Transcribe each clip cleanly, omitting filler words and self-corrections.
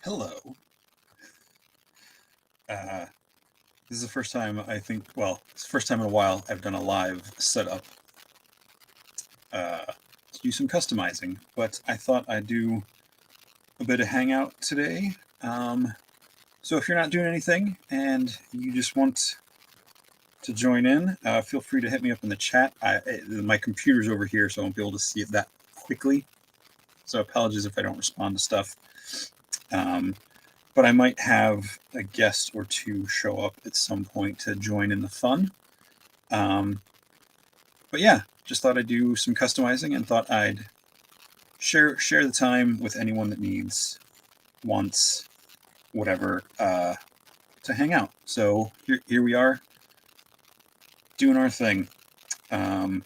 Hello. Uh, this is the first time I think, well, it's the first time in a while I've done a live setup to do some customizing, but I thought I'd do a bit of hangout today. So if you're not doing anything and you just want to join in, feel free to hit me up in the chat. My computer's over here, so I won't be able to see it that quickly. So apologies if I don't respond to stuff. But I might have a guest or two show up at some point to join in the fun. But yeah, just thought I'd do some customizing and thought I'd share the time with anyone that needs, wants, whatever, to hang out. So here we are, doing our thing. They're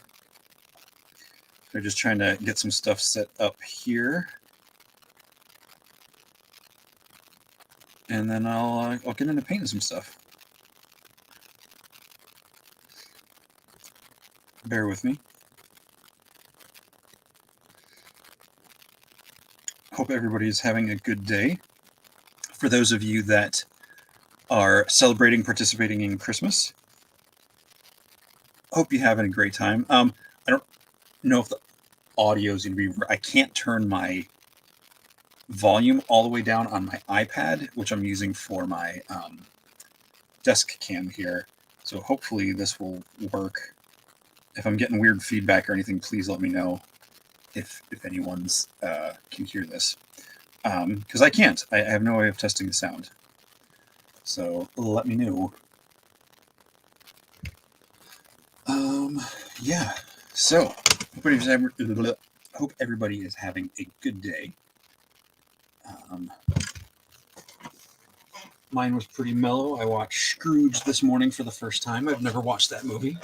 just trying to get some stuff set up here. And then I'll get into painting some stuff. Bear with me. Hope everybody's having a good day. For those of you that are celebrating, participating in Christmas, hope you're having a great time. I don't know if the audio is going to be... I can't turn my volume all the way down on my iPad, which I'm using for my desk cam here. So hopefully this will work. If I'm getting weird feedback or anything, please let me know if anyone's can hear this. Because I can't. I have no way of testing the sound. So let me know. Yeah. So hope everybody is having a good day. Mine was pretty mellow. I watched Scrooge this morning for the first time. I've never watched that movie,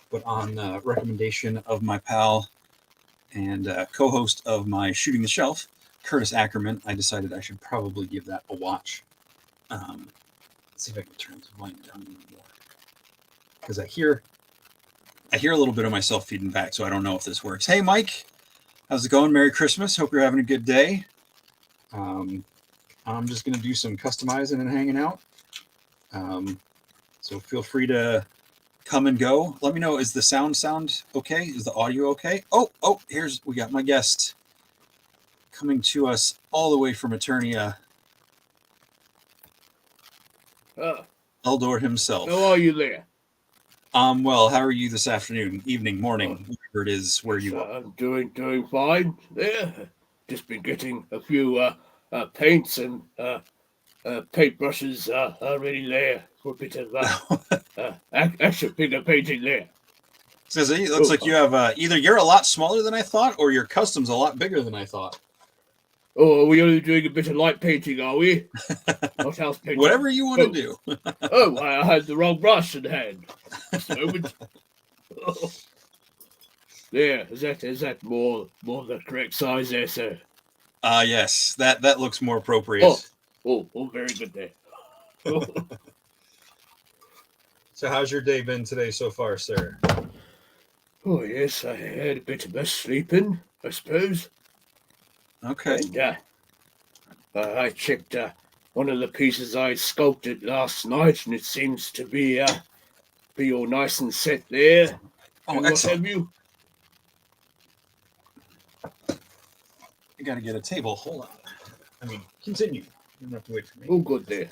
but on recommendation of my pal and co-host of my Shooting the Shelf, Curtis Ackerman, I decided I should probably give that a watch. Let's see if I can turn the volume down a little more, because I hear a little bit of myself feeding back, so I don't know if this works. Hey, Mike, how's it going? Merry Christmas. Hope you're having a good day. I'm just going to do some customizing and hanging out. So feel free to come and go. Let me know, is the sound okay? Is the audio okay? Oh, we got my guest coming to us all the way from Eternia. Eldor himself. How are you there? Well, how are you this afternoon, evening, morning, whatever it is where you are? I'm doing fine. Yeah, just been getting a few paints and paintbrushes already there for a bit of action figure painting there. Says it looks like you have either you're a lot smaller than I thought, or your custom's a lot bigger than I thought. Oh, are we only doing a bit of light painting, are we? Not house painting. Whatever you want to do. Oh, I had the wrong brush in hand. Just a moment. Oh. There, is that more the correct size there, sir? Yes, that looks more appropriate. Oh, very good there. So how's your day been today so far, sir? Oh, yes, I had a bit of a sleeping, I suppose. Okay. And I checked one of the pieces I sculpted last night, and it seems to be all nice and set there. Oh, and excellent. What have you? I gotta get a table. Hold on. I mean, continue. You don't have to wait for me. Oh, good there.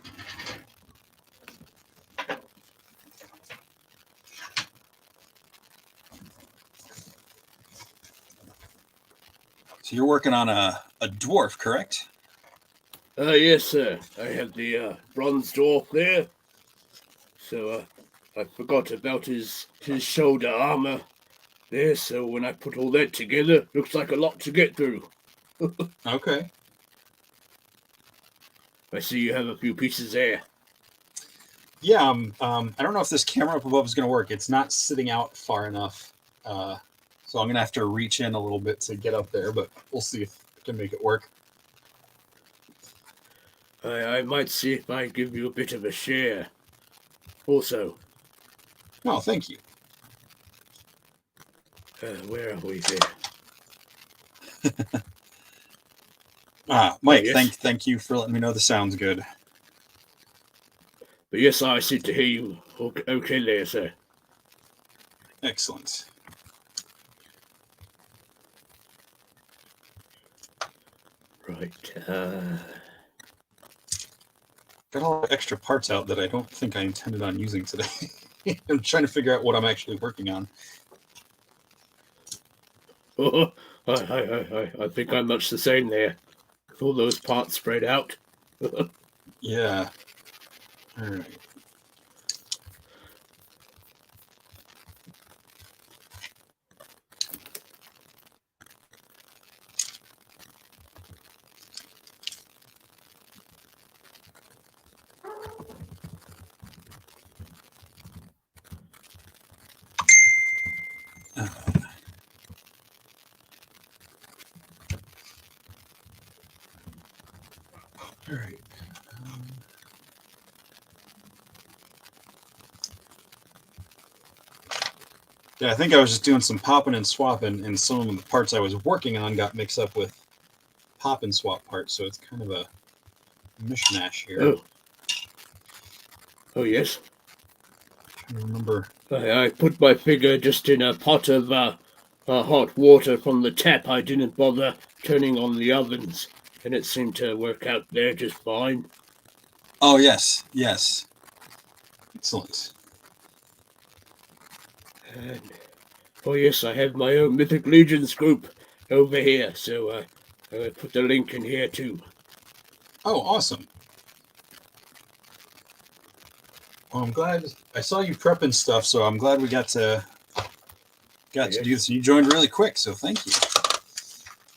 So you're working on a dwarf, correct? Yes, sir. I have the bronze dwarf there. So I forgot about his shoulder armor there. So when I put all that together, looks like a lot to get through. Okay. I see you have a few pieces there. Yeah. I don't know if this camera up above is going to work. It's not sitting out far enough. So I'm going to have to reach in a little bit to get up there, but we'll see if I can make it work. I might see if I give you a bit of a share. Also. Oh, thank you. Where are we there? Mike, yes. thank you for letting me know the sound's good. But yes, I seem to hear you okay there, sir. Excellent. Right. Got all the extra parts out that I don't think I intended on using today. I'm trying to figure out what I'm actually working on. Oh, I think I'm much the same there. With all those parts spread out. Yeah. All right. All right. Yeah, I think I was just doing some popping and swapping, and some of the parts I was working on got mixed up with pop and swap parts, so it's kind of a mishmash here. Oh. Oh, yes. I remember. I put my finger just in a pot of hot water from the tap. I didn't bother turning on the ovens, and it seemed to work out there just fine. Oh, yes. Yes. Excellent. And, oh, yes, I have my own Mythic Legions group over here, so I put the link in here too. Oh, awesome. Well, I'm glad I saw you prepping stuff, so I'm glad we got to do this. You joined really quick, so thank you.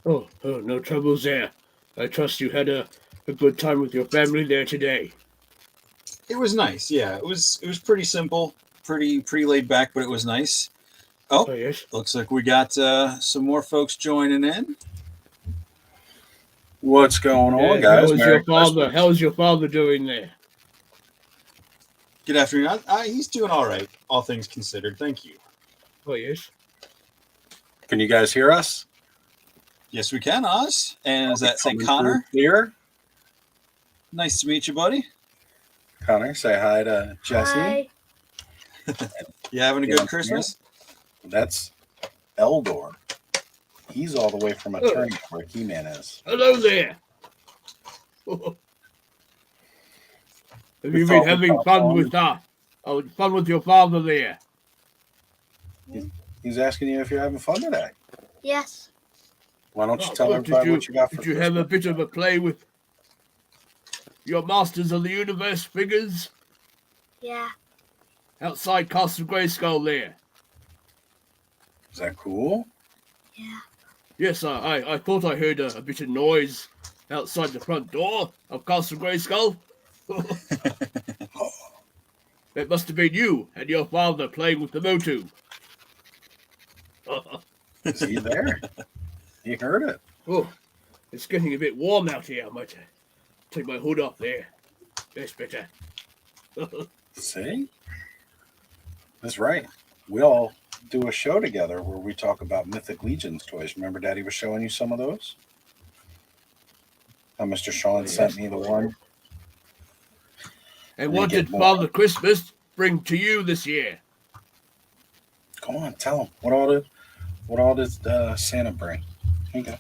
Oh, no troubles there. I trust you had a good time with your family there today. It was nice, yeah. It was pretty simple, pretty laid back, but it was nice. Oh, yes. Looks like we got some more folks joining in. What's going on, guys? How is your father doing there? Good afternoon. He's doing all right, all things considered. Thank you. Oh, yes. Can you guys hear us? Yes, we can, Oz. And is that St. Connor? Here. Nice to meet you, buddy. Connor, say hi to Jesse. Hi. You having a good Christmas? That's Eldor. He's all the way from Eternity where He-Man is. Hello there. Have you been having fun with your father there? He's asking you if you're having fun today. Yes. Why don't you tell everybody what you got for Did you have a bit of a play with your Masters of the Universe figures? Yeah. Outside Castle Grayskull there. Is that cool? Yeah. Yes, I thought I heard a bit of noise outside the front door of Castle Grayskull. That must have been you and your father playing with the Motu. Is he there? He heard it. Oh, it's getting a bit warm out here. I might take my hood off there. That's better. See? That's right. We all do a show together where we talk about Mythic Legions toys. Remember Daddy was showing you some of those? Mr. Sean sent me the one. And what did Father Christmas bring to you this year? Come on, tell him. What all did Santa bring? Here you go.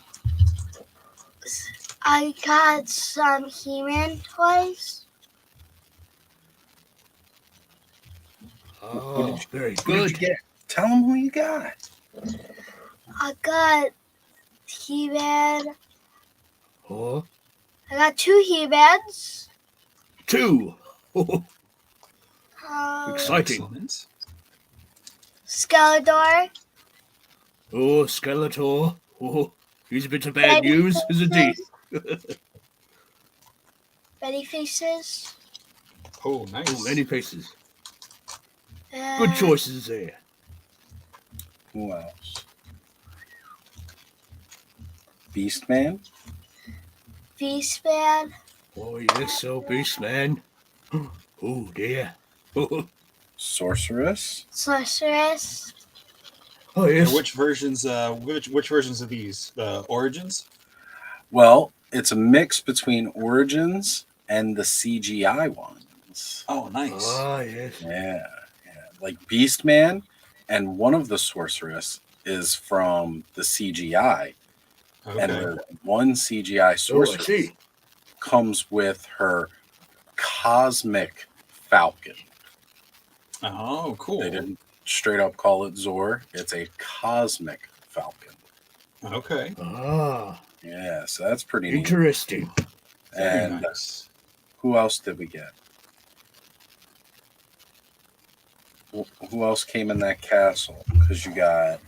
I got some He-Man toys. Oh, very What did good. you get? Tell him who you got. I got He-Man. Oh, I got 2 He-Mans. 2. Um, Exciting. Excellent. Skeletor. Oh, Skeletor. Oh, he's a bit of bad news, isn't he? Betty Faces. Oh, nice. Oh, many faces. Good choices there. Who else? Beastman. Beastman. Oh, yes, so Beastman. Oh, dear. Oh, Sorceress. Sorceress. yes. Which versions? Which versions of these? The Origins? Well, It's a mix between Origins and the CGI ones. Oh, nice. Ah, yes. Yeah. Like Beastman and one of the sorceress is from the CGI. And Okay. the one CGI Oh, I sorceress see. comes with her cosmic falcon. Oh, cool. They didn't straight up call it Zor. It's a cosmic falcon. Okay. Ah, Yeah, so that's pretty neat. interesting. Very And nice. who else did we get? Who else came in that castle? Because you got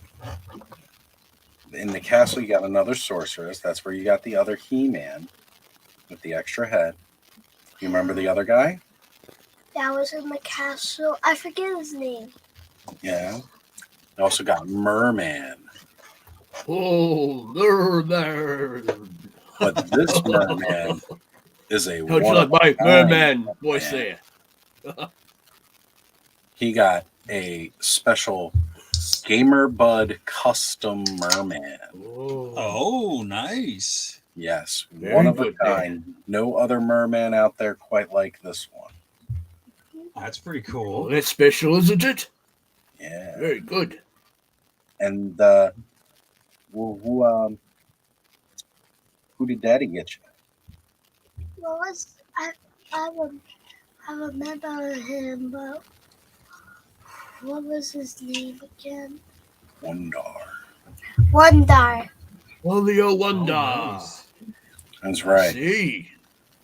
in the castle, you got another sorceress. That's where you got the other He-Man with the extra head. You remember the other guy? That was in the castle. I forget his name. Yeah. You also got Merman. Oh, merman. But this Merman is a How'd you like my merman voice there? He got a special Gamer Bud custom Merman. Oh, nice. Yes, Very one of a good there. kind. No other merman out there quite like this one. That's pretty Oh, cool. that's special, isn't it? Yeah. Very good. And who did Daddy get you? What was I remember him, but what was his name again? Wondar. Wondar. Olio Oh, Wonder. nice. That's I right. see.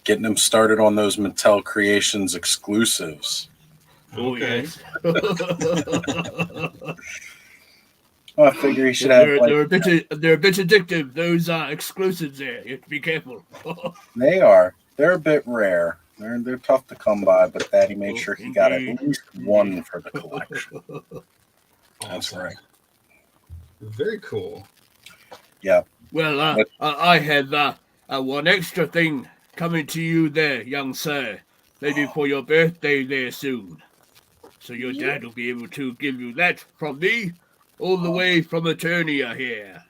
Getting him started on those Mattel Creations exclusives. Oh, Okay. yes. Well, I figure he should have they're a bit addictive. Those exclusives there. You have to be careful. They are. They're a bit rare. They're tough to come by, but Daddy made Oh, sure he got at indeed. least one for the collection. That's Awesome. right. Very cool. Yeah. Well, I have one extra thing coming to you there, young sir. Maybe for your birthday there soon. So your dad will be able to give you that from me, all the way from Eternia here.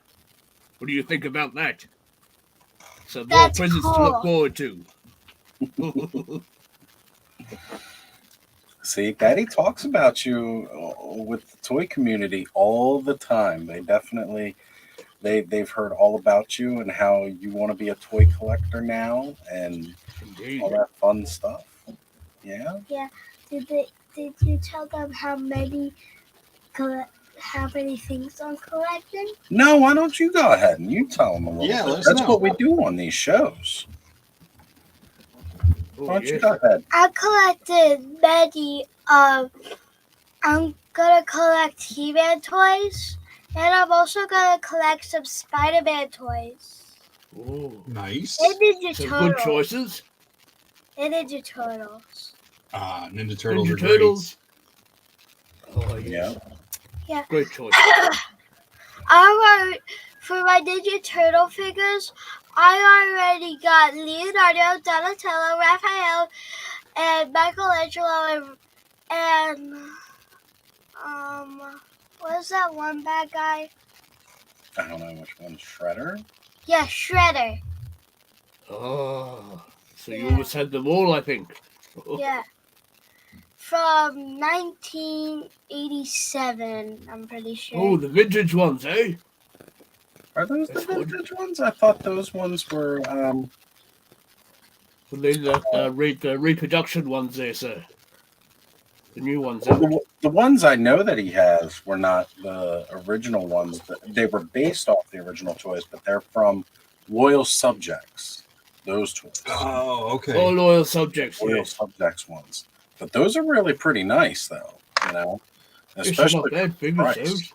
What do you think about that? Some more That's presents to cool. look forward to. See, Daddy talks about you with the toy community all the time. They definitely they've heard all about you and how you want to be a toy collector now and Indeed. all that fun stuff. Yeah. Yeah. Did you tell them how many things I'm collecting? No, why don't you go ahead and you tell them a little Yeah, bit? let us That's know. what we do on these shows. Oh, Why don't you yes. go ahead? I collected many. I'm gonna collect He-Man toys, and I'm also gonna collect some Spider-Man toys. Oh, Nice. And Ninja some Turtles. good choices. And Ninja Turtles. Ninja Turtles are Ninja Turtles. Oh, yes. Yeah. Great choice. For my Ninja Turtle figures, I already got Leonardo, Donatello, Raphael, and Michelangelo, and what is that one bad guy? I don't know which one. Shredder? Yeah, Shredder. Oh, so you Yeah. almost had them all, I think. Yeah. From 1987, I'm pretty sure. Oh, the vintage ones, eh? Are those That's the good. vintage ones? I thought those ones were Well, they the reproduction ones there, sir. The new ones. Eh? the ones I know that he has were not the original ones. They were based off the original toys, but they're from Loyal Subjects. Those toys. Oh, okay. All loyal subjects, Loyal yes. Subjects ones. But those are really pretty nice, though. You know, It's especially not bad figures, price.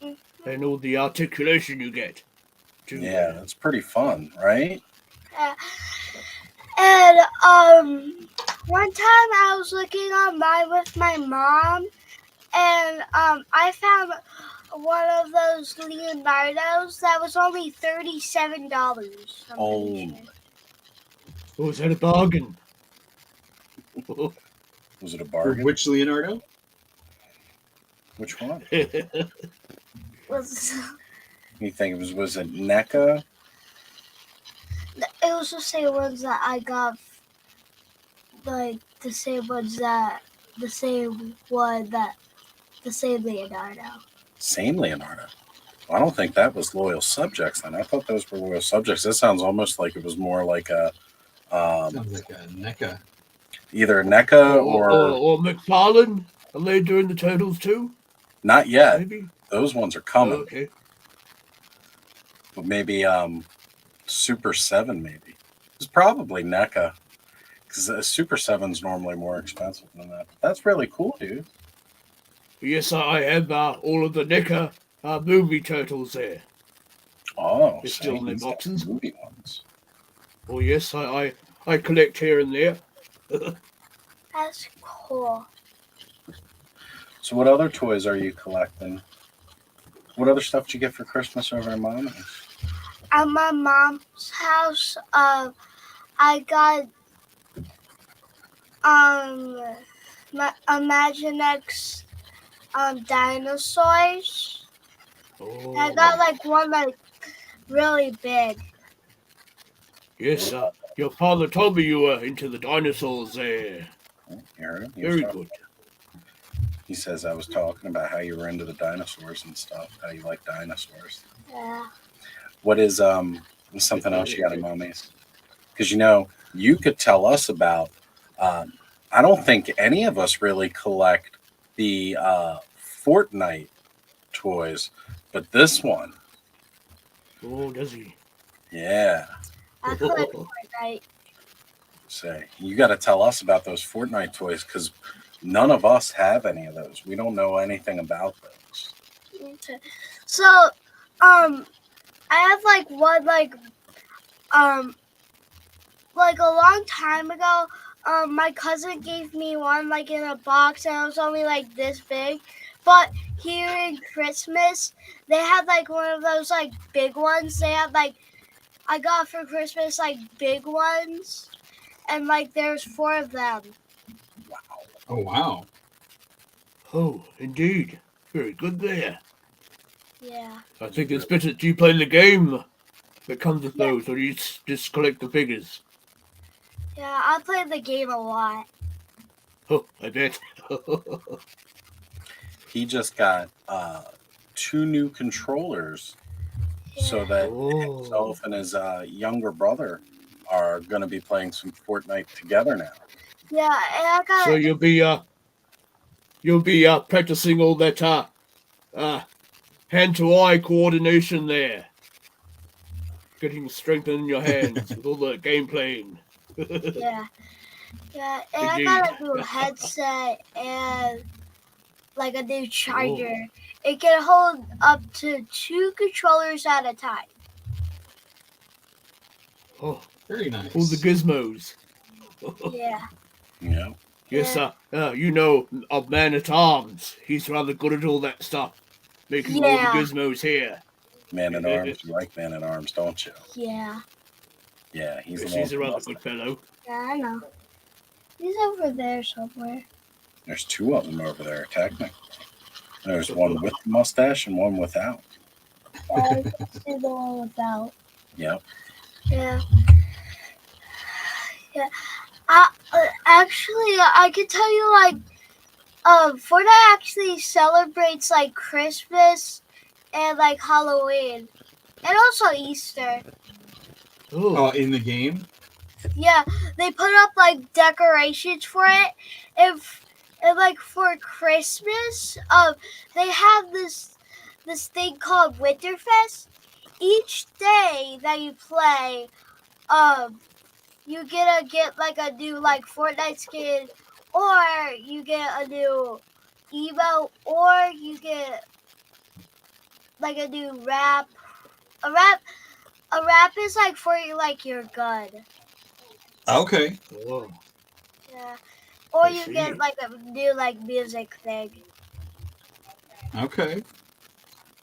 those. And all the articulation you get. Too. Yeah, that's pretty fun, right? And one time I was looking online with my mom, and I found one of those Leonardos that was only $37. Oh. Oh, is that a bargain? Was it a For bargain? which Leonardo? Which one? Was You think it was it NECA? It was the same ones that I got, like the same ones that the same one that the same Leonardo. Same Leonardo. Well, I don't think that was loyal subjects then. I thought those were loyal subjects. That sounds almost like it was more like a Sounds like a NECA. either NECA Or McFarlane. Are they doing the Turtles too? not yet. Maybe. Those ones are coming. Okay. But maybe Super 7 maybe. It's probably NECA. Because Super 7's normally more expensive than that. That's really cool, dude. Yes, I have all of the NECA movie Turtles there. Oh, They're still in their he's got boxes. movie ones. Oh yes, I collect here and there. That's cool. So what other toys are you collecting? What other stuff did you get for Christmas over at Mommy's? At my mom's house, I got Imaginext dinosaurs. Oh. I got like one like really big. Yes, your father told me you were into the dinosaurs there. You heard him? Very good. He says I was talking about how you were into the dinosaurs and stuff, how you like dinosaurs. Yeah. What is something else you got at Mommy's? Because you could tell us about. I don't think any of us really collect the Fortnite toys, but this one, Oh, does he? yeah. I collect Fortnite. Say you got to tell us about those Fortnite toys because none of us have any of those. We don't know anything about those. Okay. So, I have like one like a long time ago. My cousin gave me one like in a box, and it was only like this big. But here in Christmas, they had like one of those like big ones. They had like I got for Christmas like big ones, and like there's 4 of them. Oh wow. Oh, indeed. Very good there. Yeah. I think it's better. Do you play the game that comes with those, or do you just collect the figures? Yeah, I play the game a lot. Oh, I bet. He just got 2 new controllers so that himself and his younger brother are going to be playing some Fortnite together now. Yeah, and I got. So you'll be practicing all that hand-to-eye coordination there, getting strength in your hands with all the game playing. Yeah, and Indeed. I got a new headset and like a new charger. It can hold up to 2 controllers at a time. Oh, Very nice. all the gizmos. Yeah. Yeah. Yes, you know of Man at Arms. He's rather good at all that stuff, making all the gizmos here. Man at Arms. You like Man at Arms, don't you? Yeah. Yeah, he's He's a rather good fellow. Yeah, I know. He's over there somewhere. There's 2 of them over there, technically. There's one with the mustache and one without. I can see the one without. Yep. Yeah. Yeah. Actually, I could tell you, like, Fortnite actually celebrates, like, Christmas and, like, Halloween. And also Easter. Oh, in the game? Yeah, they put up, like, decorations for it. And like, for Christmas, they have this thing called Winterfest. Each day that you play, you get like a new like Fortnite skin, or you get a new emote, or you get like a new wrap. A wrap is like for like your gun. Okay. Whoa. Yeah. Or I you see. get like a new like music thing. Okay.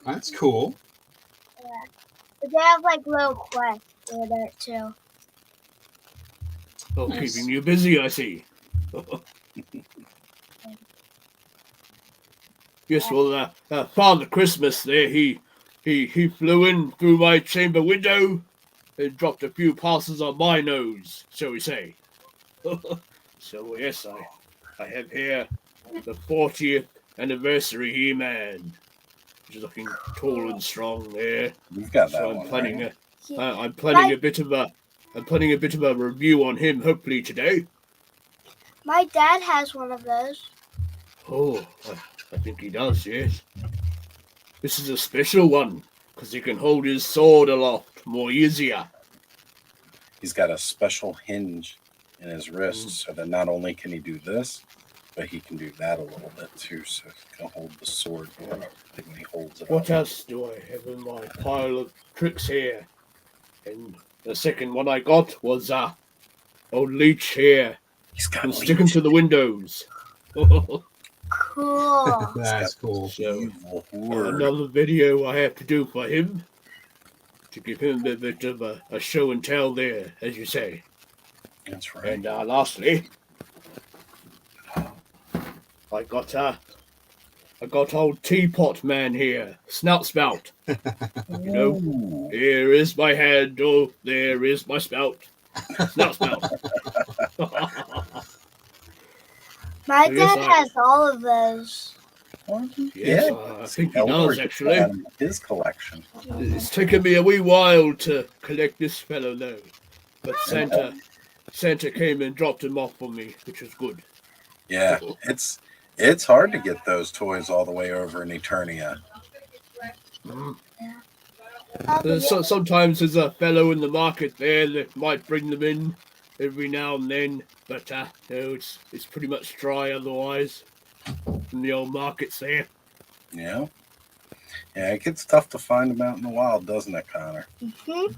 That's cool. Yeah. But they have like little quests in it too. Oh, Nice. keeping you busy, I see. Yes, well, Father Christmas there, he flew in through my chamber window and dropped a few passes on my nose, shall we say. So yes, I have here the 40th anniversary He-Man, which is looking tall and strong there. You've got that So I'm one, planning right? I'm planning a bit of a review on him hopefully today. My dad has one of those. Oh, I think he does, yes. This is a special one because he can hold his sword aloft more easier. He's got a special hinge in his wrist so that not only can he do this, but he can do that a little bit too, so he can hold the sword when he holds it What up. else do I have in my pile of tricks here? And the second one I got was old Leech here. He's got Can stick him to the windows. Cool. That's cool. So Evil word. another video I have to do for him to give him a bit of a show and tell there, as you say. That's right. And lastly, I got old Teapot Man here, Snout Spout. You know, Ooh. here is my head, oh, there is my spout. Snout Spout. My Yes, dad I- has all of those. Yes, Yeah. I think he Eldor does, gets actually. that in his collection. It's taken me a wee while to collect this fellow, though. But Santa came and dropped him off for me, which was good. Yeah, it's hard to get those toys all the way over in Eternia. So, sometimes there's a fellow in the market there that might bring them in every now and then, but no, it's pretty much dry otherwise. In the old markets there. Yeah. Yeah, it gets tough to find them out in the wild, doesn't it, Connor? Mm-hmm.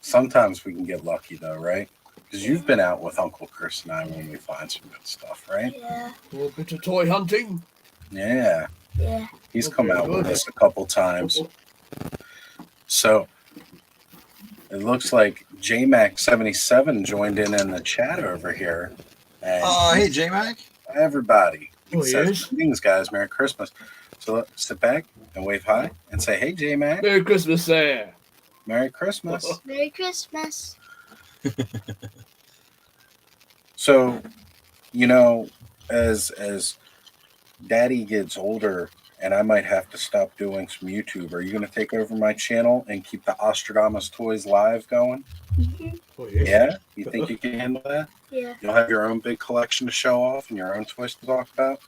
Sometimes we can get lucky, though, right? Because you've been out with Uncle Chris and I when we find some good stuff, right? Yeah. A little bit of toy hunting. Yeah. Yeah. He's Okay, come out with good. us a couple times. So it looks like JMac77 joined in the chat over here. And Hey, J-Mac. everybody. Oh, says, yes? "Greetings, guys. Merry Christmas." So sit back and wave hi and say, "Hey, J-Mac. Merry Christmas there. Merry Christmas." Merry Christmas. So, you know, as Daddy gets older and I might have to stop doing some YouTube, are you going to take over my channel and keep the Ostradamus Toys live going? Mm-hmm. Oh, yes. Yeah? You think you can handle that? Yeah. You'll have your own big collection to show off and your own toys to talk about?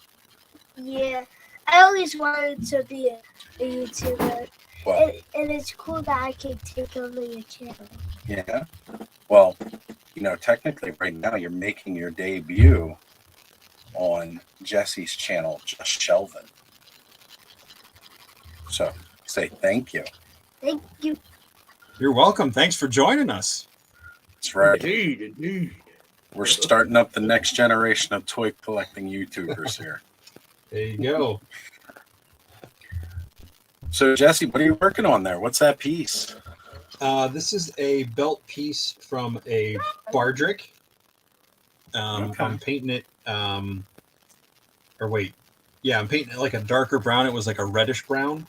Yeah. I always wanted to be a YouTuber. Well, And it's cool that I can take over your channel. yeah. Well, you know, technically right now you're making your debut on Jesse's channel, Just Shelve. So say thank you. Thank you. You're welcome. Thanks for joining us. That's right. Indeed. We're starting up the next generation of toy collecting YouTubers here. There you go. So Jesse, what are you working on there? What's that piece? This is a belt piece from a Bardrick. Okay. I'm painting it. I'm painting it like a darker brown. It was like a reddish brown,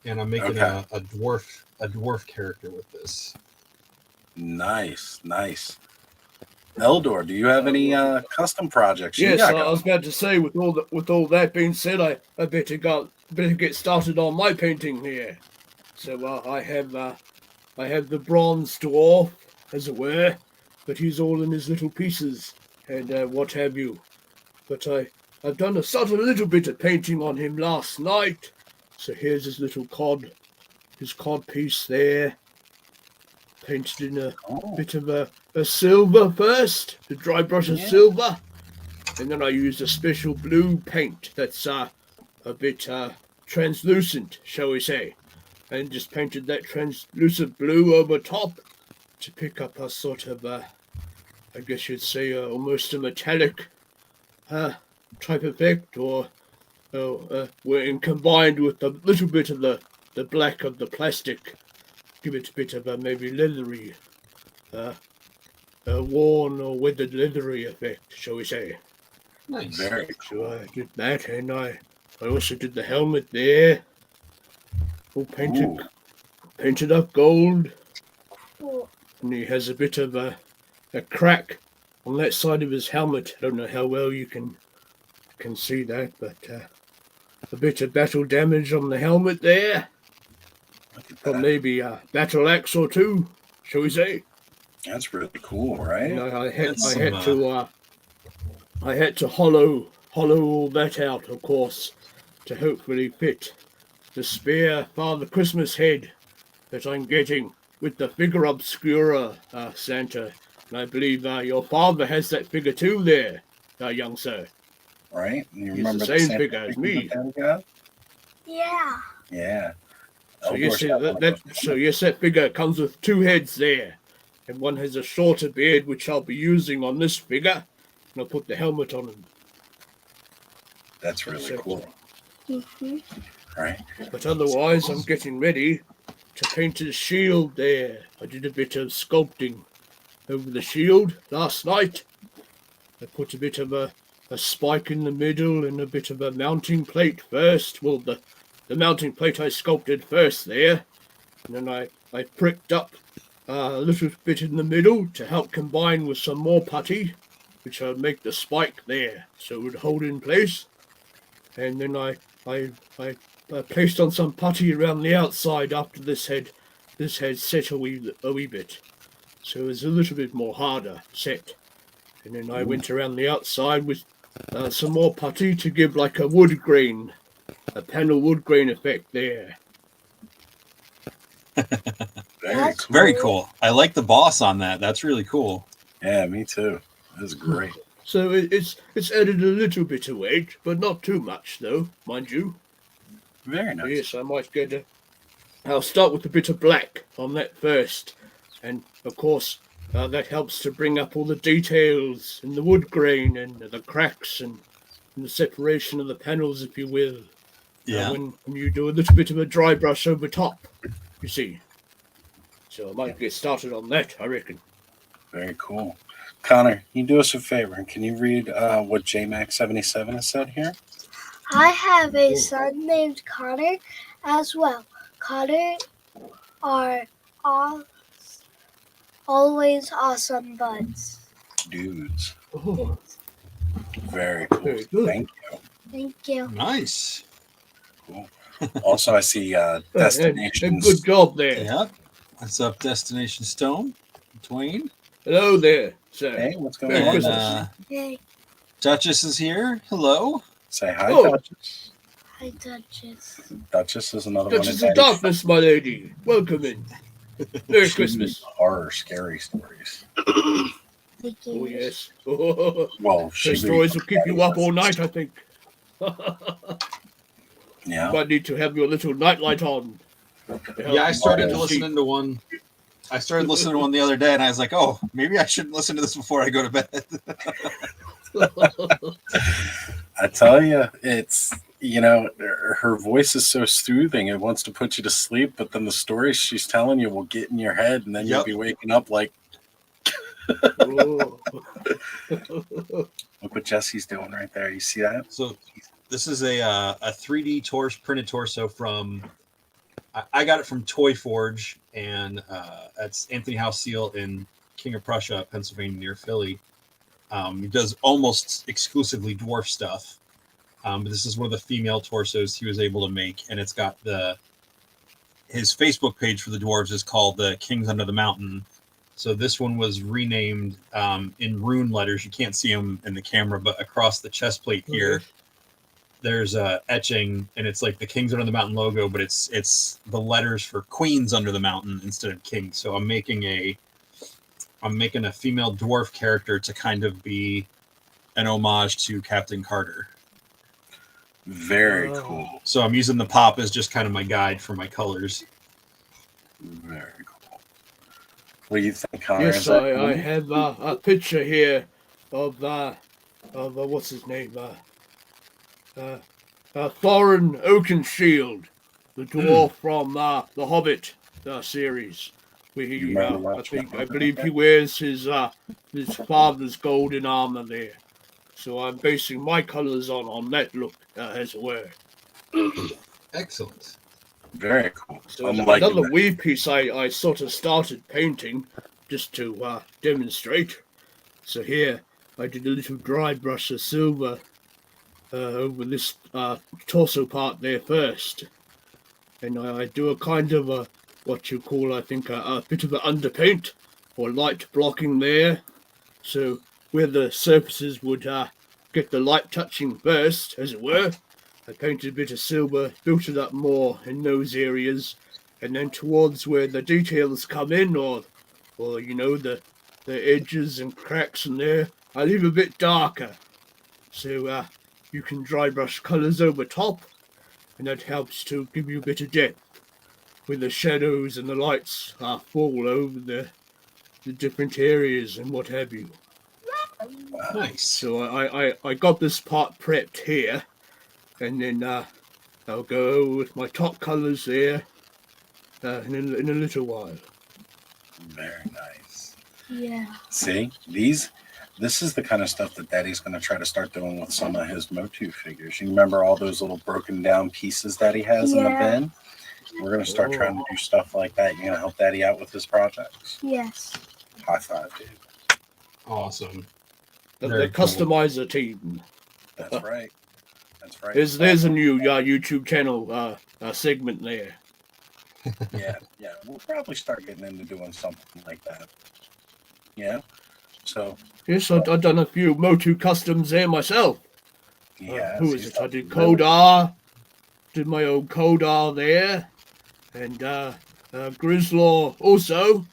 and I'm making Okay. a dwarf character with this. Nice. Eldor, do you have any custom projects? you Yes, got I going? was about to say, with all that being said, I better get started on my painting here. So I have the bronze dwarf, as it were, but he's all in his little pieces and what have you. But I've done a little bit of painting on him last night. So here's his little cod piece there, painted in a bit of a silver first, the dry brush of silver, and then I used a special blue paint that's a bit translucent, shall we say, and just painted that translucent blue over top to pick up a sort of I guess you'd say almost a metallic type effect, or when combined with a little bit of the black of the plastic, give it a bit of a maybe leathery, worn or weathered leathery effect, shall we say. Nice. Very cool. So I did that, and I also did the helmet there, all painted Ooh. painted up gold. Cool. and he has a bit of a crack on that side of his helmet. I don't know how well you can see that, but a bit of battle damage on the helmet there. Look at Or that. maybe a battle axe or two, shall we say? That's really cool, And right? I had That's to hollow all that out, of course, to hopefully fit the spare Father Christmas head that I'm getting with the figure obscura, Santa. And I believe your father has that figure too there, young sir. Right? And you He's remember the same Santa figure as me. that Daddy got? Yeah. Yeah. So Eldor's yes, got one of those. that figure comes with two heads there, and one has a shorter beard, which I'll be using on this figure, and I'll put the helmet on him. That's really cool, Mm-hmm. right? But otherwise, I'm getting ready to paint his shield there. I did a bit of sculpting over the shield last night. I put a bit of a spike in the middle and a bit of a mounting plate first. Well, the mounting plate I sculpted first there, and then I pricked up a little bit in the middle to help combine with some more putty, which would make the spike there, so it would hold in place. And then I placed on some putty around the outside after this had set a wee bit, so it was a little bit more harder set. And then I went around the outside with some more putty to give like a panel wood grain effect there. Very cool. Very cool. I like the boss on that. That's really cool. Yeah, me too. That's great. So it's added a little bit of weight, but not too much though, mind you. Very nice. Yes, I might get I'll start with a bit of black on that first, and of course that helps to bring up all the details in the wood grain and the cracks and the separation of the panels, if you will. Yeah. When you do a little bit of a dry brush over top, you see. So I might get started on that, I reckon. Very cool. Connor, can you do us a favor? And can you read what JMax77 has said here? I have a son named Connor as well. Connor are always awesome buds. Dudes. Oh, Very cool. Very good. Thank you. Thank you. nice. Cool. Also, I see and destinations. good job there. Yeah. What's up, Destination Stone? Dwayne? Hello there, sir. Hey, what's going Merry on? And Christmas. Yay. Duchess is here. Hello. Say hi, Oh. Duchess. Hi, Duchess. Duchess is another Duchess one of Darkness, my lady. Welcome in. Merry Christmas. Horror, scary stories. Thank you. Oh, yes. Her Well, she stories will keep you up all night, I think. Yeah. Might need to have your little nightlight on. Yeah, I started Oh, listening to one. I started listening to one the other day, and I was like, "Oh, maybe I shouldn't listen to this before I go to bed." I tell you, it's, her voice is so soothing. It wants to put you to sleep, but then the stories she's telling you will get in your head, and then you'll Yep. be waking up like, Oh. look what Jesse's doing right there. You see that? So, this is a 3D printed torso from. I got it from Toy Forge, and that's Anthony House Seal in King of Prussia, Pennsylvania, near Philly. He does almost exclusively dwarf stuff, but this is one of the female torsos he was able to make, and it's got his Facebook page for the dwarves is called the Kings Under the Mountain. So this one was renamed in rune letters. You can't see them in the camera, but across the chest plate here, there's a etching, and it's like the Kings Under the Mountain logo, but it's the letters for Queens Under the Mountain instead of Kings. So I'm making a female dwarf character to kind of be an homage to Captain Carter. Very Oh. cool. So I'm using the pop as just kind of my guide for my colors. Very cool. What do you think, Connor? Yes, Is that I cool? have a picture here of what's his name? Thorin Oakenshield, the dwarf from the Hobbit series. You remember watching I that? believe he wears his father's golden armor there. So I'm basing my colors on that look, as it were. Excellent. Very cool. So I'm liking another that. wee piece I sort of started painting just to demonstrate. So here, I did a little dry brush of silver over this torso part there first. And I do a kind of a, what you call, I think, a bit of an underpaint or light blocking there. So where the surfaces would get the light touching first, as it were, I painted a bit of silver, built it up more in those areas, and then towards where the details come in, or you know, the edges and cracks in there, I leave a bit darker. So you can dry brush colours over top, and that helps to give you a bit of depth when the shadows and the lights fall over the different areas and what have you. Nice. So I got this part prepped here, and then I'll go with my top colours there in a little while. Very nice. Yeah. See, this is the kind of stuff that Daddy's going to try to start doing with some of his Motu figures. You remember all those little broken down pieces that he has in the bin? We're going to start trying to do stuff like that. You're going to help Daddy out with his projects? Yes. High five, dude. Awesome. The Very cool. customizer team. That's right. That's right. There's a new YouTube channel segment there. Yeah. We'll probably start getting into doing something like that. Yeah. So, Yes, I've done a few Motu customs there myself. yeah. Who is it? I did Kodar. Did my own Kodar there. And Grislaw also.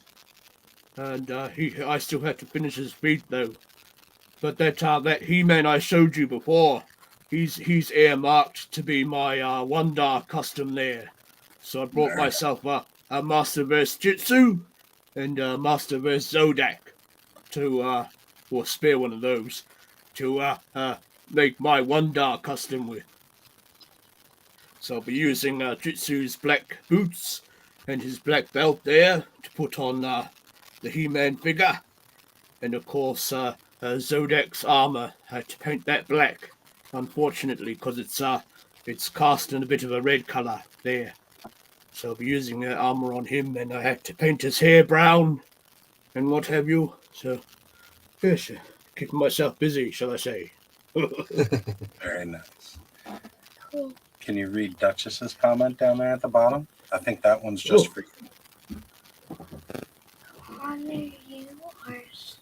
And I still had to finish his feet though. But that He-Man I showed you before, he's earmarked to be my Wondar custom there. So I brought myself a Masterverse Jitsu and a Masterverse Zodak to or spare one of those to make my Wondar custom with. So I'll be using Jitsu's black boots and his black belt there to put on the He-Man figure, and of course Zodak's armor. I had to paint that black, unfortunately, because it's cast in a bit of a red color there. So I'll be using that armor on him, and I had to paint his hair brown and what have you. So yes, keeping myself busy, shall I say? Very nice. Cool. Can you read Duchess's comment down there at the bottom? I think that one's just for you. Honor, you are so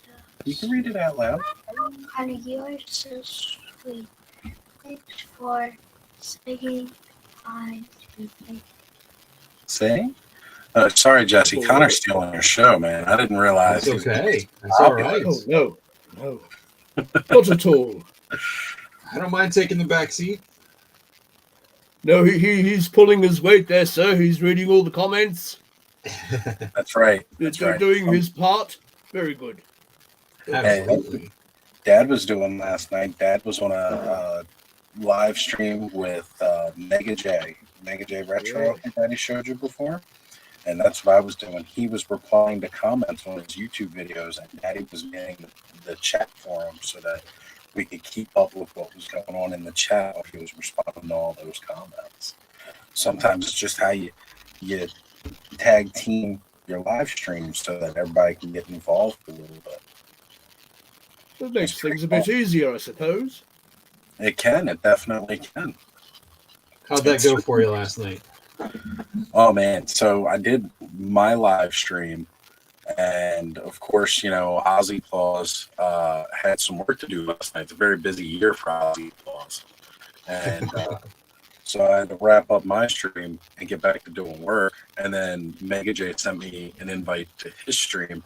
You can read it out loud. Honor, you are so sweet. Thanks for saying hi to me. See? Sorry, Jesse. Connor's stealing your show, man. I didn't realize. It's okay. That's all right. Oh no, not at all. I don't mind taking the back seat. No, he's pulling his weight there, sir. He's reading all the comments. That's right. That's They're right. doing his part. Very good. Absolutely. Dad was doing last night. Dad was on a live stream with Mega J Retro, I think Daddy showed you before. And that's what I was doing. He was replying to comments on his YouTube videos, and Daddy was getting the chat for him so that we could keep up with what was going on in the chat while he was responding to all those comments. Sometimes it's just how you tag team your live streams so that everybody can get involved a little bit. It makes things a bit easier, I suppose. It can. It definitely can. How'd that go for you last night? Oh, man. So I did my live stream. And, of course, you know, Ozzy Claus had some work to do last night. It's a very busy year for Ozzy Claus. And so I had to wrap up my stream and get back to doing work. And then Mega J sent me an invite to his stream,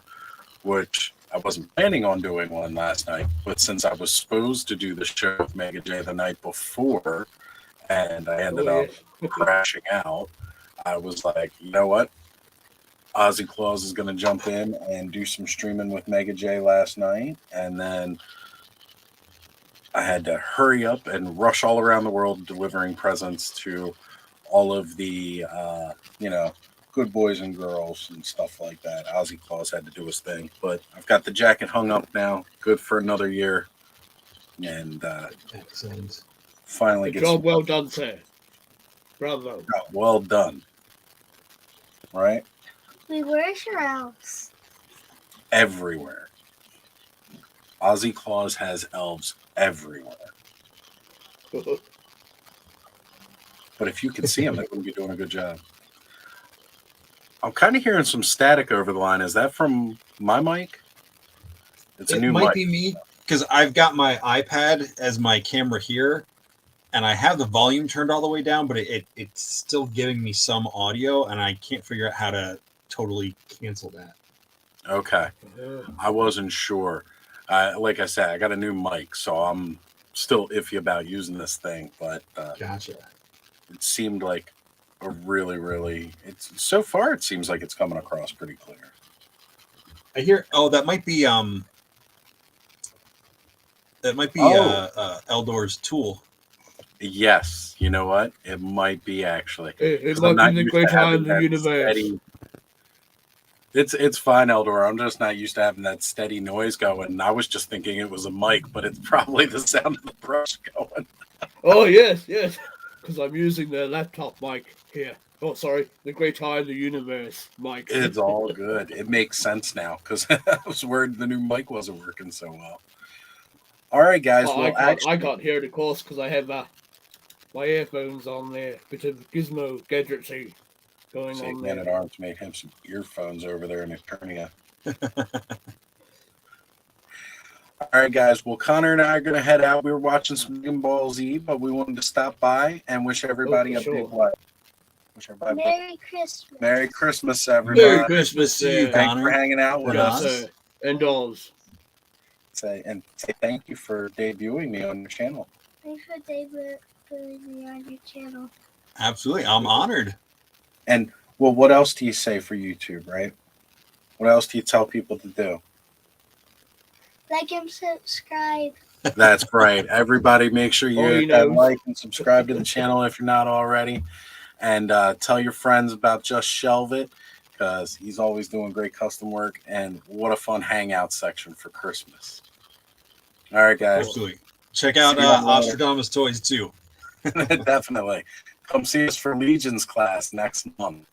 which I wasn't planning on doing one last night. But since I was supposed to do the show with Mega J the night before, and I ended up crashing out, I was like, you know what? Ozzy Claus is going to jump in and do some streaming with Mega J last night. And then I had to hurry up and rush all around the world delivering presents to all of the, good boys and girls and stuff like that. Ozzy Claus had to do his thing. But I've got the jacket hung up now. Good for another year. And Excellent. finally Good get job, well done, sir. Bravo. well done. Right? Wait, where's your house? everywhere. Ozzy Claus has elves everywhere. But if you could see them, they wouldn't be doing a good job. I'm kind of hearing some static over the line. Is that from my mic? It's a It new might mic. be me because I've got my iPad as my camera here, and I have the volume turned all the way down, but it's still giving me some audio, and I can't figure out how to totally cancel that. Okay. I wasn't sure. Like I said, I got a new mic, so I'm still iffy about using this thing, but Gotcha. it seemed like a really it's so far it seems like it's coming across pretty clear. I hear. Oh, that might be Eldor's tool. Yes, you know what? It might be actually. It 'Cause I'm might not be the used great to having eye of the that universe. steady- It's fine, Eldor. I'm just not used to having that steady noise going. I was just thinking it was a mic, but it's probably the sound of the brush going. Oh, yes, because I'm using the laptop mic here. Oh, sorry, the great eye of the universe mic. It's all good. It makes sense now because I was worried the new mic wasn't working so well. All right, guys. Oh, Well, I can't hear it, of course, because I have my earphones on there. Bit of gizmo gadgetry going see, on Man there. at Arms made him some earphones over there in Eternia. All right, guys. Well, Connor and I are going to head out. We were watching some Dragon Ball Z, but we wanted to stop by and wish everybody for a sure. big what? Wish everybody Merry Christmas. Merry Christmas, everybody. Merry Christmas to you, Thanks Connor. for hanging out with And us. us. And Oz. Say thank you for debuting me on your channel. Thanks for debuting me on your channel. Absolutely, I'm honored. And well, what else do you say for YouTube, right? What else do you tell people to do? Like and subscribe. That's right. Everybody, make sure you Oh, hit you that know. like and subscribe to the channel if you're not already. And tell your friends about Just Shelve It because he's always doing great custom work. And what a fun hangout section for Christmas. All right, guys. Absolutely. Check out See you later. Ostradamus Toys too. Definitely. Come see us for Legion's class next month.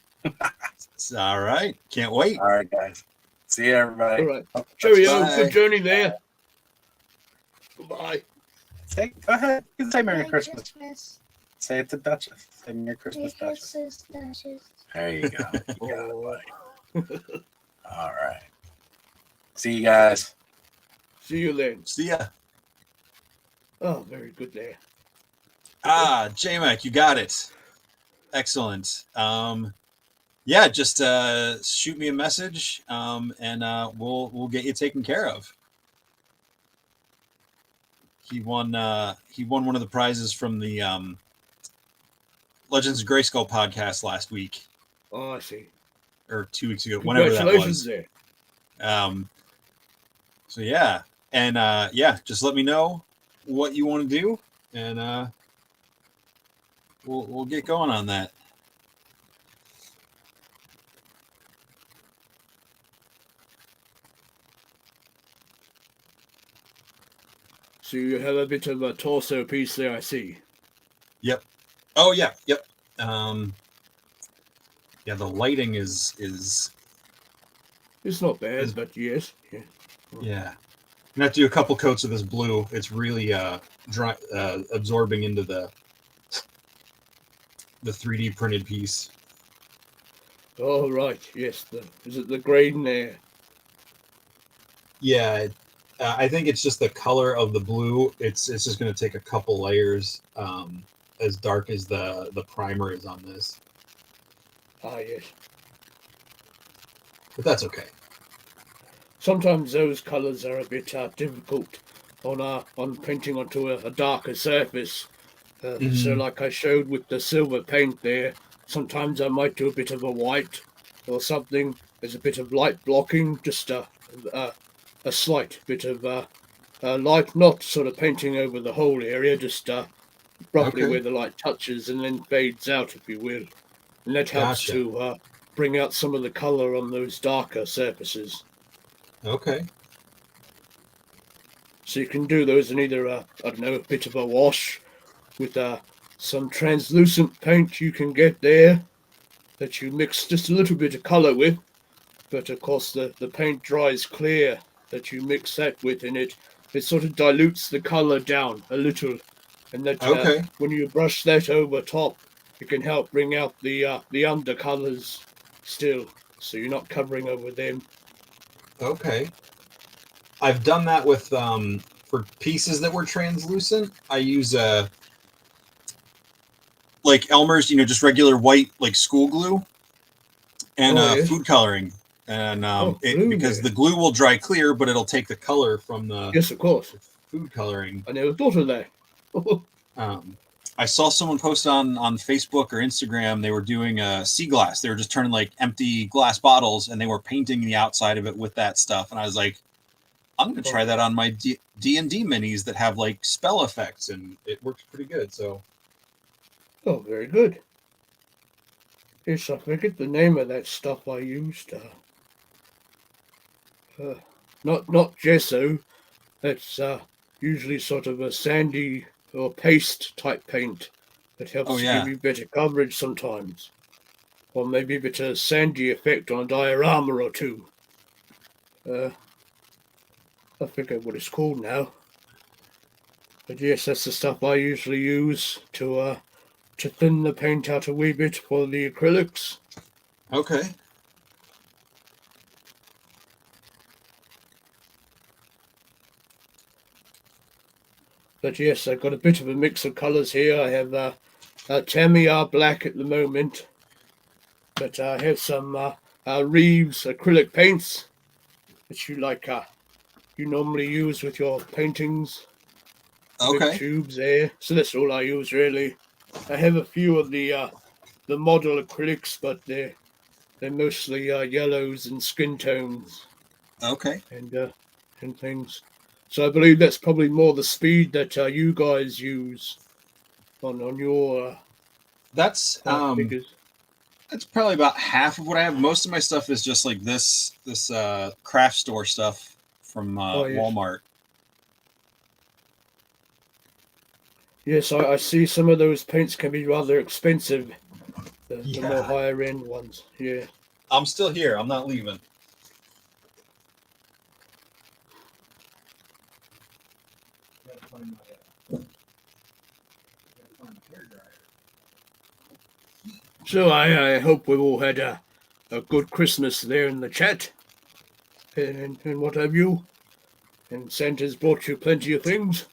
All right. Can't wait. All right, guys. See you, everybody. All right. Cheerio. Bye. Good journey there. Goodbye. Go ahead. You can say Merry Merry Christmas. Christmas. Say it to Duchess. Say Merry Merry Christmas, Duchess. Christmas, Duchess. There you go. You got it, Oh. buddy. All right. See you guys. See you then. See ya. Oh, very good there. J-Mac, you got it. Excellent. Yeah, just shoot me a message, and we'll get you taken care of. He won one of the prizes from the Legends of Grayskull podcast last week Oh, I see. or 2 weeks ago, whenever that Congratulations was. there. So yeah, and yeah, just let me know what you want to do, and we'll get going on that. So you have a bit of a torso piece there, I see. Oh yeah, yep. Yeah, the lighting is It's not bad, but yes. Yeah. yeah. I'm gonna have to do a couple coats of this blue. It's really dry, absorbing into the 3D printed piece. Oh, right. Yes. Is it the grain there? Yeah, I think it's just the color of the blue. It's just going to take a couple layers, as dark as the primer is on this, Ah, yes. but that's okay. Sometimes those colours are a bit difficult on painting onto a darker surface. So, like I showed with the silver paint there, sometimes I might do a bit of a white or something. There's a bit of light blocking, just a slight bit of light, not sort of painting over the whole area, just roughly Okay. where the light touches and then fades out, if you will. And that helps Gotcha. to bring out some of the colour on those darker surfaces. Okay. So you can do those in either, I don't know, a bit of a wash with some translucent paint you can get there that you mix just a little bit of colour with. but of course the paint dries clear that you mix that with, and it sort of dilutes the color down a little, and that Okay. when you brush that over top, it can help bring out the undercolors still, so you're not covering over them. Okay. I've done that with for pieces that were translucent. I use like Elmer's, just regular white like school glue and Yes. food coloring, and glue because there. the glue will dry clear, but it'll take the color from the Yes, of course. food coloring. I never thought of that. I saw someone post on Facebook or Instagram. They were doing a sea glass. They were just turning like empty glass bottles, and they were painting the outside of it with that stuff. And I was like, I'm going to try that on my D&D minis that have like spell effects, and it works pretty good. So, Oh, very good. Yes, I forget the name of that stuff I used. Not gesso. That's usually sort of a sandy or paste type paint that helps to give you better coverage sometimes, or maybe a bit of sandy effect on a diorama or two. I forget what it's called now. But yes, that's the stuff I usually use to thin the paint out a wee bit for the acrylics. okay. But yes, I've got a bit of a mix of colours here. I have Tamiya black at the moment, but I have some Reeves acrylic paints that you normally use with your paintings. Okay. Big tubes there. So that's all I use really. I have a few of the model acrylics, but they're mostly yellows and skin tones. Okay. And things. So I believe that's probably more the speed that you guys use on your That's figures. that's probably about half of what I have. Most of my stuff is just like this craft store stuff from Yes. Walmart. Yes, I see some of those paints can be rather expensive. The more higher end ones. Yeah. I'm still here. I'm not leaving. So I hope we've all had a good Christmas there in the chat. And what have you? And Santa's brought you plenty of things.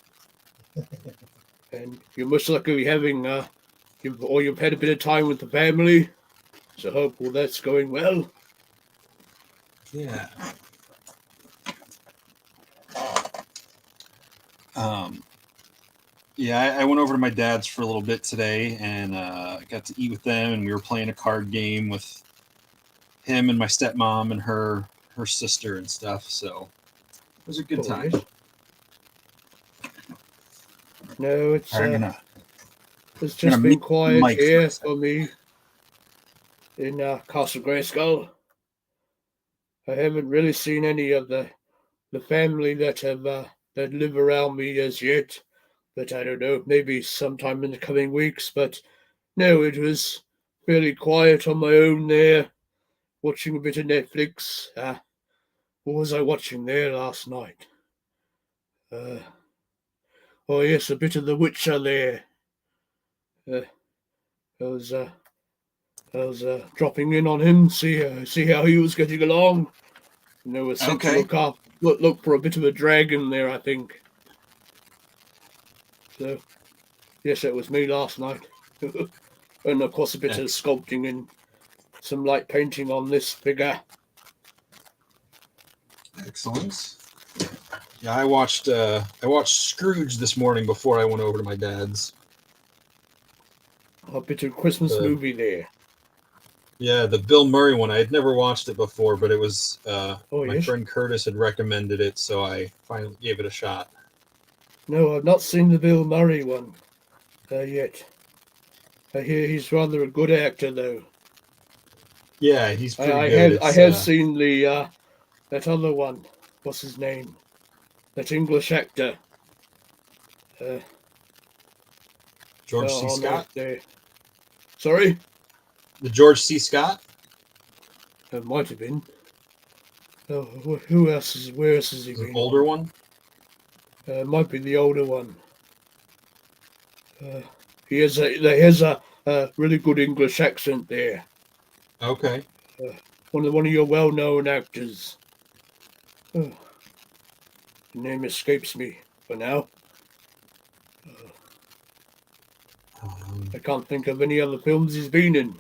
And you're most likely having you've had a bit of time with the family. So hope all that's going well. Yeah. Yeah, I went over to my dad's for a little bit today, and got to eat with them, and we were playing a card game with him and my stepmom and her sister and stuff. So it was a good time. Yes. No, it's just been quiet here for me in Castle Grayskull. I haven't really seen any of the family that have that live around me as yet, but I don't know, maybe sometime in the coming weeks. But no, it was fairly quiet on my own there, watching a bit of Netflix. What was I watching there last night? Oh yes, a bit of The Witcher there. I was dropping in on him, see how he was getting along. And there was sent to look for a bit of a dragon there, I think. So yes, that was me last night. And of course a bit of sculpting and some light painting on this figure. Excellent. Yeah, I watched Scrooge this morning before I went over to my dad's. A bit of Christmas movie there. Yeah, the Bill Murray one. I had never watched it before, but it was my friend Curtis had recommended it, so I finally gave it a shot. No, I've not seen the Bill Murray one yet. I hear he's rather a good actor, though. Yeah, he's pretty good. I have seen the that other one. What's his name? That English actor. George C. Scott? Sorry? The George C. Scott? It might have been. Oh, who else is? Where else has he Is it been? an older one? Might be the older one. He has a really good English accent there. Okay. One of your well-known actors. Oh, the name escapes me for now. I can't think of any other films he's been in.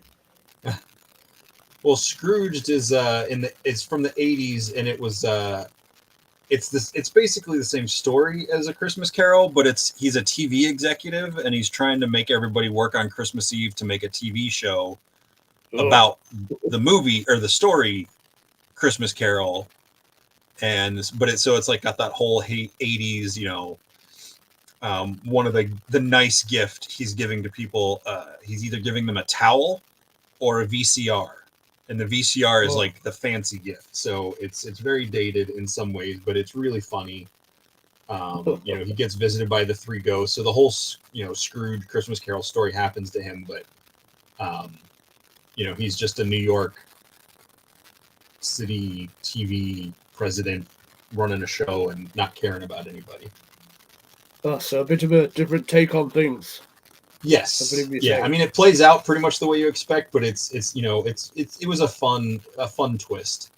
Well, Scrooged is it's from the 80s, and it was it's basically the same story as A Christmas Carol, but he's a TV executive, and he's trying to make everybody work on Christmas Eve to make a TV show about the movie or the story Christmas Carol. But it's like got that whole 80s, one of the nice gift he's giving to people, he's either giving them a towel or a VCR, and the VCR is like the fancy gift. So it's very dated in some ways, but it's really funny. He gets visited by the three ghosts, so the whole Scrooge Christmas Carol story happens to him, but he's just a New York City TV president running a show and not caring about anybody. So a bit of a different take on things. Yes. Yeah. I mean, it plays out pretty much the way you expect, but it was a fun twist.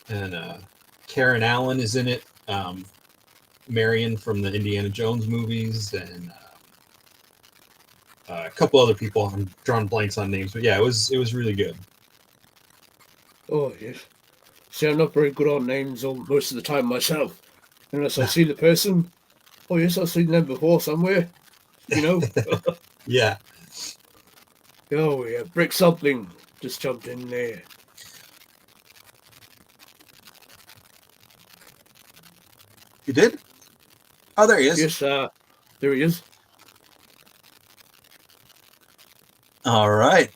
And Karen Allen is in it. Marion from the Indiana Jones movies, and a couple other people. I'm drawing blanks on names, but yeah, it was really good. Oh yes. See, I'm not very good on names most of the time myself, unless I see the person. Oh yes, I've seen them before somewhere. Yeah. Oh yeah, Brick something just jumped in there. You did? Oh, there he is. Yes, there he is. All right.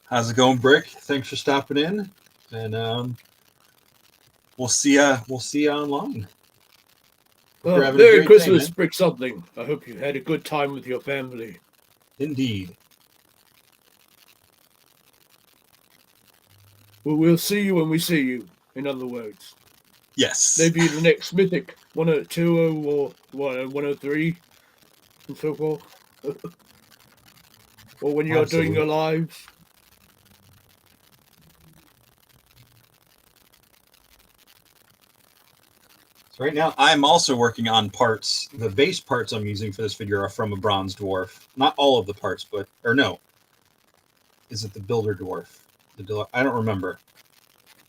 How's it going, Brick? Thanks for stopping in, and we'll see you online. Merry Christmas, Brick something. I hope you had a good time with your family. Indeed. Well, we'll see you when we see you, in other words. Yes. Maybe the next Mythic 102 or 103 and so forth. Or when you're doing your lives. So right now, I'm also working on parts. The base parts I'm using for this figure are from a bronze dwarf. Not all of the parts, no. Is it the builder dwarf? I don't remember.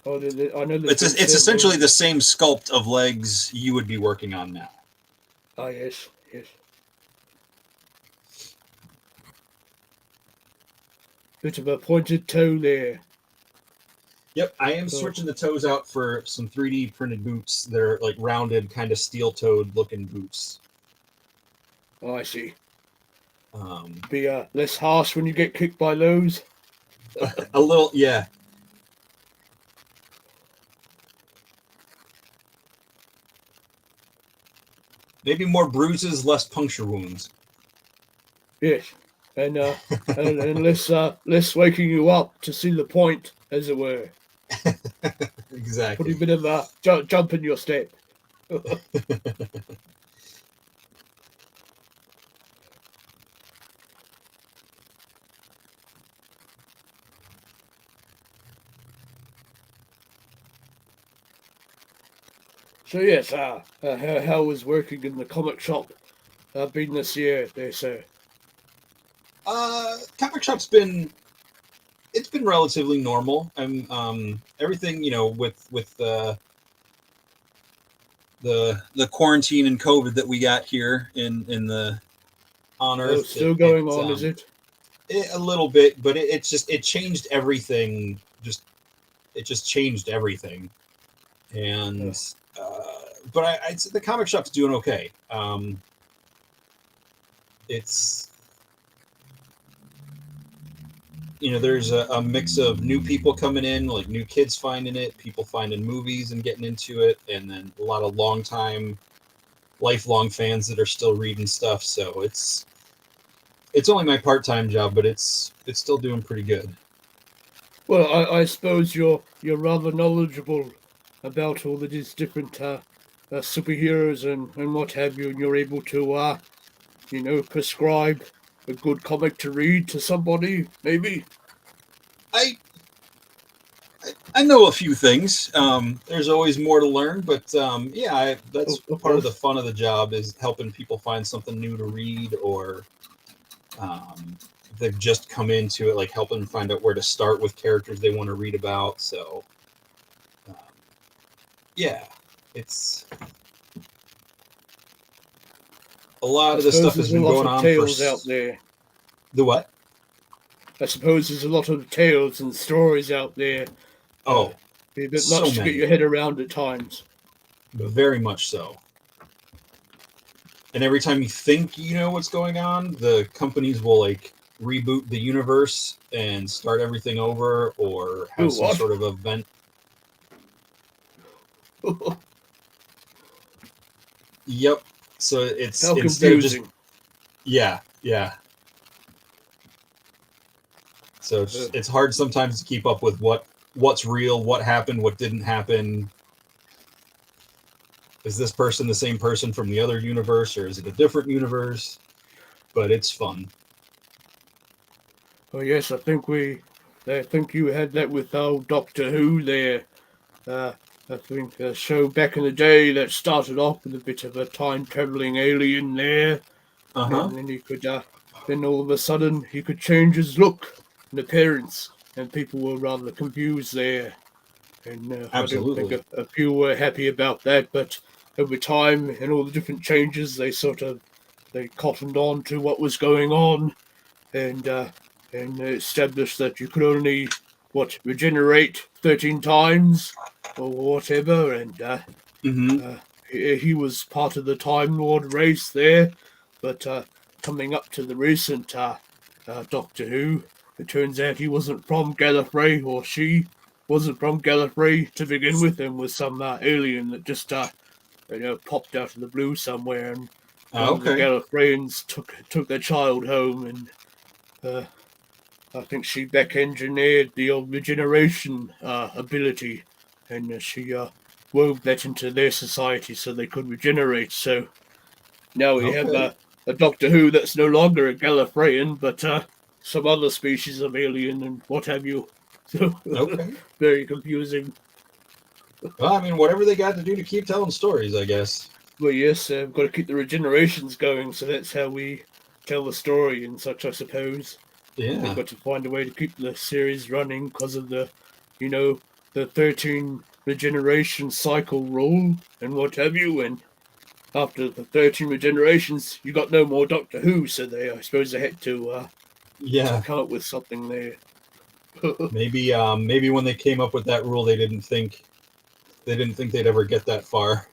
Oh, I know it's essentially the same sculpt of legs you would be working on now. Ah, yes. Bit of a pointed toe there. Yep, I am switching the toes out for some 3D printed boots. They're like rounded, kind of steel-toed looking boots. Oh, I see. Be less harsh when you get kicked by those. A little, yeah. Maybe more bruises, less puncture wounds. Yes, and less waking you up to see the point, as it were. Exactly. Put a bit of a jump in your step. So yes, how was working in the comic shop been this year, there, sir? Comic shop's been relatively normal. I'm everything, with the quarantine and COVID that we got here in the on Earth. Still going on, is it? A little bit, but it changed everything. It just changed everything, and but I'd say the comic shop's doing okay. It's there's a mix of new people coming in, like new kids finding it, people finding movies and getting into it, and then a lot of lifelong fans that are still reading stuff. So it's only my part-time job, but it's still doing pretty good. Well, I suppose you're rather knowledgeable about all of these different superheroes and what have you, and you're able to prescribe a good comic to read to somebody, maybe. I I know a few things. There's always more to learn, but yeah, that's Of part of the course. fun of the job is helping people find something new to read, or if they've just come into it, like helping them find out where to start with characters they want to read about. So um, yeah, it's a lot I of this suppose stuff has there's a been lot going of on for tales out there. the what? I suppose there's a lot of tales and stories out there. Uh, Oh, be a bit so much to get many, your head around at times. very much so. And every time you think you know what's going on, the companies will like reboot the universe and start everything over, or Oh, have some what? sort of event. Yep. So it's How instead of just confusing. yeah. So Uh, it's hard sometimes to keep up with what's real, what happened, what didn't happen. Is this person the same person from the other universe, or is it a different universe? But it's fun. oh yes, I think you had that with Doctor Who there. Uh, I think a show back in the day that started off with a bit of a time traveling alien there, Uh huh. and then then all of a sudden he could change his look and appearance, and people were rather confused there. And I don't think Absolutely. a few were happy about that, but over time and all the different changes, they cottoned on to what was going on, and established that you could only regenerate 13 times or whatever, and Mm-hmm. uh, he was part of the Time Lord race there, but coming up to the recent Doctor Who, it turns out he wasn't from Gallifrey, or she wasn't from Gallifrey to begin with, and was some alien that just popped out of the blue somewhere, and one of the Okay. Gallifreyans took their child home, and uh, I think she back engineered the old regeneration ability, and she wove that into their society so they could regenerate. So now we have Okay. a Doctor Who that's no longer a Gallifreyan, but some other species of alien and what have you. So Okay. very confusing. Well, I mean, whatever they got to do to keep telling stories, I guess. But yes, we've got to keep the regenerations going, so that's how we tell the story and such, I suppose. And they've Yeah. got to find a way to keep the series running because of you know, the 13 regeneration cycle rule and what have you. And after the 13 regenerations, you got no more Doctor Who, so I suppose they had to Yeah. come up with something there. Maybe when they came up with that rule, they didn't think they'd ever get that far.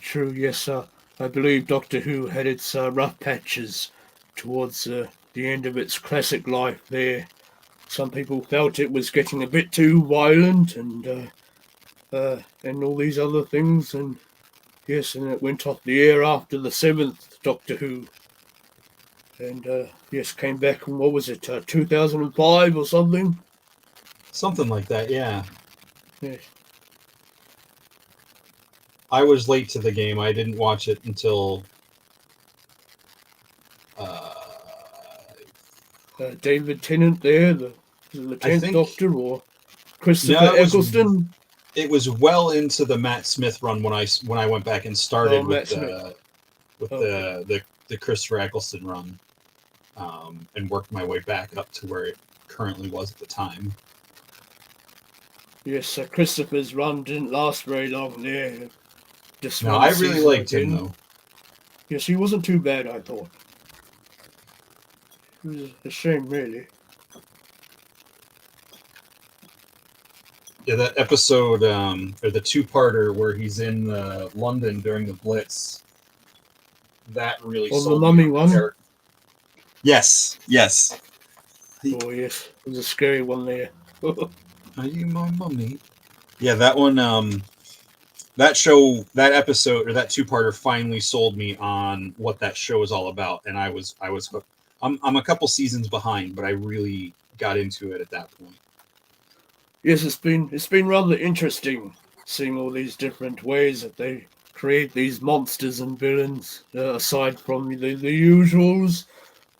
True, yes, I believe Doctor Who had its rough patches towards the end of its classic life there. Some people felt it was getting a bit too violent and all these other things, and yes, and it went off the air after the seventh Doctor Who, and yes, came back in what was it, 2005 or something? Something like that. Yeah. Yes. I was late to the game. I didn't watch it until uh, David Tennant there, the I tenth think Doctor, or Christopher no, Eccleston? it was well into the Matt Smith run when I went back and Oh, started with Matt Smith. the with Okay. the Christopher Eccleston run, and worked my way back up to where it currently was at the time. Yes, Christopher's run didn't last very long there. Just No, one I really season liked him again. though. Yes, he wasn't too bad, I thought. It was a shame, really. Yeah, that episode or the two-parter where he's in London during the Blitz, that really Oh, the sold me mummy on the one? character. Yes, yes. Oh, yes. It was a scary one there. Are you my mummy? Yeah, that one. That show, that episode, or that two-parter finally sold me on what that show is all about, and I was hooked. I'm a couple seasons behind, but I really got into it at that point. Yes, it's been rather interesting seeing all these different ways that they create these monsters and villains. Aside from the usuals,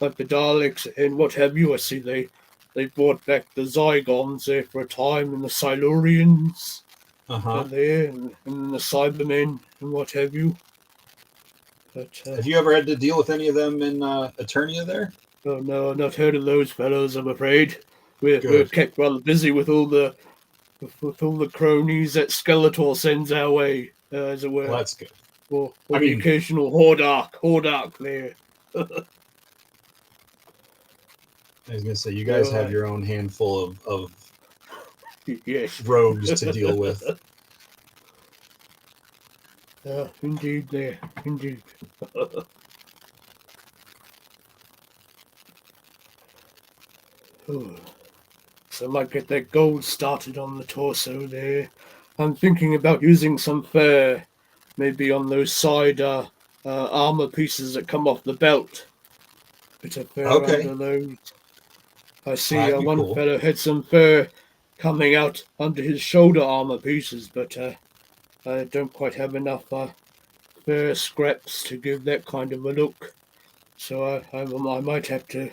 like the Daleks and what have you, I see they brought back the Zygons there for a time, and the Silurians Uh-huh. are there, and the Cybermen and what have you. But Have you ever had to deal with any of them in Eternia there? oh no, I've not heard of those fellows. I'm afraid we're Good. kept rather busy with all the cronies that Skeletor sends our way, as it Well, were, that's good. or I the mean, occasional Hordak there. I was gonna say you guys So have your own handful of yes, rogues to deal with. indeed, there, indeed. Oh, so I might get that gold started on the torso there. I'm thinking about using some fur, maybe on those side armor pieces that come off the belt. Bit of fur Okay, under those. I see that'd be one cool. fellow had some fur coming out under his shoulder armor pieces, but I don't quite have enough fur scraps to give that kind of a look. So I might have to.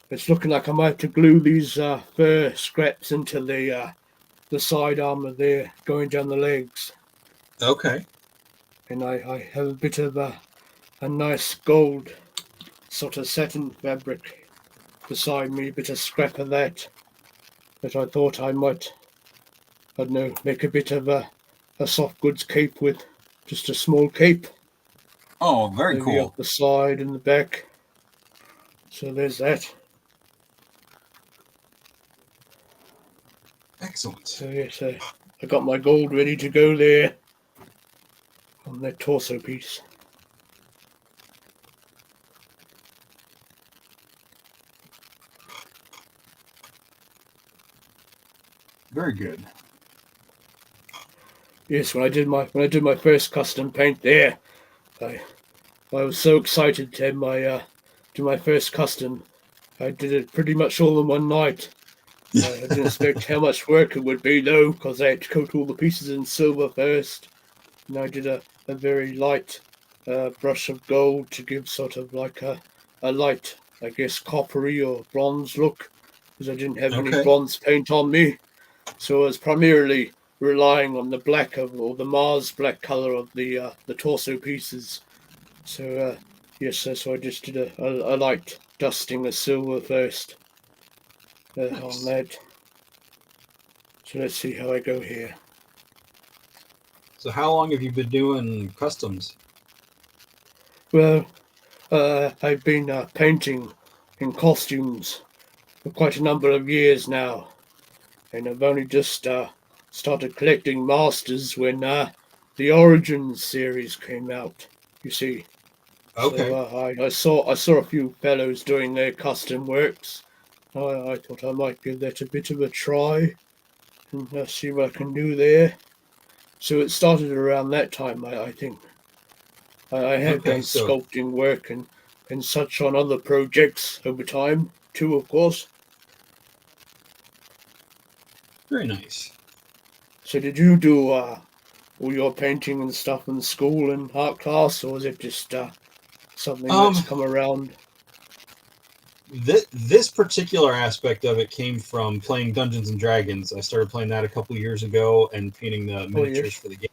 It's looking like I might have to glue these fur scraps into the side armor there, going down the legs. Okay, And I have a bit of a nice gold sort of satin fabric beside me, a bit of scrap of that I thought I might, I don't know, make a bit of a soft goods cape with. Just a small cape, oh, very maybe cool. up the side and the back. So there's that. Excellent. So yes, I got my gold ready to go there on that torso piece. Very good. Yes, when I did my first custom paint there, I I was so excited to have my do my first custom. I did it pretty much all in one night. I didn't expect how much work it would be though, because I had to coat all the pieces in silver first, and I did a very light brush of gold to give sort of like a light, I guess, coppery or bronze look, because I didn't have any Okay. bronze paint on me. So I was primarily relying on the black of, or the Mars black color of the torso pieces. So yes, so I just did a light dusting of silver first on Nice. that. So let's see how I go here. So, how long have you been doing customs? Well, I've been painting in costumes for quite a number of years now, and I've only just started collecting masters when the Origins series came out. You see, so Okay. I saw a few fellows doing their custom works. I thought I might give that a bit of a try and see what I can do there. So it started around that time, I think. I have Okay. done So, sculpting work and such on other projects over time, too, of course. very nice. So did you do all your painting and stuff in school and art class, or is it just something that's Um, come around? this particular aspect of it came from playing Dungeons and Dragons. I started playing that a couple years ago and painting the Oh, miniatures yes. for the game.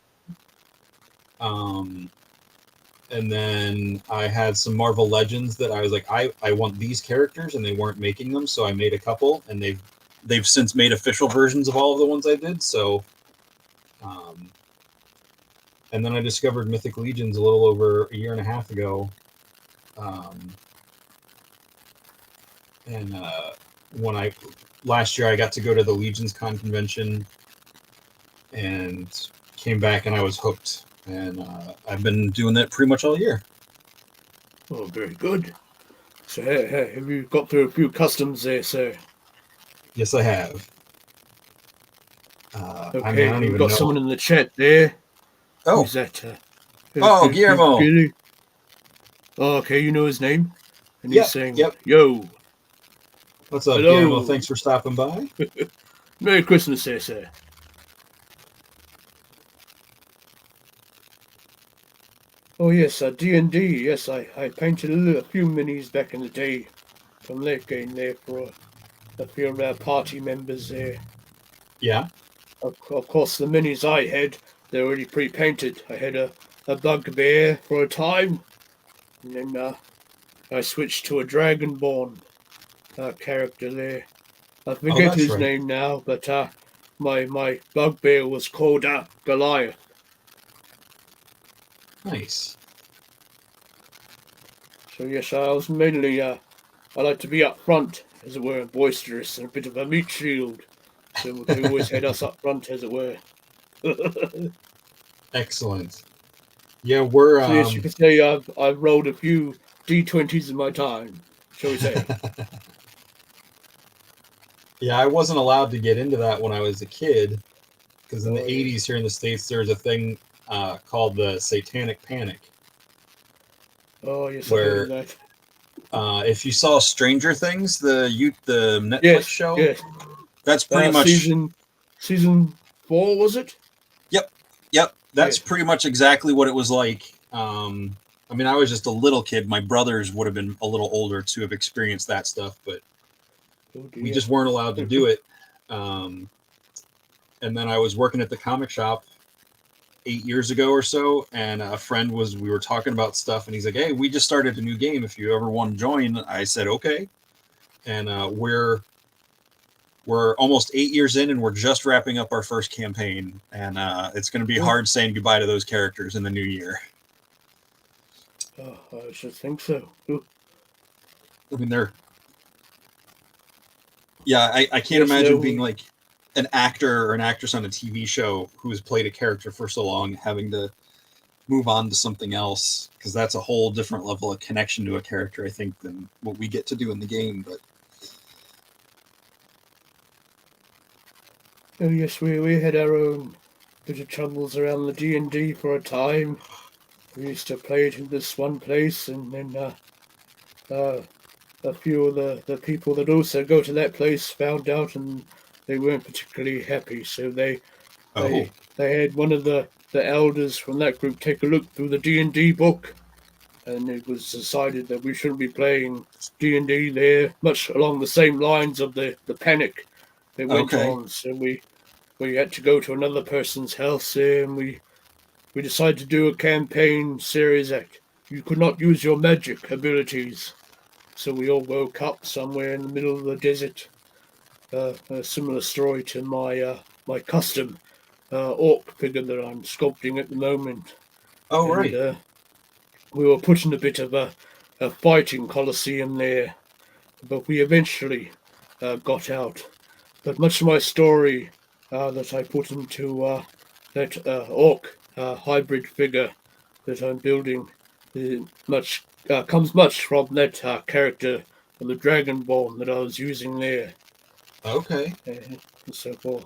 And then I had some Marvel Legends that I was like, I want these characters, and they weren't making them, so I made a couple, and they've since made official versions of all of the ones I did. So, and then I discovered Mythic Legions a little over a year and a half ago. And when I last year I got to go to the Legions Con convention and came back, and I was hooked. And I've been doing that pretty much all year. Oh, very good. So have you got through a few customs there, sir? Yes, I have. I mean, I Okay, don't we've even got know. someone in the chat there. Oh, Who's that? oh, Guillermo. Gilly? Oh, okay, you know his name? And he's Yep, saying, yep. yo, What's up, Guillermo? hello. Thanks for stopping by. Merry Christmas, there, sir. Oh yes, D&D. Yes, I painted a few minis back in the day from that game there for a few of our party members there. Yeah. Of course, the minis I had, they're already pre-painted. I had a bugbear for a time, and then I switched to a dragonborn character there. I forget that's his right. name now, but my bugbear was called Goliath. Nice. So yes, I was mainly I like to be up front, as it were, boisterous and a bit of a meat shield. So they always had us up front, as it were. Excellent. Yeah, we're So yes, you could say I've rolled a few D20s in my time, shall we say? yeah, I wasn't allowed to get into that when I was a kid because in the Oh, yes. 80s here in the States there was a thing called the Satanic Panic. Oh yes, I Where heard that. if you saw Stranger Things, the Netflix Yes, show, yes. that's pretty much season 4, was it? Yep, that's Yeah. pretty much exactly what it was like. I mean, I was just a little kid. My brothers would have been a little older to have experienced that stuff, but Oh, we dear. just weren't allowed to do it. And then I was working at the comic shop 8 years ago or so, and a friend we were talking about stuff, and he's like, "Hey, we just started a new game. If you ever want to join," I said, "Okay." And we're almost 8 years in, and we're just wrapping up our first campaign, and it's going to be Cool. hard saying goodbye to those characters in the new year. Oh, I should think so. Ooh. I mean, I can't Yes, imagine no, being like an actor or an actress on a TV show who has played a character for so long, having to move on to something else, because that's a whole different level of connection to a character, I think, than what we get to do in the game. But oh yes, we had our own bit of troubles around the D&D for a time. We used to play it in this one place, and then a few of the people that also go to that place found out, and they weren't particularly happy. So they had one of the elders from that group take a look through the D&D book, and it was decided that we shouldn't be playing D&D there, much along the same lines of the panic that went on. So we had to go to another person's house, and we decided to do a campaign series that you could not use your magic abilities. So we all woke up somewhere in the middle of the desert. A similar story to my custom orc figure that I'm sculpting at the moment. And we were put in a bit of a fighting coliseum there, but we eventually got out. But much of my story that I put into that orc hybrid figure that I'm building comes much from that character of the Dragonborn that I was using there. Okay. And so forth.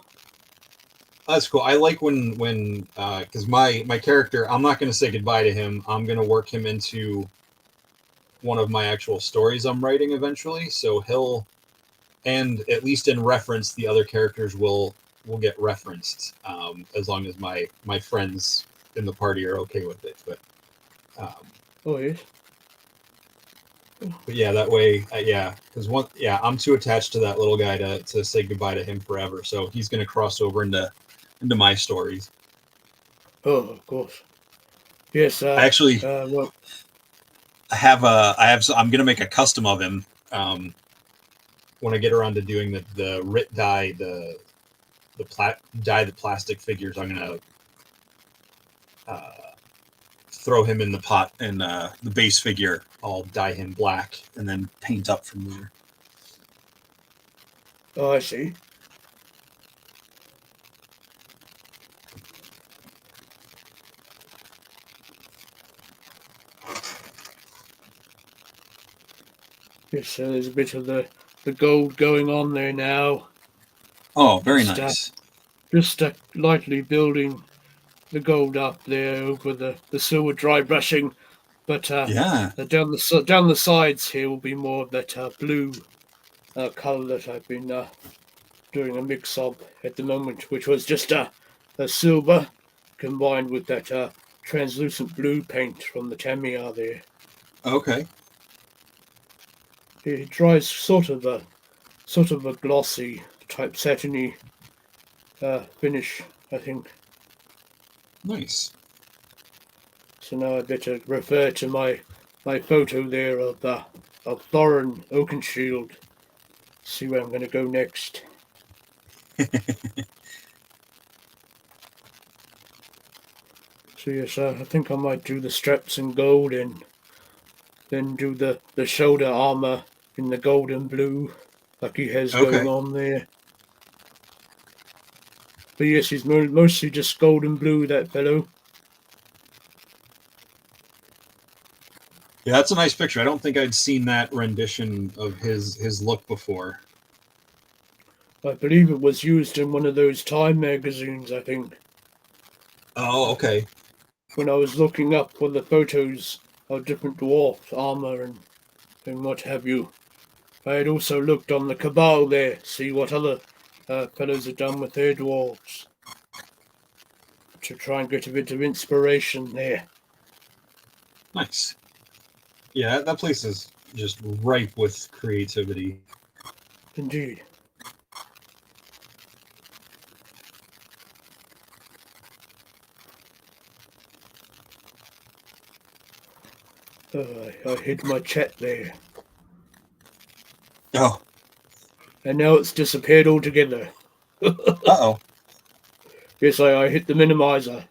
That's cool. I like when because my character, I'm not going to say goodbye to him. I'm going to work him into one of my actual stories I'm writing eventually. So he'll, and at least in reference, the other characters will get referenced, as long as my friends in the party are okay with it. But Oh yes. but yeah, that way, because I'm too attached to that little guy to say goodbye to him forever. So he's going to cross over into my stories. Oh, of course. Yes. I actually well, I'm going to make a custom of him when I get around to doing the Rit dye the plastic figures. I'm going to throw him in the pot, and the base figure I'll dye him black and then paint up from there. oh, I see. Yes, so there's a bit of the gold going on there now. Oh, very nice. Just lightly building the gold up there over the silver dry brushing, but down the sides here will be more of that blue color that I've been doing a mix-up at the moment, which was just a silver combined with that translucent blue paint from the Tamiya there. Okay. It dries sort of a glossy type satiny finish, I think. Nice. So now I better refer to my photo there of Thorin Oakenshield. See where I'm going to go next. So yes, I think I might do the straps in gold and then do the shoulder armor in the gold and blue, like he has going Okay. on there. But yes, he's mostly just gold and blue, that fellow. Yeah, that's a nice picture. I don't think I'd seen that rendition of his look before. I believe it was used in one of those Time magazines, I think. Oh, okay. When I was looking up for the photos of different dwarf armor and what have you. I had also looked on the Cabal there, see what other fellows had done with their dwarves, to try and get a bit of inspiration there. Nice. Yeah, that place is just ripe with creativity. Indeed. I hid my chat there, Oh. and now it's disappeared altogether. Uh-oh. Yes, I hit the minimizer,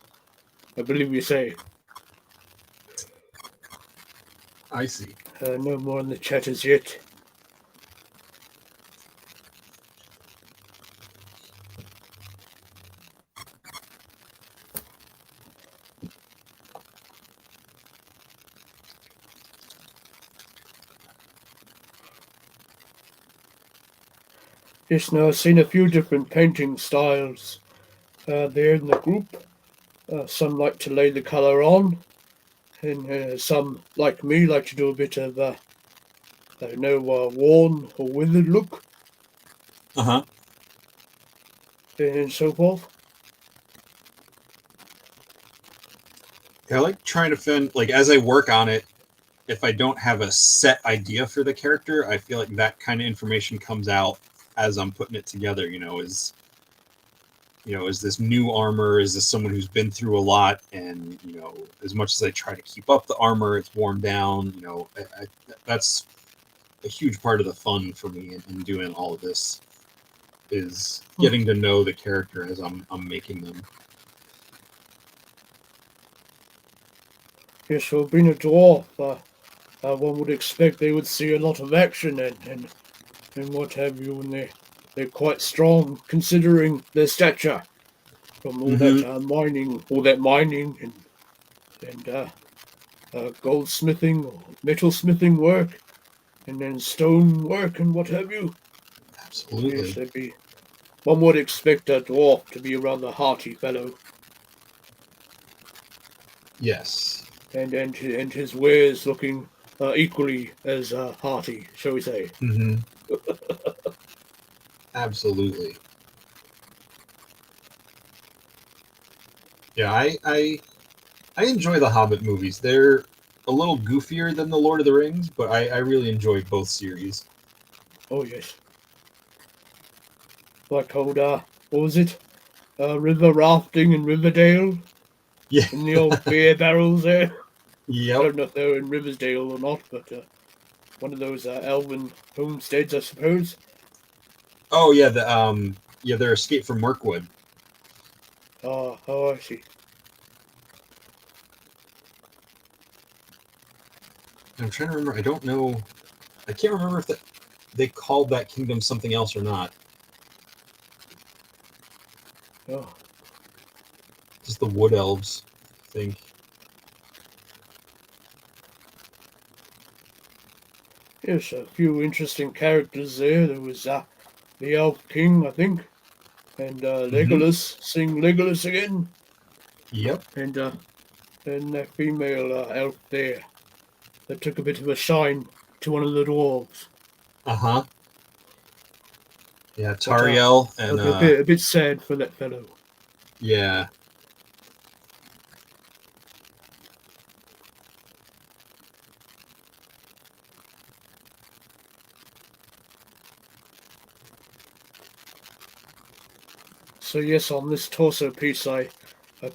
I believe you say. I see. No more in the chat as yet. Yes, now I've seen a few different painting styles there in the group. Some like to lay the colour on, and some, like me, like to do a bit of, worn or withered look, Uh-huh. and so forth. Yeah, I like trying to find, like, as I work on it, if I don't have a set idea for the character, I feel like that kind of information comes out as I'm putting it together. Is this new armor? Is this someone who's been through a lot? And as much as I try to keep up the armor, it's worn down. That's a huge part of the fun for me in doing all of this, is getting to know the character as I'm making them. Yes, well, being a dwarf, one would expect they would see a lot of action and what have you, and they're quite strong considering their stature from all that mining and goldsmithing or metalsmithing work, and then stone work and what have you. Absolutely. Yes, one would expect a dwarf to be a rather hearty fellow, Yes. and his wares looking equally as hearty, shall we say. Mm-hmm. Absolutely. Yeah, I enjoy the Hobbit movies. They're a little goofier than the Lord of the Rings, but I really enjoy both series. Oh yes. Like old what was it? River rafting in Riverdale Yeah. in the old beer barrels there. I Yep. don't know if they were in Riversdale or not, but one of those elven homesteads, I suppose. Oh yeah, their Escape from Mirkwood. Oh, I see. I'm trying to remember. I don't know. I can't remember if they called that kingdom something else or not. Oh, Just the Wood Elves, I think. yes, a few interesting characters there. There was the Elf King, I think, and Legolas, sing Legolas again, Yep. and that female elf there that took a bit of a shine to one of the dwarves. Uh-huh. Yeah, Tariel and a bit sad for that fellow. yeah. So yes, on this torso piece, I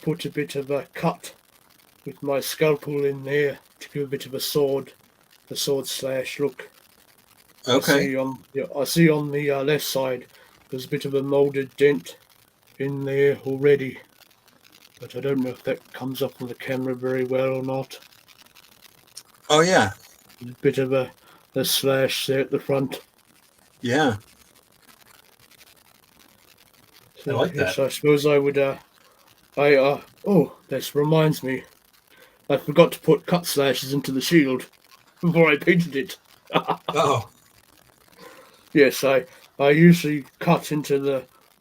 put a bit of a cut with my scalpel in there to give a bit of a sword slash look. Okay. I see on the left side there's a bit of a molded dent in there already, but I don't know if that comes up on the camera very well or not. Oh yeah. A bit of a slash there at the front. Yeah. I So like that. yes, I suppose I would. Oh, this reminds me. I forgot to put cut slashes into the shield before I painted it. Oh. Yes, I usually cut into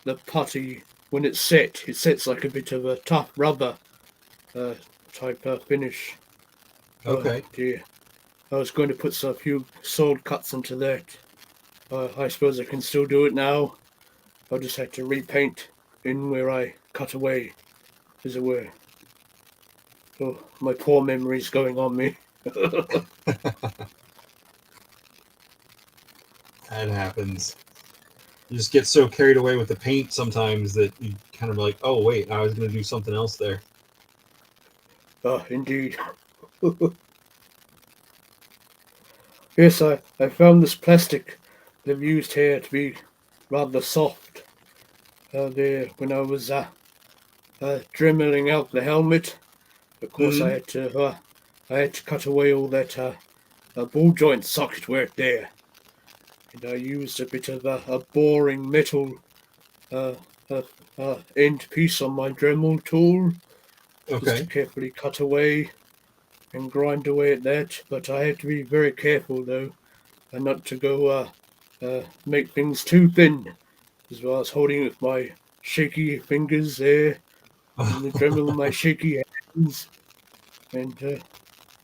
the putty when it's set. It sets like a bit of a tough rubber type finish. Okay. Oh dear. I was going to put a few sword cuts into that. I suppose I can still do it now. I'll just have to repaint in where I cut away, as it were. Oh, my poor memory's going on me. That happens. You just get so carried away with the paint sometimes that you kind of like, oh wait, I was going to do something else there. Indeed. Yes, I found this plastic they've used here to be rather soft. There, when I was dremeling out the helmet, of course I had to cut away all that ball joint socket work there, and I used a bit of a boring metal uh, end piece on my Dremel tool just to Okay. carefully cut away and grind away at that. But I had to be very careful though, and not to go make things too thin, as well as holding it with my shaky fingers there and the Dremel in my shaky hands. And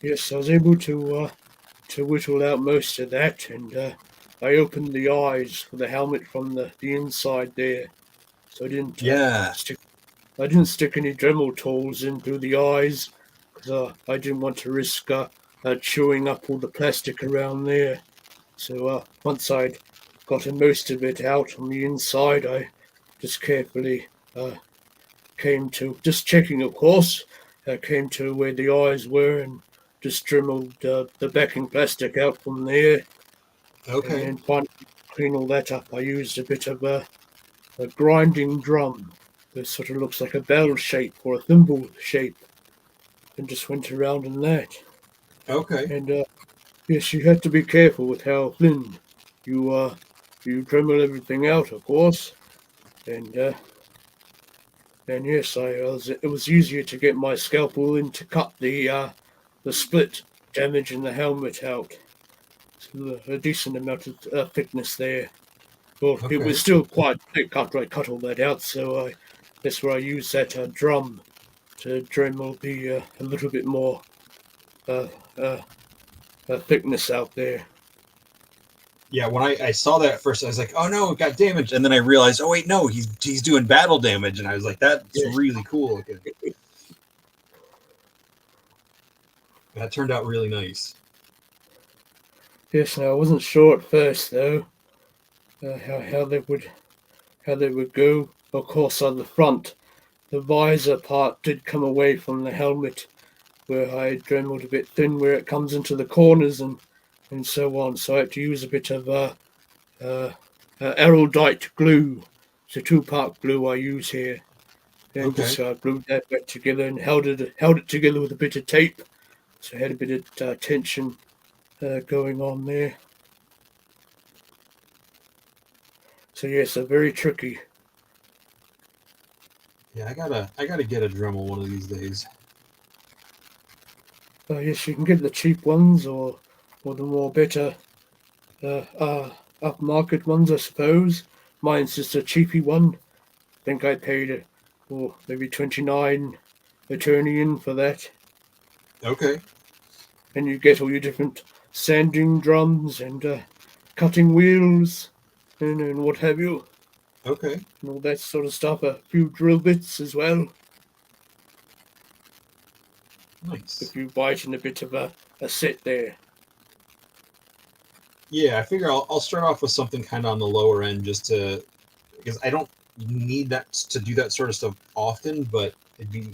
yes, I was able to whittle out most of that, and I opened the eyes for the helmet from the inside there, so Yeah. I didn't stick any Dremel tools in through the eyes because I didn't want to risk chewing up all the plastic around there. So once I'd gotten most of it out on the inside, I just carefully came to, just checking of course, came to where the eyes were and just dremeled the backing plastic out from there. And Okay. then finally clean all that up. I used a bit of a grinding drum that sort of looks like a bell shape or a thimble shape, and just went around in that. Okay. And yes, you have to be careful with how thin you dremel everything out, of course. And yes, it was easier to get my scalpel in to cut the split damage in the helmet out. So a decent amount of thickness there. Well, it Okay. was still quite thick after I cut all that out, so that's where I used that drum to dremel the a little bit more uh, uh, thickness out there. Yeah, when I saw that at first, I was like, oh no, it got damaged. And then I realized, oh wait, no, he's doing battle damage. And I was like, that's Yes. really cool looking. That turned out really nice. Yes, now I wasn't sure at first though how they would go. Of course, on the front, the visor part did come away from the helmet, where I dremeled a bit thin where it comes into the corners and so on. So I had to use a bit of erudite glue. It's a two-part glue I use here. And Okay. just glued that back together and held it together with a bit of tape. So I had a bit of tension going on there. So yes, very tricky. Yeah, I gotta get a Dremel one of these days. Yes, you can get the cheap ones or the more better upmarket ones, I suppose. Mine's just a cheapy one. I think I paid maybe 29 Eternian for that. Okay. And you get all your different sanding drums and cutting wheels and what have you, Okay. and all that sort of stuff. A few drill bits as well, Nice. if you buy it in a bit of a set there. Yeah, I figure I'll start off with something kind of on the lower end because I don't need that to do that sort of stuff often, but it'd be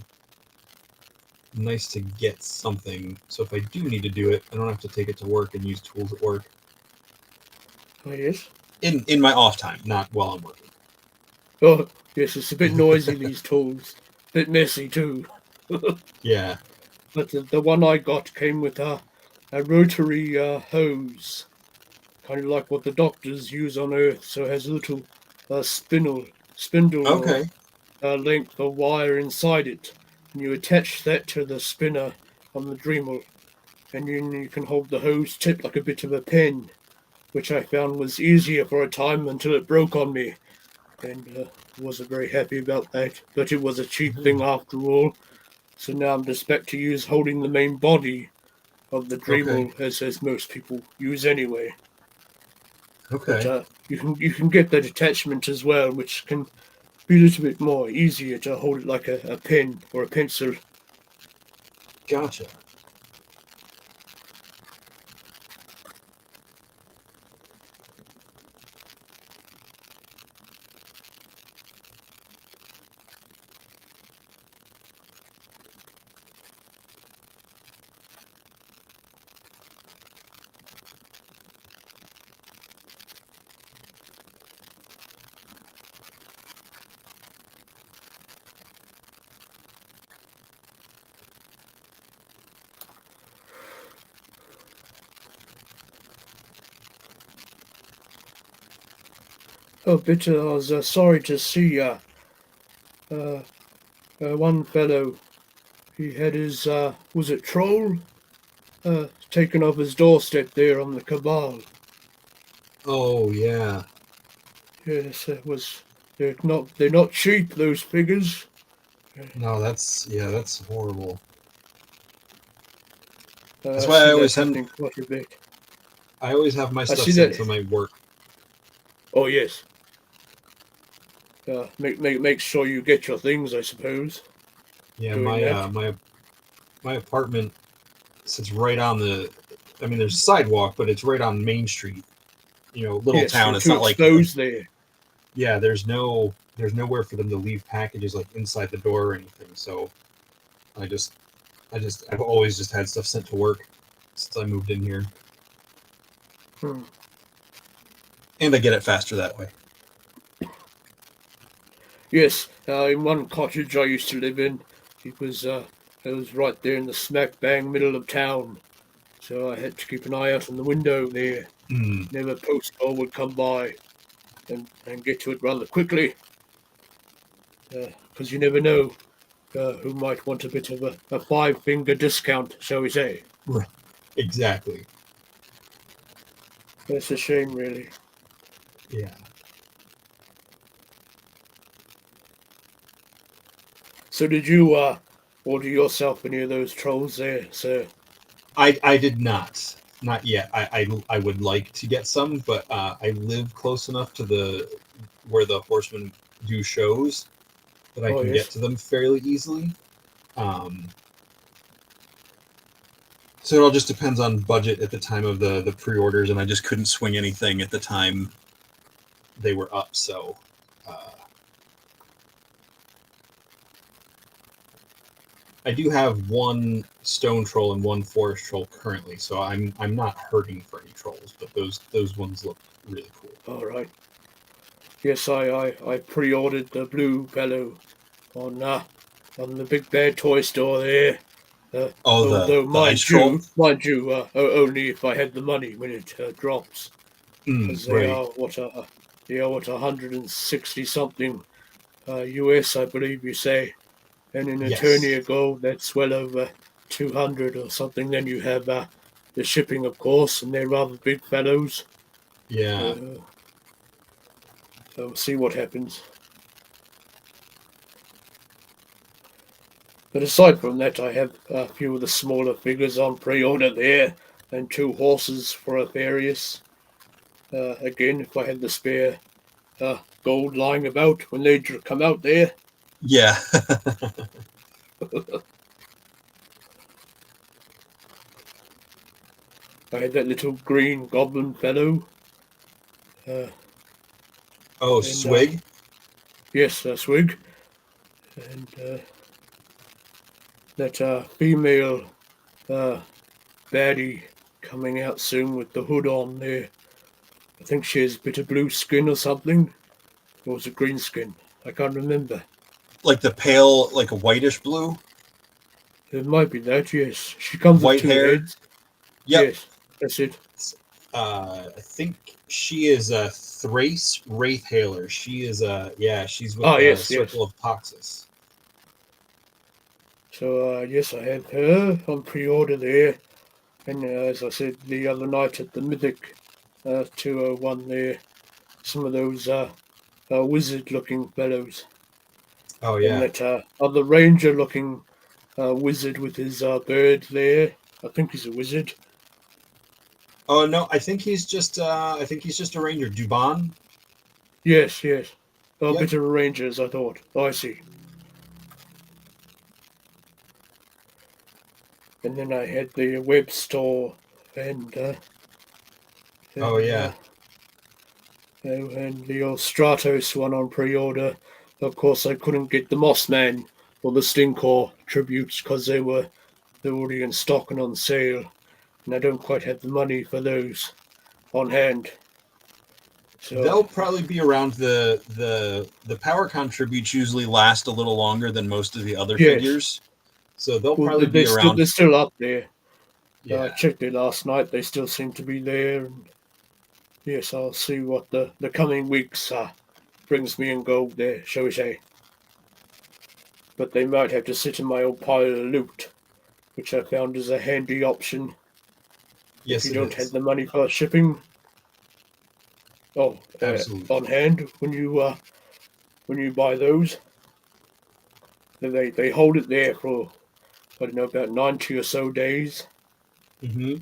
nice to get something. So if I do need to do it, I don't have to take it to work and use tools at work. Oh, yes. In my off time, not while I'm working. Oh, yes, it's a bit noisy, these tools. A bit messy, too. Yeah. But the one I got came with a rotary hose, kind of like what the doctors use on Earth. So it has a little spindle Okay. or length of wire inside it. And you attach that to the spinner on the Dremel. And you can hold the hose tip like a bit of a pen, which I found was easier for a time until it broke on me. And wasn't very happy about that. But it was a cheap thing after all. So now I'm just back to use holding the main body of the Okay. Dremel as most people use anyway. But Okay. you can get that attachment as well, which can be a little bit more easier to hold it like a pen or a pencil. Gotcha. Oh, Bitter, I was sorry to see one fellow. He had his was it troll taken off his doorstep there on the Cabal. Oh yeah. Yes, it was. They're not cheap, those figures. No, that's horrible. That's I why see that happening quite a bit. I always have my I stuff see sent that. to my work. Oh yes. Make sure you get your things, I suppose. Yeah, Doing my that. my apartment sits right on the. I mean, there's a sidewalk, but it's right on Main Street. You know, little Yes, town. you're It's too not like exposed there. yeah. There's nowhere for them to leave packages like inside the door or anything. So I just I've always just had stuff sent to work since I moved in here, Hmm. and I get it faster that way. Yes, in one cottage I used to live in, it was right there in the smack bang middle of town. So I had to keep an eye out on the window there. Hmm. Never postman would come by and get to it rather quickly. Because you never know who might want a bit of a five-finger discount, shall we say. Right. Exactly. That's a shame, really. Yeah. So did you order yourself any of those trolls there, sir? I did not yet. I would like to get some, but I live close enough to the where the horsemen do shows that I Oh, can get yes. to them fairly easily. Um, so it all just depends on budget at the time of the pre-orders, and I just couldn't swing anything at the time they were up. So I do have one stone troll and one forest troll currently, so I'm not hurting for any trolls, but those ones look really cool. All right. Yes, I pre-ordered the blue fellow on the big bad toy store there. Oh, Although the ice troll. only if I had the money when it drops, because Right. they are what 160 something US, I believe you say, and in Yes. Eternia Gold that's well over 200 or something. Then you have the shipping, of course, and they're rather big fellows. Yeah. So we'll see what happens. But aside from that, I have a few of the smaller figures on pre-order there, and two horses for Aquarius. again, if I had the spare gold lying about when they come out there. Yeah. I had that little green goblin fellow. Oh, And, Swig. Yes, Swig. And that female baddie coming out soon with the hood on there. I think she has a bit of blue skin or something. Or was it green skin? I can't remember. Like the pale, like a whitish blue, It might be that, yes. She comes with white 2 hair. heads. Yep. Yes, that's it. I think she is a Thrace Wraithhailer. She is she's with Ah, the yes, Circle of Poxus. So, yes, I have her on pre-order there. And as I said the other night at the Mythic 201 there, some of those wizard-looking fellows. Oh And yeah. that other ranger-looking wizard with his bird there. I think he's a wizard. Oh no, I think he's just a ranger. Dubon. Yes, yes. A Yep. bit of a ranger, as I thought. Oh, I see. And then I had the web store and Oh yeah. and the old Stratos one on pre-order. Of course, I couldn't get the Mossman or the Stinkor tributes because they're already in stock and on sale, and I don't quite have the money for those on hand. So They'll probably be around. The power contributes usually last a little longer than most of the other yes, figures, so they'll well, probably be around. they're still up there. Yeah. I checked it last night. They still seem to be there. And yes, I'll see what the coming weeks brings me in gold there, shall we say. But they might have to sit in my old pile of loot, which I found is a handy option Yes, if you it don't have is. the money for shipping. Oh, Absolutely. on hand when you buy those. They hold it there for, I don't know, about 90 or so days. Mm-hmm.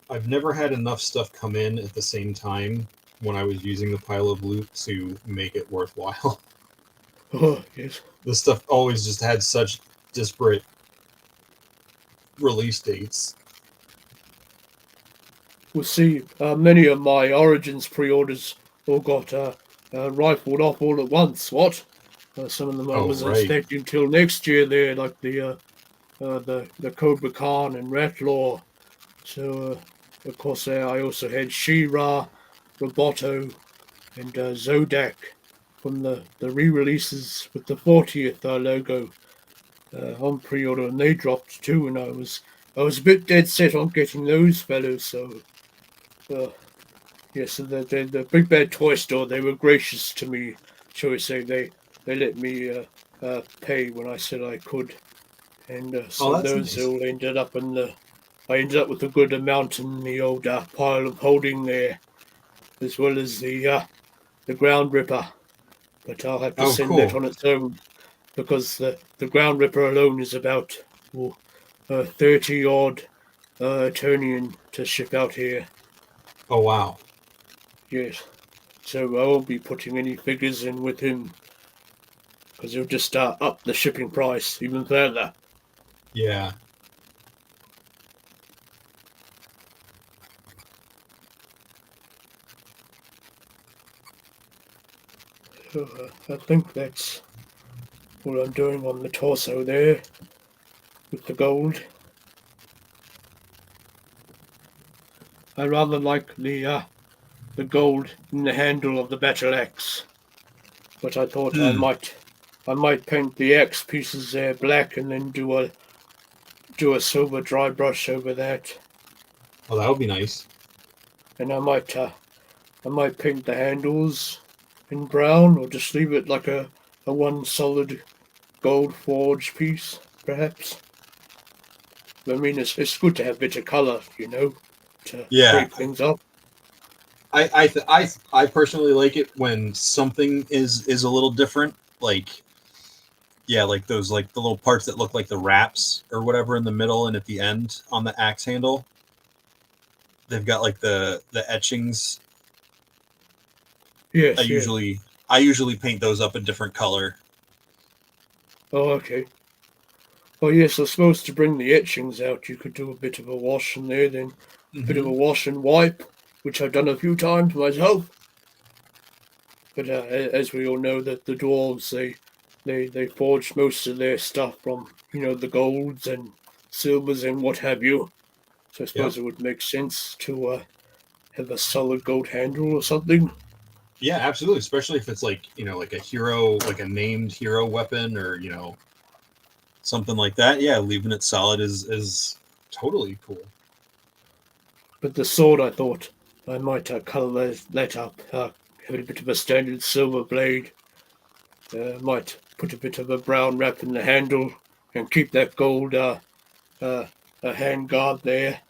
I've never had enough stuff come in at the same time when I was using the pile of loot to make it worthwhile. Oh, yes. The stuff always just had such disparate release dates. We'll see. Many of my Origins pre-orders all got rifled off all at once. What? Some of them I Oh, wasn't right. expecting till next year. There, like the Cobra Khan and Ratlaw. So of course I also had She-Ra, Roboto, and Zodak from the re-releases with the 40th logo on pre-order, and they dropped too. And I was a bit dead set on getting those fellows. So yes, the Big Bad Toy Store, they were gracious to me, shall we say. They let me pay when I said I could, and Oh, so that's those nice. all ended up in the. I ended up with a good amount in the old pile of holding there, as well as the Ground Ripper. But I'll have to Oh, send that cool. on its own because the Ground Ripper alone is about 30 odd Eternian to ship out here. Oh, wow. Yes. So I won't be putting any figures in with him because he'll just up the shipping price even further. Yeah. So I think that's what I'm doing on the torso there with the gold. I rather like the gold in the handle of the battle axe, but I thought I might paint the axe pieces there black and then do a silver dry brush over that, Oh, that would be nice. and I might paint the handles in brown or just leave it like a one solid gold forged piece, perhaps. I mean, it's good to have a bit of colour, to Yeah. break things up. I personally like it when something is a little different. Like, Yeah, like those, like the little parts that look like the wraps or whatever in the middle and at the end on the axe handle. They've got like the etchings. Yes, I yes. usually paint those up a different color. Oh, okay. Oh, yes, I suppose to bring the etchings out, you could do a bit of a wash in there, then a bit of a wash and wipe, which I've done a few times myself. But as we all know, that the dwarves, they forged most of their stuff from, the golds and silvers and what have you. So I suppose it would make sense to have a solid gold handle or something. Yeah, absolutely. Especially if it's like, like a hero, like a named hero weapon or, something like that. Yeah, leaving it solid is totally cool. But the sword, I thought I might colour that up, have a bit of a standard silver blade. Might put a bit of a brown wrap in the handle and keep that gold a hand guard there.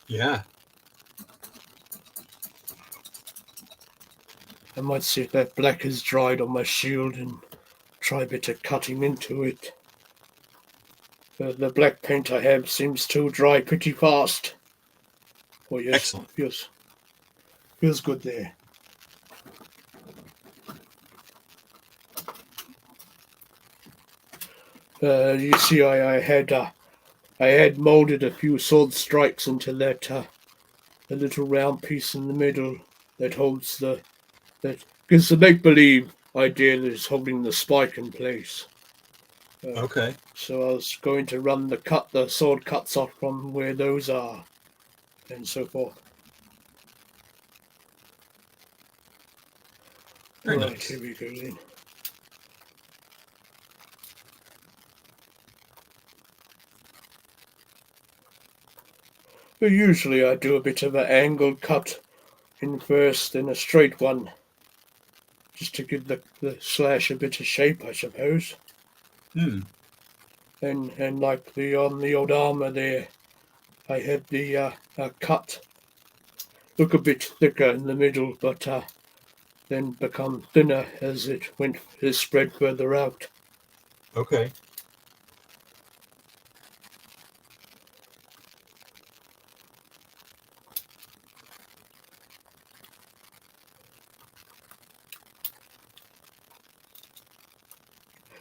Yeah. I might see if that black has dried on my shield and try a bit of cutting into it. The black paint I have seems to dry pretty fast. Oh yes, Excellent. feels good there. You see, I had molded a few sword strikes into that the little round piece in the middle that holds that gives the make believe idea that it's holding the spike in place. Okay. So I was going to run the sword cuts off from where those are, and so forth. Very Right, nice. here we go then. But usually I do a bit of an angled cut in first, then a straight one, just to give the slash a bit of shape, I suppose. Hmm. And like on the old armor there, I had the cut look a bit thicker in the middle, but then become thinner as it spread further out. Okay.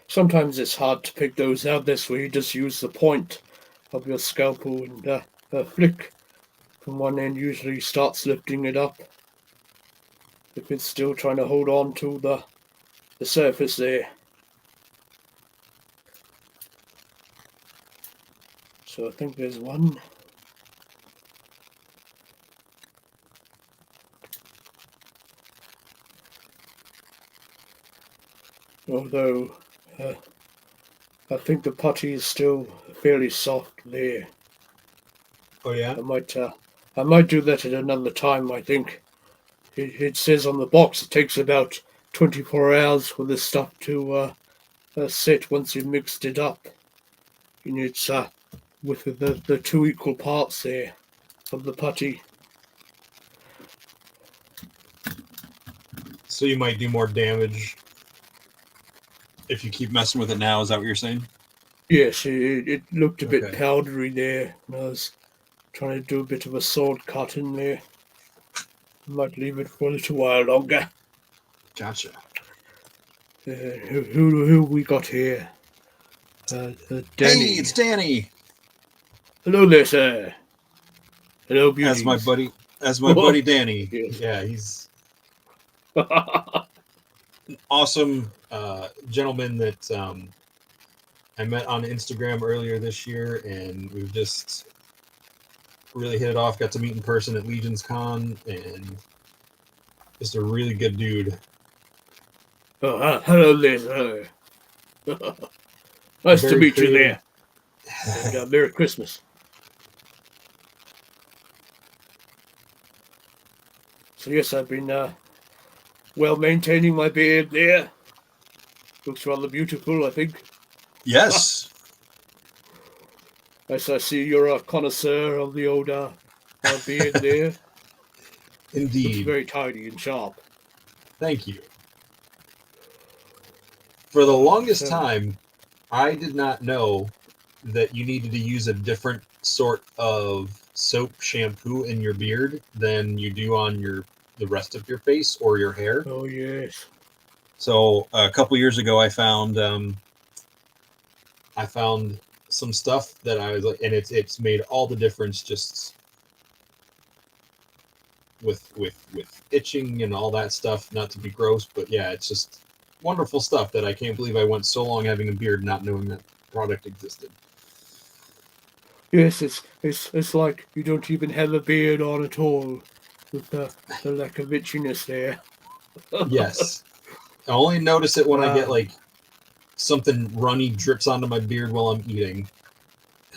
Sometimes it's hard to pick those out. This way, you just use the point of your scalpel and flick from one end. Usually starts lifting it up if it's still trying to hold on to the surface there. So I think there's one. Although I think the putty is still fairly soft there. Oh yeah. I might do that at another time. I think it says on the box it takes about 24 hours for this stuff to set once you've mixed it up. And it's with the two equal parts there of the putty. So you might do more damage if you keep messing with it now. Is that what you're saying? Yes, it looked a bit Okay. powdery there. And I was trying to do a bit of a sword cut in there. Might leave it for a little while longer. Gotcha. Who we got here? Danny. Hey, it's Danny. Hello there, sir. Hello, beauties. As my buddy Danny. Yes. Yeah, he's an awesome gentleman that I met on Instagram earlier this year, and we've just really hit it off. Got to meet in person at Legion's Con, and just a really good dude. Oh, hello there, sir. Nice to Very meet you creative. there. And Merry Christmas. So yes, I've been well maintaining my beard there. Looks rather beautiful, I think. Yes. As I see you're a connoisseur of the old beard there. Looks Indeed. very tidy and sharp. Thank you. For the longest time, I did not know that you needed to use a different sort of soap shampoo in your beard than you do on the rest of your face or your hair. Oh yes. So a couple years ago, I found some stuff that I was like, and it's made all the difference just with itching and all that stuff. Not to be gross, but yeah, it's just wonderful stuff that I can't believe I went so long having a beard not knowing that product existed. Yes, it's like you don't even have a beard on at all, with the lack of itchiness there. Yes, I only notice it when I get Wow. like something runny drips onto my beard while I'm eating.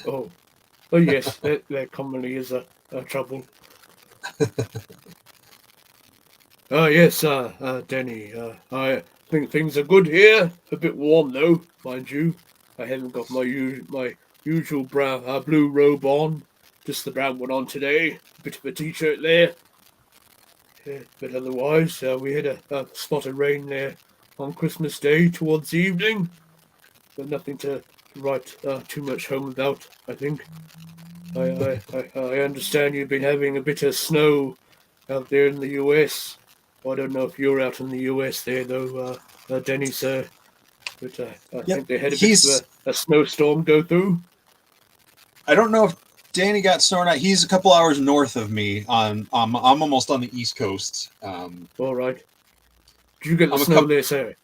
Oh, oh yes, that commonly is a trouble. Yes, Danny. I think things are good here. A bit warm though, mind you. I haven't got my usual brown blue robe on, just the brown one on today. A bit of a t-shirt there. Yeah, but otherwise, we had a spot of rain there on Christmas Day towards the evening, but nothing to write too much home about. I think. I understand you've been having a bit of snow out there in the US. Well, I don't know if you're out in the US there though, Denny, sir. But I Yep, think they had a bit of he's. a snowstorm go through. I don't know if Danny got snow or not. He's a couple hours north of me. I'm almost on the East Coast. All right. Did you get the I'm a snow couple. there, sir?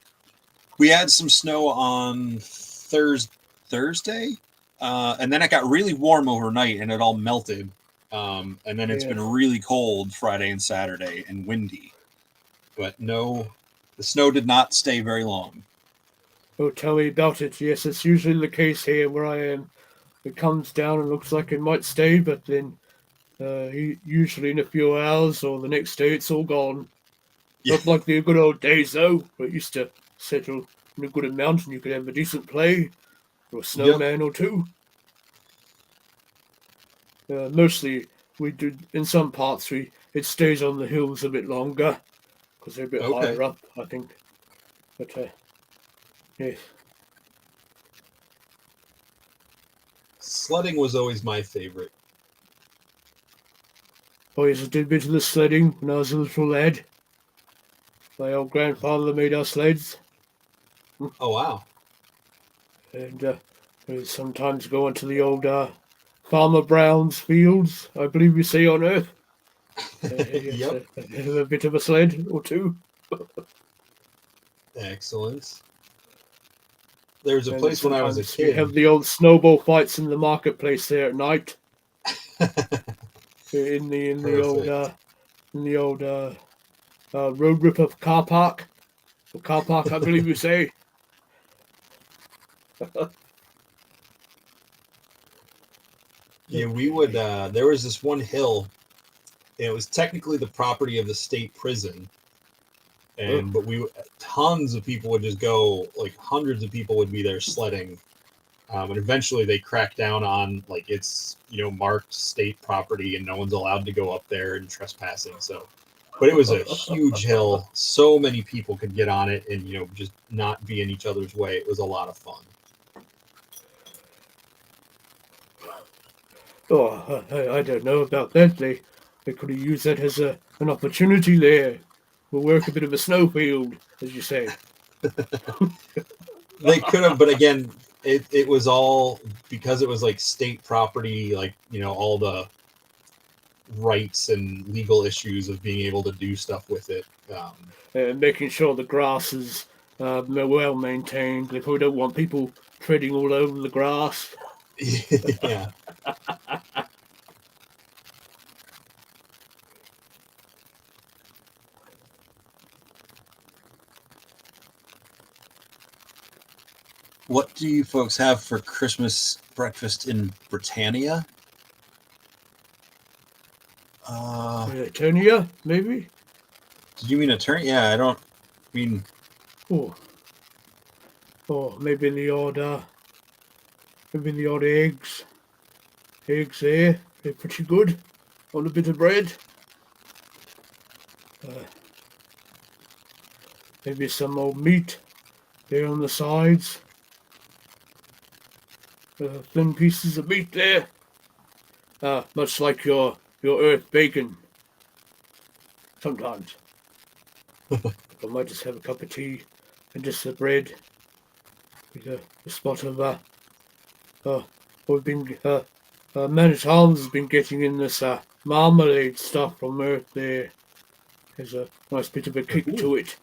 We had some snow on Thursday, and then it got really warm overnight, and it all melted. And then it's been Yes. really cold Friday and Saturday, and windy. But no, the snow did not stay very long. Oh, tell me about it. Yes, it's usually the case here where I am. It comes down and looks like it might stay, but then usually in a few hours or the next day it's all gone. Yeah. Not like the good old days, though, where it used to settle in a good amount and you could have a decent play or a Yep. snowman or two. Mostly, we do in some parts. It stays on the hills a bit longer because they're a bit Okay. higher up, I think. But yes, Sledding was always my favorite. always did a bit of the sledding when I was a little lad. My old grandfather made our sleds, Oh wow. and we'd sometimes go onto the old Farmer Brown's fields, I believe you say on Earth. Yes, Yep. a bit of a sled or two. Excellent. There was a And place when I was a sometimes we have kid. the old snowball fights in the marketplace there at night. In the old Perfect. road ripper car park. Or car park, I believe you say. Yeah, we would. There was this one hill. It was technically the property of the state prison, and but tons of people would just go. Like hundreds of people would be there sledding, and eventually they cracked down on like it's marked state property, and no one's allowed to go up there and trespassing. So, but it was a huge hill. So many people could get on it, and just not be in each other's way. It was a lot of fun. Oh, I don't know about that. They could have used that as an opportunity there. We'll work a bit of a snowfield, as you say. They could have, but again, it was all because it was like state property, like all the rights and legal issues of being able to do stuff with it. Making sure the grass is well maintained. If we don't want people treading all over the grass. Yeah. What do you folks have for Christmas breakfast in Britannia? Eternia, maybe? Did you mean attorney? Yeah, I don't mean. Or maybe the odd eggs. Eggs there, they're pretty good on a bit of bread. Maybe some old meat there on the sides. thin pieces of meat there. Much like your Earth bacon. Sometimes. I might just have a cup of tea and just the bread with a spot of we've been Man at Arms has been getting in this marmalade stuff from Earth there. There's a nice bit of a kick to it.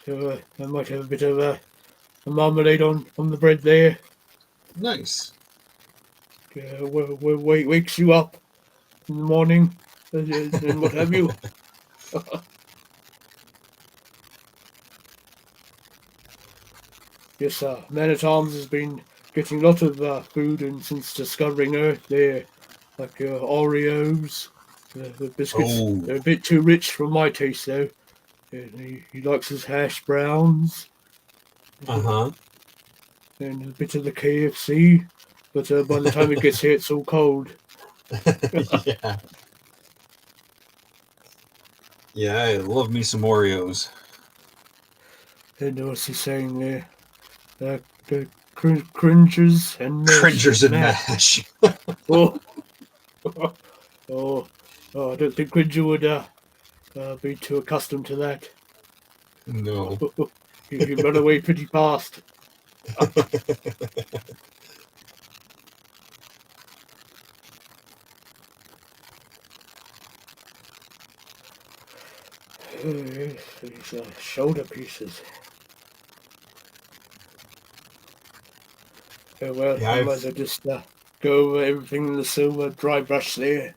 So I might have a bit of a marmalade on the bread there. Nice. Wakes you up in the morning and what have you. Yes, Man at Arms has been getting a lot of food, and since discovering Earth there, like Oreos, the biscuits. Oh. They're a bit too rich for my taste, though. He likes his hash browns. Uh-huh. And a bit of the KFC, but by the time it gets here, it's all cold. Yeah. Yeah, I love me some Oreos. And what's he saying there? The cringers and mash. Cringers and mash. Oh. Oh, I don't think Cringer would be too accustomed to that. No. He'd run away pretty fast. These shoulder pieces. Oh, well, Yeah, I might as well just go over everything in the silver dry brush there.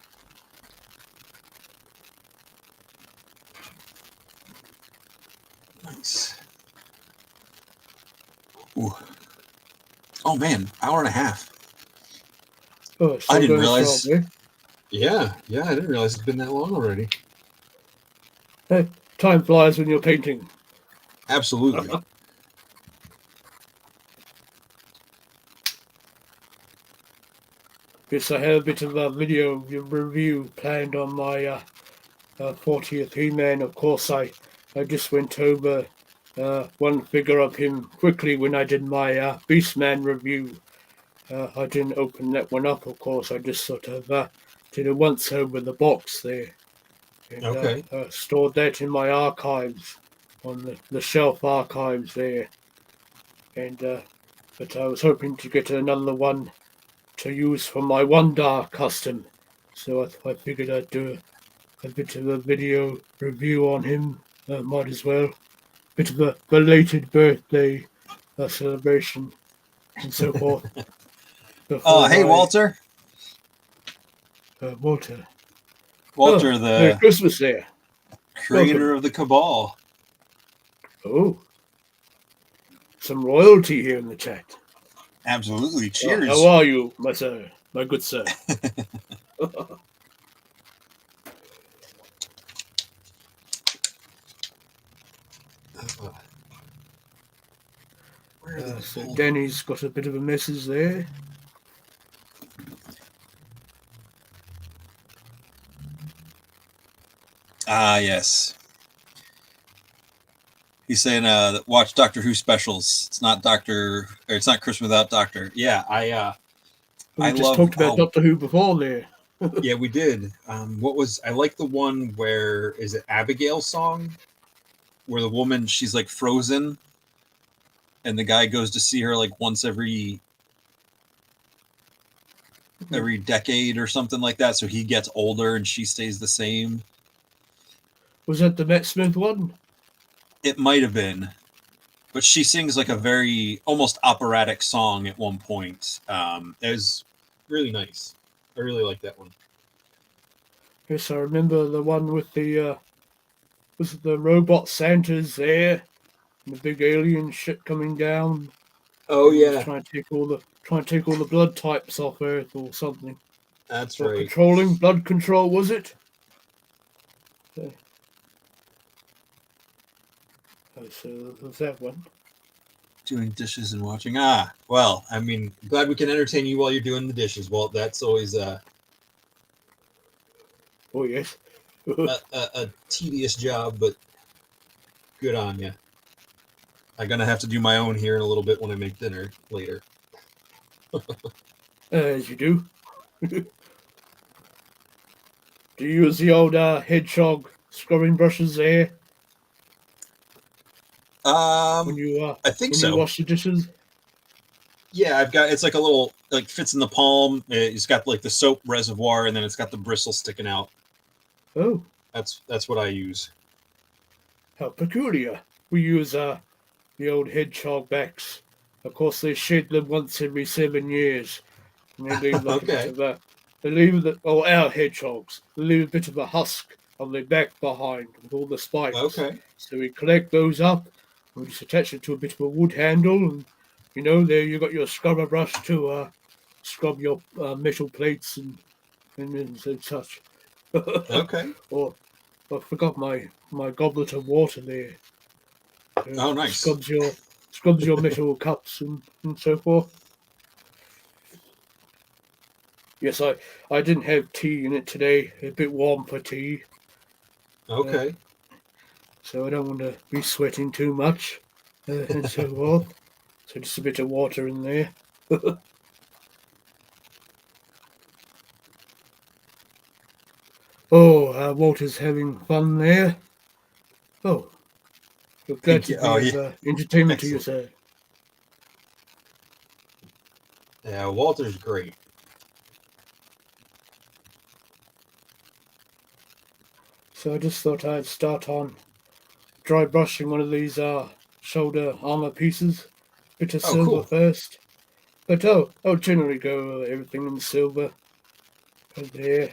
Nice. Ooh. Oh man, hour and a half. Oh, I didn't realize. Strong, eh? Yeah, I didn't realize it's been that long already. Hey, time flies when you're painting. Absolutely. Yes, I have a bit of a video review planned on my 40th He-Man. Of course, I just went over one figure of him quickly when I did my Beastman review. I didn't open that one up, of course. I just sort of did a once over the box there. And, Okay. stored that in my archives, on the shelf archives there. And but I was hoping to get another one to use for my Wondar custom. So I figured I'd do a bit of a video review on him. Might as well. Bit of a belated birthday celebration and so forth. Oh, hey, Walter. Walter. Walter, Merry the Christmas there. creator of the Cabal. Oh. Some royalty here in the chat. Absolutely. Cheers. How are you, my sir? My good sir. So Danny's got a bit of a message there. Ah, yes. He's saying, watch Doctor Who specials. It's not Christmas Without Doctor. Yeah, We just talked about Doctor Who before there. Yeah, we did. I like the one where, is it Abigail's song? Where the woman, she's like frozen and the guy goes to see her like once every decade or something like that. So he gets older and she stays the same. Was that the Matt Smith one? It might have been, but she sings like a very almost operatic song at one point. It was really nice. I really like that one. Yes, I remember the one with the was it the robot Santas there, and the big alien shit coming down. Oh yeah, trying to take all the blood types off Earth or something. That's or right. Controlling blood control, was it? So there's that one. Doing dishes and watching. Ah, well, I mean, glad we can entertain you while you're doing the dishes, Walt. That's always oh yes. a tedious job, but good on you. I'm gonna have to do my own here in a little bit when I make dinner later. As you do. Do you use the old hedgehog scrubbing brushes there I think when you so. wash the dishes? Yeah, I've got it's like a little like fits in the palm. It's got like the soap reservoir, and then it's got the bristle sticking out. Oh, That's what I use. how peculiar. We use the old hedgehog backs. Of course, they shed them once every 7 years, and they leave like a bit Okay. of a. They leave the oh our hedgehogs. They leave a bit of a husk on their back behind with all the spikes. Okay. So we collect those up. We just attach it to a bit of a wood handle, and there you got your scrubber brush to scrub your metal plates and such. Okay. Or I forgot my goblet of water there. Oh, nice. Scrubs your metal cups and so forth. Yes, I didn't have tea in it today. A bit warm for tea, Okay. so I don't want to be sweating too much and so forth. So just a bit of water in there. Oh, Walter's having fun there. Oh, we're glad Thank to you. be Oh, of yeah. entertainment to you, Excellent. sir. Yeah, Walter's great. So I just thought I'd start on dry brushing one of these shoulder armor pieces. Bit of Oh, silver cool. first. But I'll generally go everything in silver over there,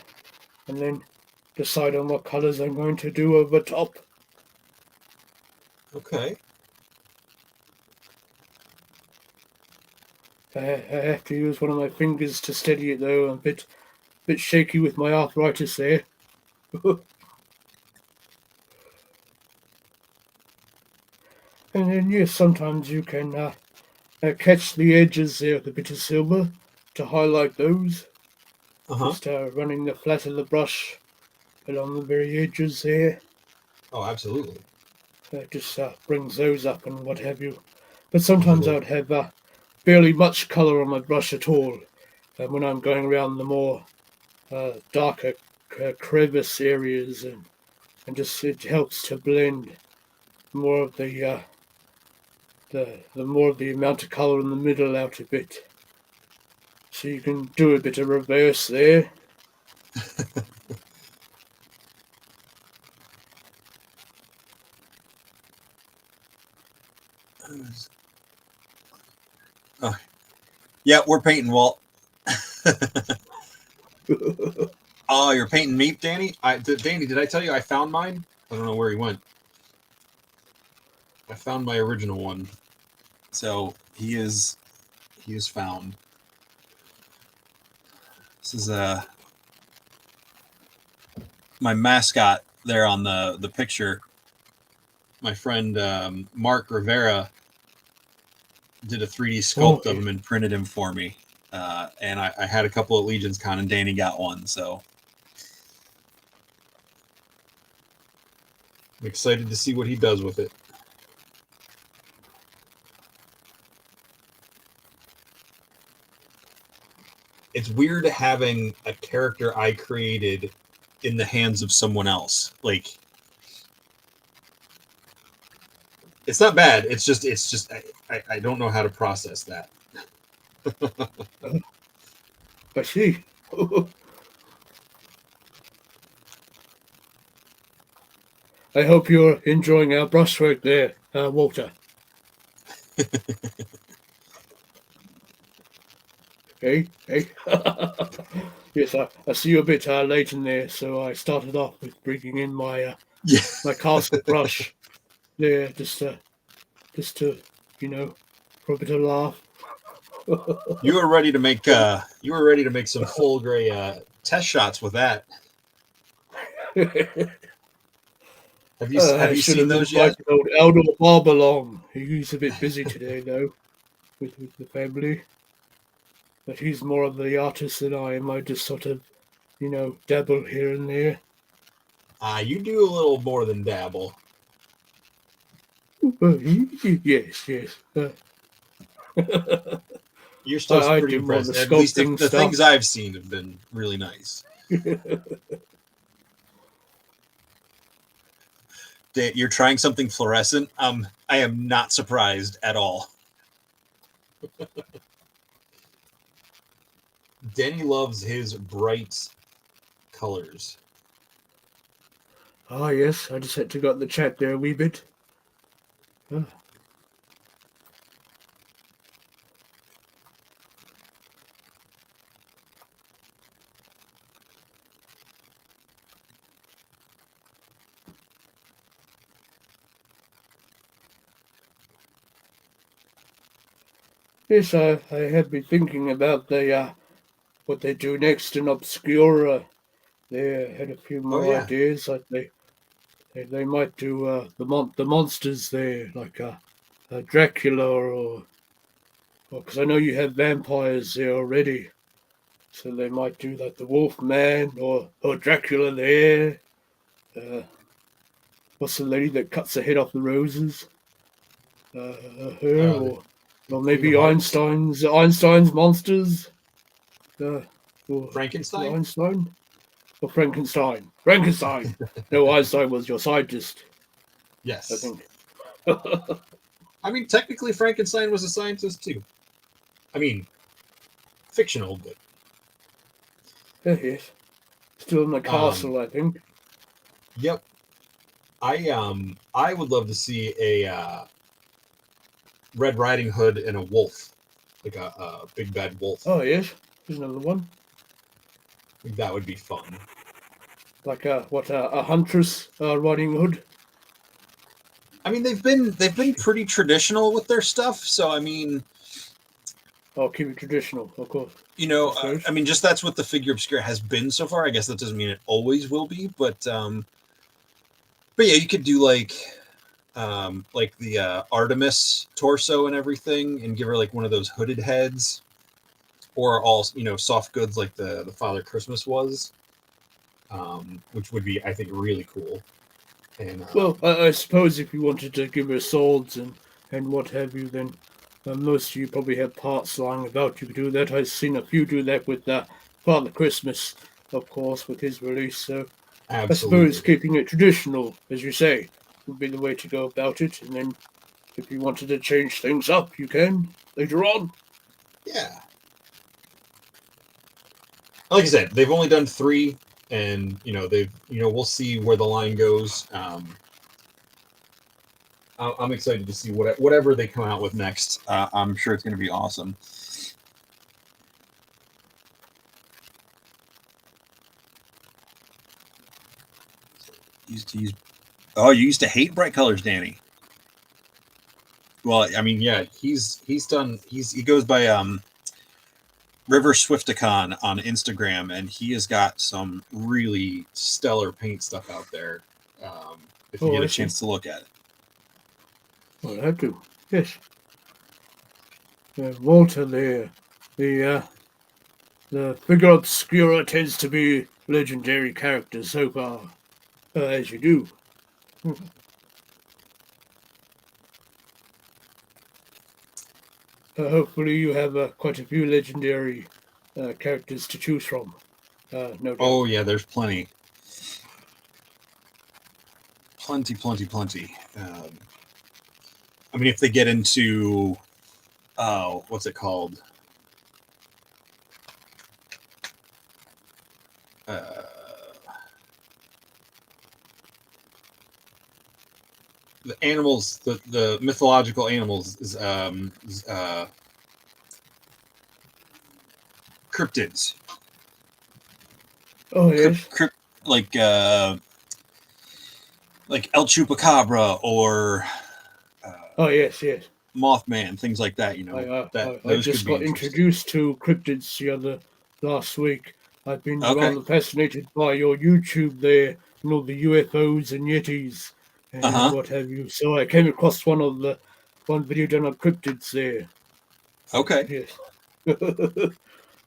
and then decide on what colours I'm going to do over top. Okay. I have to use one of my fingers to steady it though. I'm a bit shaky with my arthritis there. And then yes, sometimes you can catch the edges there with a bit of silver to highlight those. Uh huh. Just running the flat of the brush along the very edges there. Oh, absolutely. It just brings those up and what have you. But Gives you a sometimes I little. would have barely much colour on my brush at all when I'm going around the more darker crevice areas, and just it helps to blend more of the more of the amount of colour in the middle out a bit. So you can do a bit of reverse there. Oh, yeah, we're painting Walt. Oh, you're painting me, Danny? Danny, did I tell you I found mine? I don't know where he went. I found my original one. So he is found. This is my mascot there on the picture. My friend Mark Rivera did a 3D sculpt of Okay. him and printed him for me. And I had a couple at Legion's Con, and Danny got one. So I'm excited to see what he does with it. It's weird having a character I created in the hands of someone else. Like, it's not bad. It's just I don't know how to process that. I see. I hope you're enjoying our brushwork there, Walter. Hey, hey. Yes, I see you a bit late in there, so I started off with bringing in my Yeah. my castle brush there, just to for a bit of laugh. You were ready to make some full gray test shots with that. Have I you should seen have those yet? invited old Eldor Bob along. He's a bit busy today, though, with the family. But he's more of the artist than I am. I just sort of, dabble here and there. You do a little more than dabble. Yes, yes. Your stuff's I pretty do more of the impressive. At least sculpting the stuff. things I've seen have been really nice. That you're trying something fluorescent. I am not surprised at all. Danny loves his bright colors. Ah, yes, I just had to got the chat there a wee bit. Ah. Yes, I had been thinking about the what they do next in Obscura. They had a few Oh, more yeah. ideas, like they might do the monsters there, like Dracula or because I know you have vampires there already, so they might do like the Wolf Man or Dracula there. What's the lady that cuts the head off the roses? Her The or Queen of maybe Hearts, Einstein's monsters. Or Frankenstein. Einstein or Frankenstein. Frankenstein. No, Einstein was your scientist, I Yes. think. I mean, technically, Frankenstein was a scientist too. I mean, fictional, but Yes. Still in the castle, I think. yep. I would love to see a Red Riding Hood and a wolf, like a big bad wolf. Oh yes, there's another one. I think that would be fun. Like a huntress Riding Hood. I mean, they've been pretty traditional with their stuff, so I mean, I'll keep it traditional, of course. you know, I suppose. I mean, just that's what the figure obscura has been so far. I guess that doesn't mean it always will be, but yeah, you could do like the Artemis torso and everything, and give her like one of those hooded heads, or all soft goods like the Father Christmas was, which would be, I think, really cool. And Well, I suppose if you wanted to give her swords and what have you, then most of you probably have parts lying about. You could do that. I've seen a few do that with Father Christmas, of course, with his release. So I suppose absolutely, keeping it traditional, as you say, would be the way to go about it. And then if you wanted to change things up, you can later on. yeah. Like I said, they've only done 3, and we'll see where the line goes. I'm excited to see whatever they come out with next. I'm sure it's going to be awesome. Used to use. Oh, you used to hate bright colors, Danny. Well, I mean, yeah, he goes by River Swifticon on Instagram, and he has got some really stellar paint stuff out there. If you get a chance to look at it. Well, I do. Yes. Walter there. The figure obscura tends to be legendary characters so far, as you do. Hopefully you have quite a few legendary characters to choose from. No doubt. Oh yeah, there's plenty. Plenty. I mean, if they get into, what's it called? The animals, the mythological animals is cryptids. Oh yes. Like El Chupacabra or Oh yes. Mothman, things like that. I just got introduced to cryptids last week. I've been rather fascinated by your YouTube there, all the UFOs and Yetis and what have you. So I came across one video done on cryptids there. Okay. Yes.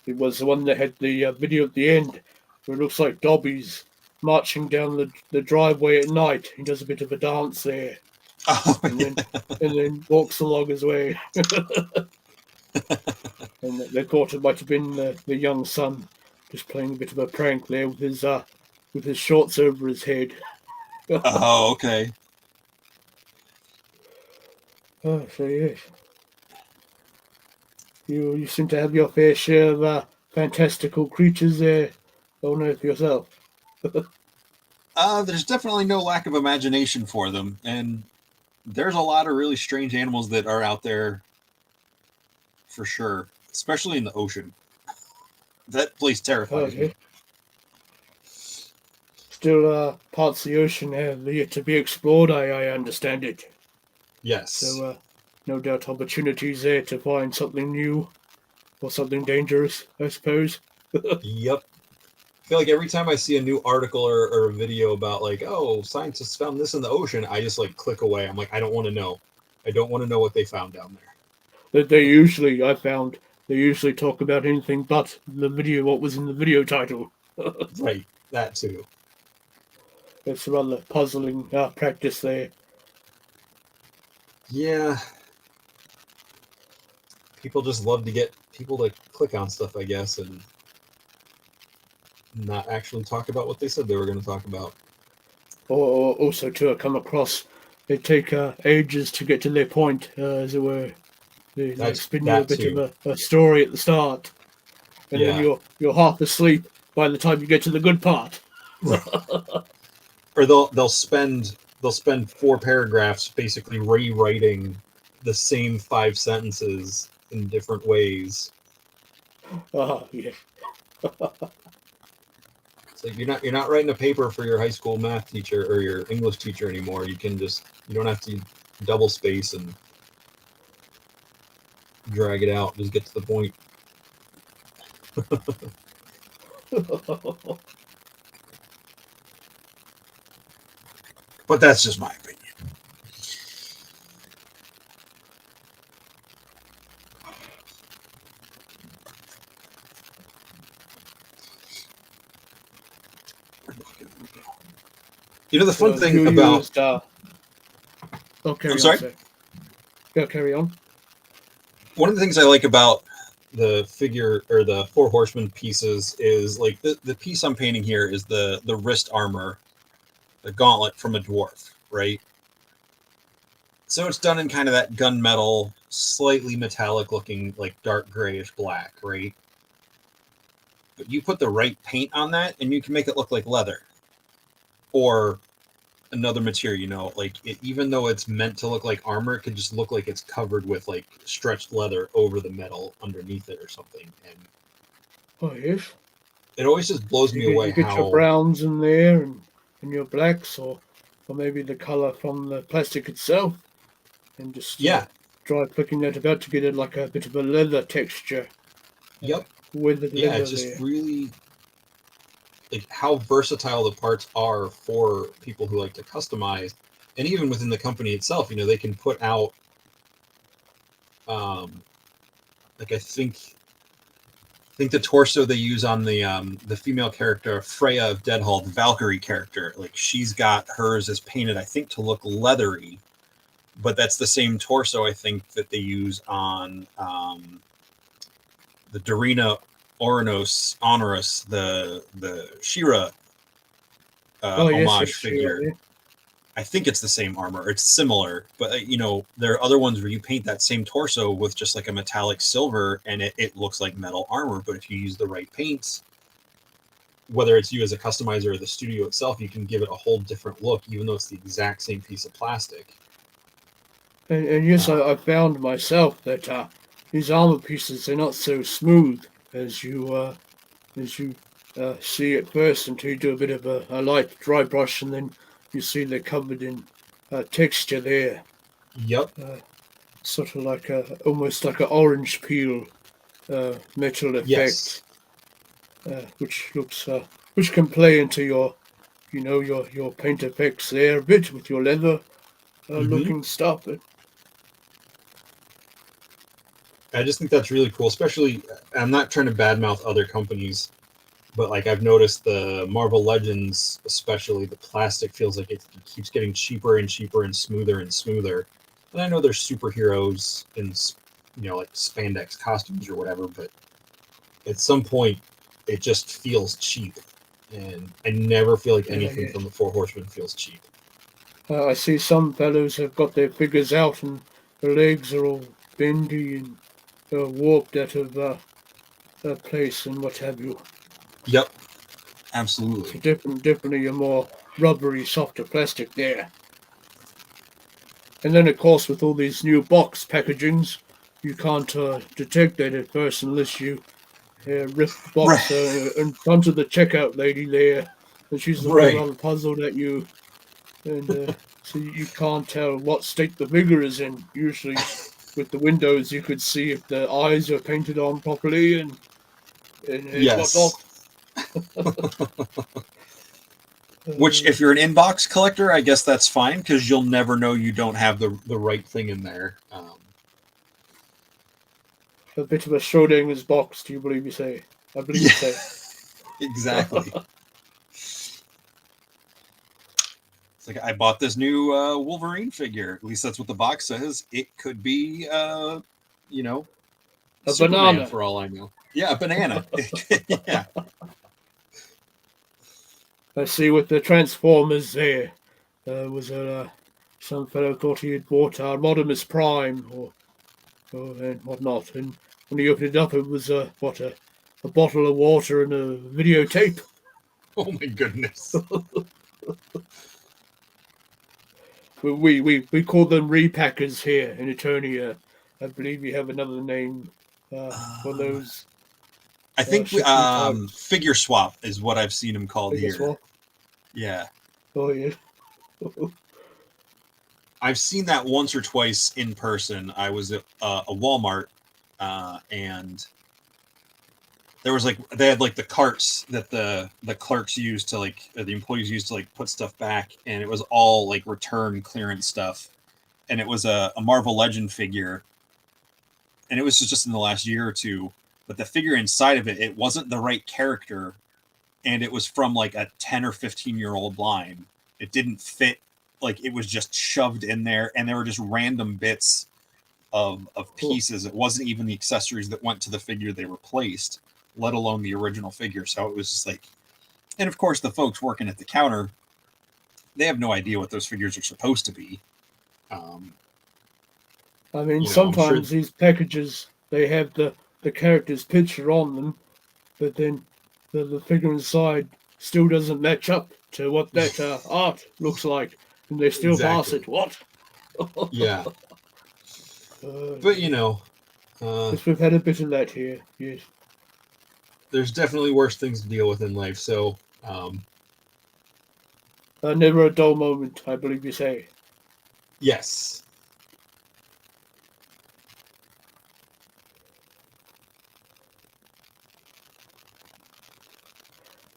It was the one that had the video at the end where it looks like Dobby's marching down the driveway at night. He does a bit of a dance there. Oh, and then walks along his way. And they thought it might have been the young son just playing a bit of a prank there with his shorts over his head. Oh, okay. Oh, so yes, you seem to have your fair share of fantastical creatures there on Earth yourself. There's definitely no lack of imagination for them, and there's a lot of really strange animals that are out there for sure, especially in the ocean. That place Oh, terrifies yeah. me. Still, parts of the ocean have yet to be explored. I understand it. Yes. So, no doubt opportunities there to find something new or something dangerous, I suppose. Yep. I feel like every time I see a new article or a video about like, oh, scientists found this in the ocean, I just like click away. I'm like, I don't want to know. I don't want to know what they found down there. That they usually, I found, they usually talk about anything but the video, what was in the video title. Right. That too. It's rather puzzling practice there. Yeah. People just love to get people to click on stuff, I guess, and not actually talk about what they said they were going to talk about. Or also to come across, they take ages to get to their point, as it were. They spin you a that bit too. of a story at the start, and then Yeah. you're half asleep by the time you get to the good part. Or they'll spend 4 paragraphs basically rewriting the same 5 sentences in different ways. Yeah. It's like you're not writing a paper for your high school math teacher or your English teacher anymore. You don't have to double space and drag it out. Just get to the point. But that's just my opinion. You know the fun thing you about used, oh, carry I'm on, sorry? sir. Yeah, carry on. One of the things I like about the figure or the 4 horsemen pieces is like the piece I'm painting here is the wrist armor, the gauntlet from a dwarf, right? So it's done in kind of that gunmetal, slightly metallic looking, like dark grayish black, right? But you put the right paint on that and you can make it look like leather or another material, you know, like even though it's meant to look like armor, it could just look like it's covered with like stretched leather over the metal underneath it or something. And Oh, yes. it always just blows me away You get your how browns in there and your blacks, or maybe the color from the plastic itself, and just try flicking that about to get it like a bit of a leather texture. Yep. Weathered Yeah, leather it's just there. really like how versatile the parts are for people who like to customize. And even within the company itself, you know, they can put out like I think the torso they use on the female character Freya of Deadhall, the Valkyrie character, like she's got hers as painted, I think, to look leathery, but that's the same torso I think that they use on the Darina Honoris, the Shira homage figure. Sure, yeah. I think it's the same armor. It's similar, but you know, there are other ones where you paint that same torso with just like a metallic silver and it looks like metal armor. But if you use the right paints, whether it's you as a customizer or the studio itself, you can give it a whole different look, even though it's the exact same piece of plastic. And yes, I found myself that these armor pieces, they're not so smooth as you see at first until you do a bit of a light dry brush, and then you see they're covered in texture there. Yep. Sort of like almost like an orange peel metal effect, Yes. which can play into your paint effects there a bit with your leather looking stuff. I just think that's really cool, especially I'm not trying to badmouth other companies, but like I've noticed the Marvel Legends, especially the plastic feels like it keeps getting cheaper and cheaper and smoother and smoother. And I know there's superheroes and like spandex costumes or whatever, but at some point it just feels cheap, and I never feel like anything yes. from the Four Horsemen feels cheap. I see some fellows have got their figures out and the legs are all bendy and warped out of place and what have you. Yep, So absolutely. definitely a more rubbery, softer plastic there. And then, of course, with all these new box packagings, you can't detect that at first unless you rip the box Right. in front of the checkout lady there, and she's looking Right. rather puzzled at you, and so you can't tell what state the figure is in. Usually, with the windows, you could see if the eyes are painted on properly and whatnot. Yes. Which, if you're an inbox collector, I guess that's fine because you'll never know you don't have the right thing in there. A bit of a Schrodinger's box, do you believe you say? I believe you Yeah, say. exactly. It's like I bought this new Wolverine figure. At least that's what the box says. It could be, you know, A Superman banana. for all I know. Yeah, a banana. Yeah. I see with the Transformers there. Was some fellow thought he had bought Rodimus Prime and whatnot, and when he opened it up, it was a bottle of water and a videotape. Oh my goodness. We call them repackers here in Eternia. I believe we have another name for those I think shipping types. figure swap is what I've seen him called I guess here. what? Yeah. Oh yeah. I've seen that once or twice in person. I was at a Walmart, and there was they had the carts that the clerks used to the employees used to put stuff back, and it was all return clearance stuff, and it was a Marvel Legend figure, and it was just in the last year or two, but the figure inside of it wasn't the right character, and it was from a 10 or 15-year-old line. It didn't fit. It was just shoved in there, and there were just random bits of pieces. It wasn't even the accessories that went to the figure they replaced, let alone the original figure. So it was just and of course the folks working at the counter, they have no idea what those figures are supposed to be. I mean, I'm sure. sometimes these packages they have the character's picture on them, but then the figure inside still doesn't match up to what that art looks like, and they still pass Exactly. it. What? Yeah. Uh, But yes, we've had a bit of that here. Yes. there's definitely worse things to deal with in life. So Never a dull moment, I believe you say. yes.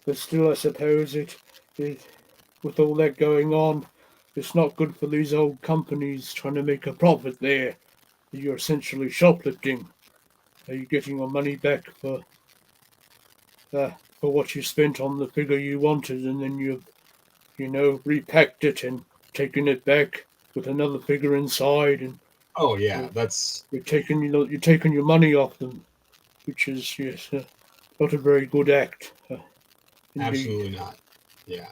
But still, I suppose it with all that going on, it's not good for these old companies trying to make a profit there. You're essentially shoplifting. Are you getting your money back for what you spent on the figure you wanted, and then you've repacked it and taken it back with another figure inside, and Oh yeah, you're, that's you're taking your money off them, which is yes, not a very good act, indeed. absolutely not. Yeah.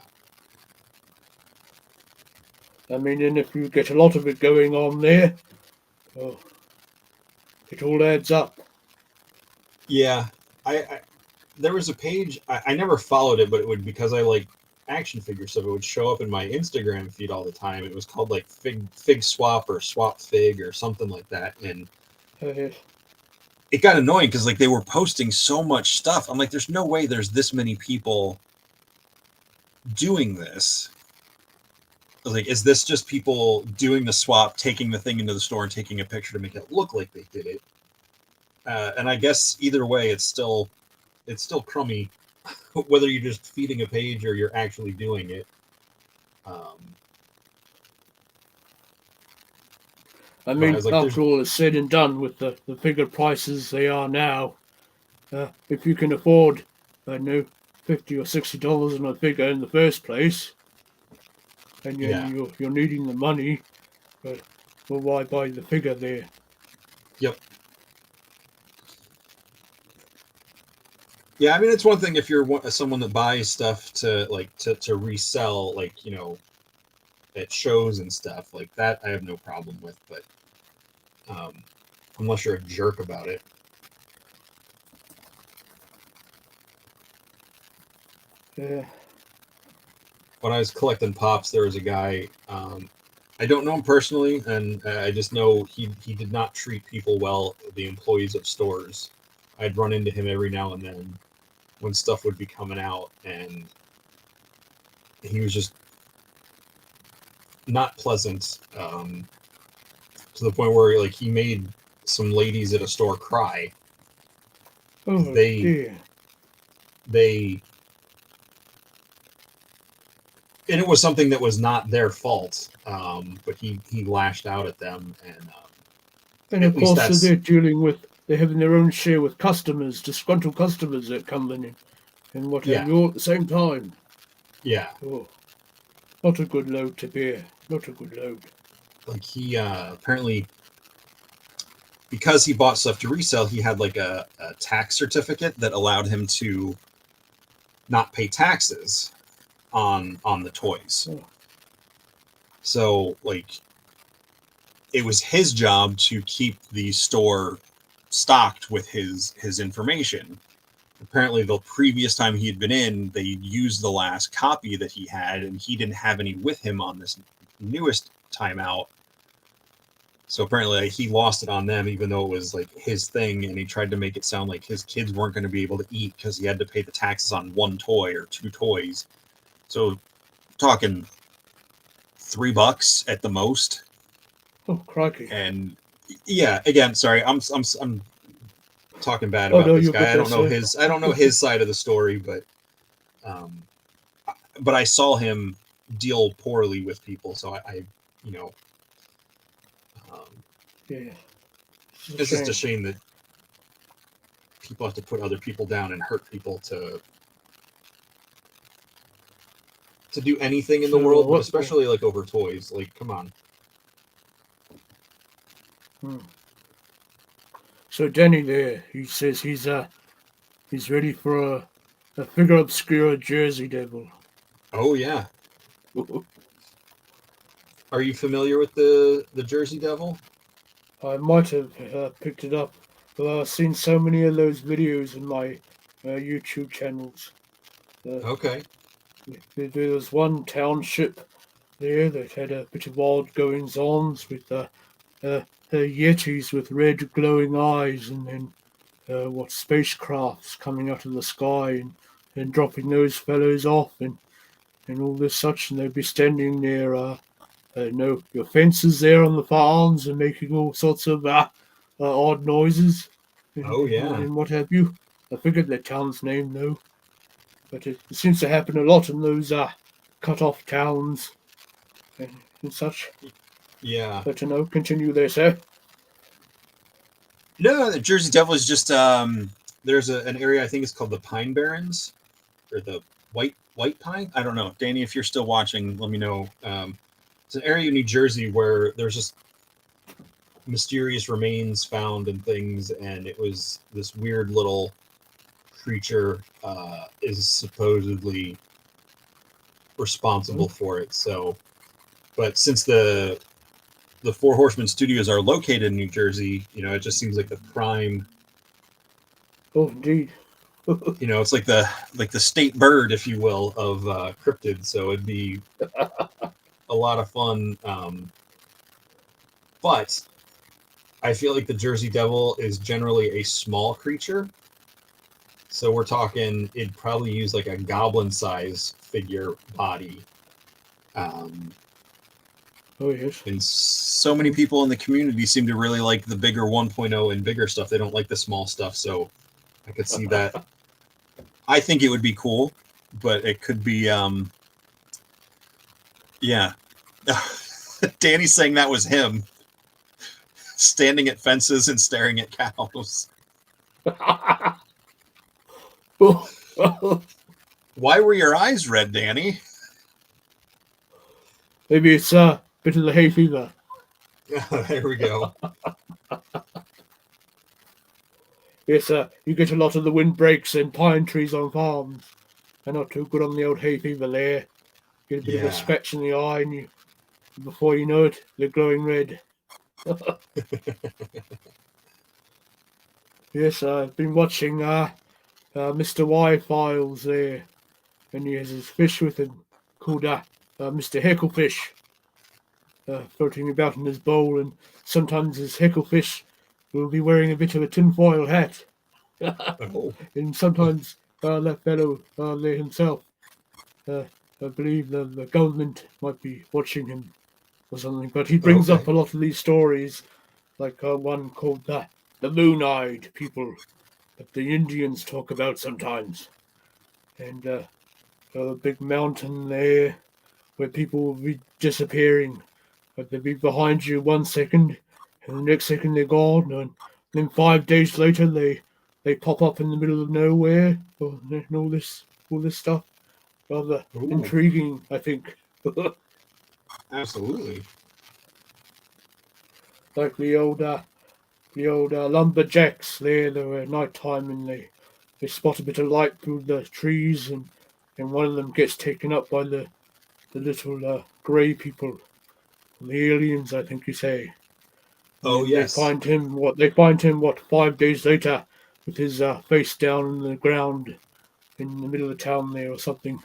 I mean, and if you get a lot of it going on there, well, it all adds up. Yeah. I there was a page, I never followed it, but it would, because I like action figures, so it would show up in my Instagram feed all the time. It was called Fig Swap or Swap Fig or something like that, and Uh, it got annoying because they were posting so much stuff. I'm like, there's no way there's this many people doing this. I was like, is this just people doing the swap, taking the thing into the store and taking a picture to make it look like they did it? And I guess either way, it's still crummy, whether you're just feeding a page or you're actually doing it. I mean, Like, after all is said and done, with the figure prices they are now, if you can afford, I don't know, $50 or $60 on a figure in the first place, and you're needing the money, well, why buy the figure there? Yep. Yeah, I mean, it's one thing if you're someone that buys stuff to like to resell, like, you know, at shows and stuff like that. I have no problem with, but um, unless you're a jerk about it. Yeah. When I was collecting pops, there was a guy. I don't know him personally, and I just know he did not treat people well. The employees of stores, I'd run into him every now and then when stuff would be coming out, and he was just not pleasant, to the point where like he made some ladies at a store cry. Oh They dear. they and it was something that was not their fault, but he lashed out at them, and And at of least course, so that's they're having their own share with customers, disgruntled customers that come in and what have yeah, you all at the same time. yeah. Oh, not a good load to bear. Not a good load. Like he apparently, because he bought stuff to resell, he had like a tax certificate that allowed him to not pay taxes on the toys. Oh. So like it was his job to keep the store stocked with his information. Apparently the previous time he had been in, they used the last copy that he had, and he didn't have any with him on this newest time out. So apparently like, he lost it on them, even though it was like his thing, and he tried to make it sound like his kids weren't going to be able to eat because he had to pay the taxes on one toy or two toys. So talking $3 at the most. Oh, crikey. And yeah, again, sorry, I'm talking bad Oh, about no, this you're guy. good there, I don't know his side of the story, um, but I saw him deal poorly with people, so I you know, Yeah. it's just a shame that people have to put other people down and hurt people to do anything in the So, world, but what? especially like over toys. Like, come on. So Danny there, he says he's ready for a figure obscure Jersey Devil. Oh yeah. Are you familiar with the Jersey Devil? I might have picked it up, but I've seen so many of those videos in my YouTube channels. Okay. There was one township there that had a bit of odd goings ons with yetis with red glowing eyes, and then spacecrafts coming out of the sky and dropping those fellows off and all this such, and they'd be standing near your fences there on the farms and making all sorts of odd noises Oh yeah. and what have you. I forget their town's name though, but it seems to happen a lot in those cut off towns and such. Yeah. But no, continue there, sir. No, the Jersey Devil is just there's an area, I think it's called the Pine Barrens or the White Pine. I don't know, Danny. If you're still watching, let me know. It's an area in New Jersey where there's just mysterious remains found and things, and it was this weird little creature is supposedly responsible for it. So, but since the Four Horsemen Studios are located in New Jersey, you know, it just seems like the prime. Oh, indeed. You know, it's like the state bird, if you will, of cryptids. So it'd be a lot of fun. But I feel like the Jersey Devil is generally a small creature. So we're talking, it'd probably use like a goblin size figure body. Oh, yes. And so many people in the community seem to really like the bigger 1.0 and bigger stuff. They don't like the small stuff. So I could see that. I think it would be cool, but it could be, yeah. Danny's saying that was him standing at fences and staring at cows. Why were your eyes red, Danny? Maybe it's a bit of the hay fever. There we go. Yes, you get a lot of the windbreaks and pine trees on farms. They're not too good on the old hay fever there. Get a bit of a Yeah. scratch in the eye, and before you know it, they're glowing red. Yes, I've been watching Mr. Y Files there, and he has his fish with him called Mr. Hecklefish, floating about in his bowl, and sometimes his Hecklefish will be wearing a bit of a tinfoil hat, Oh, and sometimes that fellow there himself, I believe the government might be watching him or something, but he brings okay. up a lot of these stories, like one called the Moon-Eyed People that the Indians talk about sometimes, and a big mountain there where people will be disappearing, but they'll be behind you 1 second, and the next second they're gone, and then 5 days later they pop up in the middle of nowhere, and all this stuff. Rather Ooh, intriguing, I think. absolutely. Like the old lumberjacks there. They were at night time and they spot a bit of light through the trees, and one of them gets taken up by the little grey people, the aliens, I think you say. And Oh, then they yes. find him. What 5 days later, with his face down on the ground in the middle of the town there or something.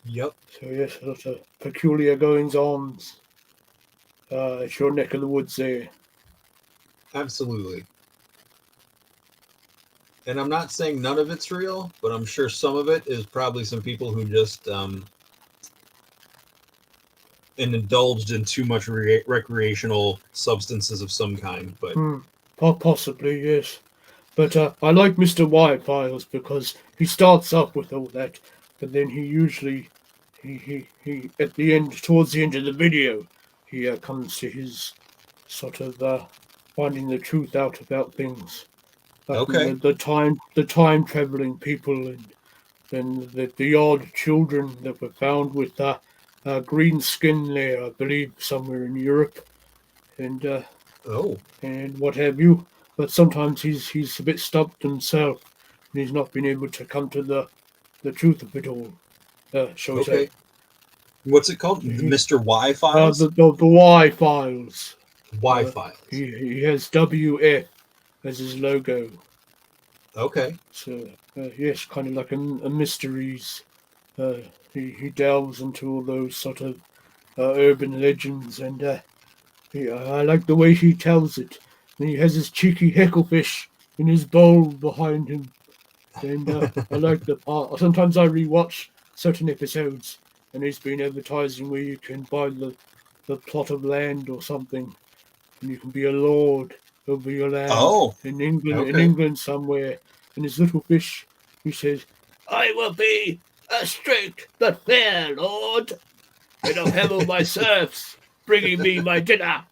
Yep. So yes, a lot of peculiar goings on. It's your neck of the woods there. Absolutely. And I'm not saying none of it's real, but I'm sure some of it is probably some people who just and indulged in too much recreational substances of some kind. But Possibly, yes. But I like Mr. Y Files because he starts up with all that, but then he usually, he at the end, towards the end of the video, he comes to his sort of finding the truth out about things, like okay. the time traveling people, and then the odd children that were found with green skin there, I believe, somewhere in Europe, and Oh, and what have you. But sometimes he's a bit stumped himself, and he's not been able to come to the truth of it all. Shall we okay. say? What's it called? The He, Mr. Y files? the Y Files. Y files. He has WF as his logo. Okay. So yes, kind of like a mysteries. He delves into all those sort of urban legends, and I like the way he tells it. And he has his cheeky hecklefish in his bowl behind him, and I like the part. Sometimes I rewatch certain episodes, and he's been advertising where you can buy the plot of land or something, and you can be a lord over your land Oh, in England, okay. somewhere. And his little fish, he says, "I will be a strict but fair lord, and I'll have all my serfs bringing me my dinner."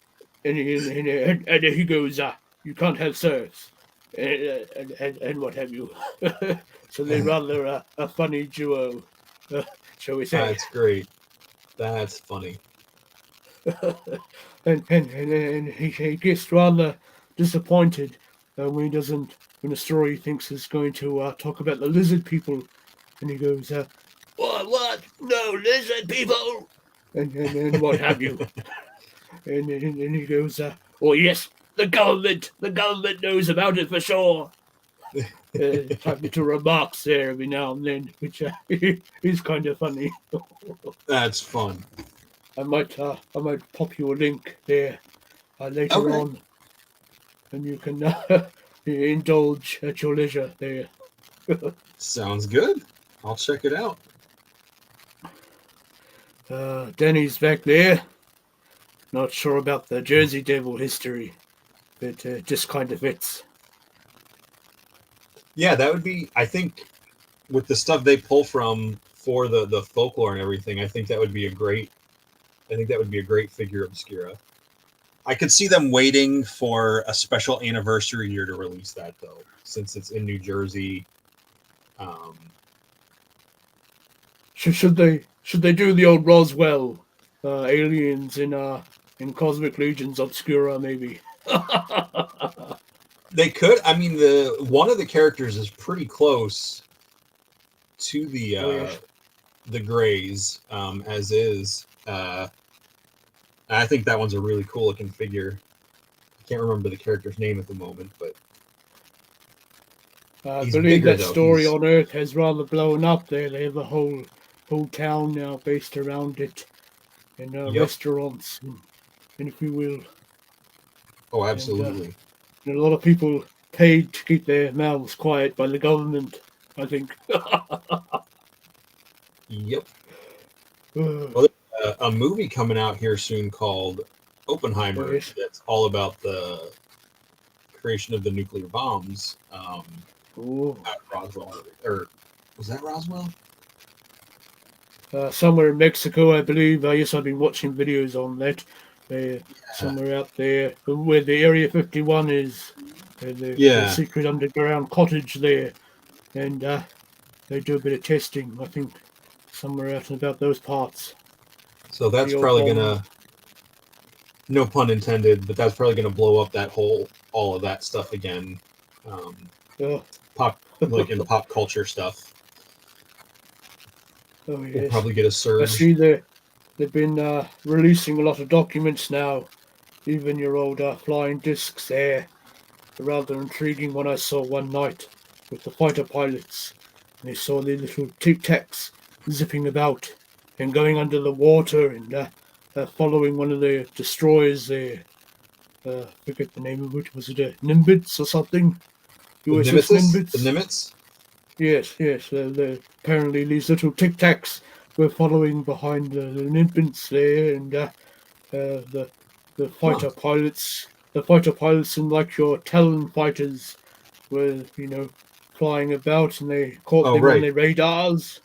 And he goes, "You can't have serfs," and what have you. So they're rather a funny duo, shall we say? That's great. That's funny. And he gets rather disappointed when he doesn't, when the story he thinks is going to talk about the lizard people, and he goes, what? No lizard people, and what have you, and he goes, "Oh yes, the government knows about it for sure." Type little remarks there every now and then, which is kind of funny. That's fun. I might pop you a link there later Okay. on, and you can indulge at your leisure there. Sounds good. I'll check it out. Danny's back there. Not sure about the Jersey Devil history, but just kind of fits. Yeah, that would be, I think, with the stuff they pull from for the folklore and everything, I think that would be a great figure obscura. I could see them waiting for a special anniversary year to release that, though, since it's in New Jersey. Should they do the old Roswell aliens in Cosmic Legions Obscura maybe? They could. I mean, the one of the characters is pretty close to the Greys, as is. I think that one's a really cool looking figure. I can't remember the character's name at the moment, but I he's believe bigger, that though. story He's- on Earth has rather blown up there. They have a whole town now based around it, and Yep. restaurants, and if you will. Oh, And, absolutely. and a lot of people paid to keep their mouths quiet by the government, I think. Yep. Uh, Well, there's a movie coming out here soon called Oppenheimer. Oh, yes. That's all about the creation of the nuclear bombs oh, at Roswell. Or was that Roswell? somewhere in Mexico, I believe. Yes, I've been watching videos on that. Somewhere out there, where the Area 51 is, the Yeah. secret underground cottage there, and they do a bit of testing. I think somewhere out and about those parts. So that's The old probably bomb. gonna, no pun intended, but that's probably gonna blow up all of that stuff again. Oh, Like in pop culture stuff. oh We'll yes. probably get a I surge. see they've been releasing a lot of documents now. Even your old flying discs there. A rather intriguing one I saw one night with the fighter pilots. And they saw the little tic tacs zipping about and going under the water and following one of the destroyers there. Forget the name of it. Was it a Nimbus or something? The USS Nimitz? The Nimbus? Nimitz? Yes, yes. Apparently these little tic tacs were following behind the Nimbus there, and the fighter pilots, and like your Talon fighters, were flying about, and they caught Oh, them on right. their radars,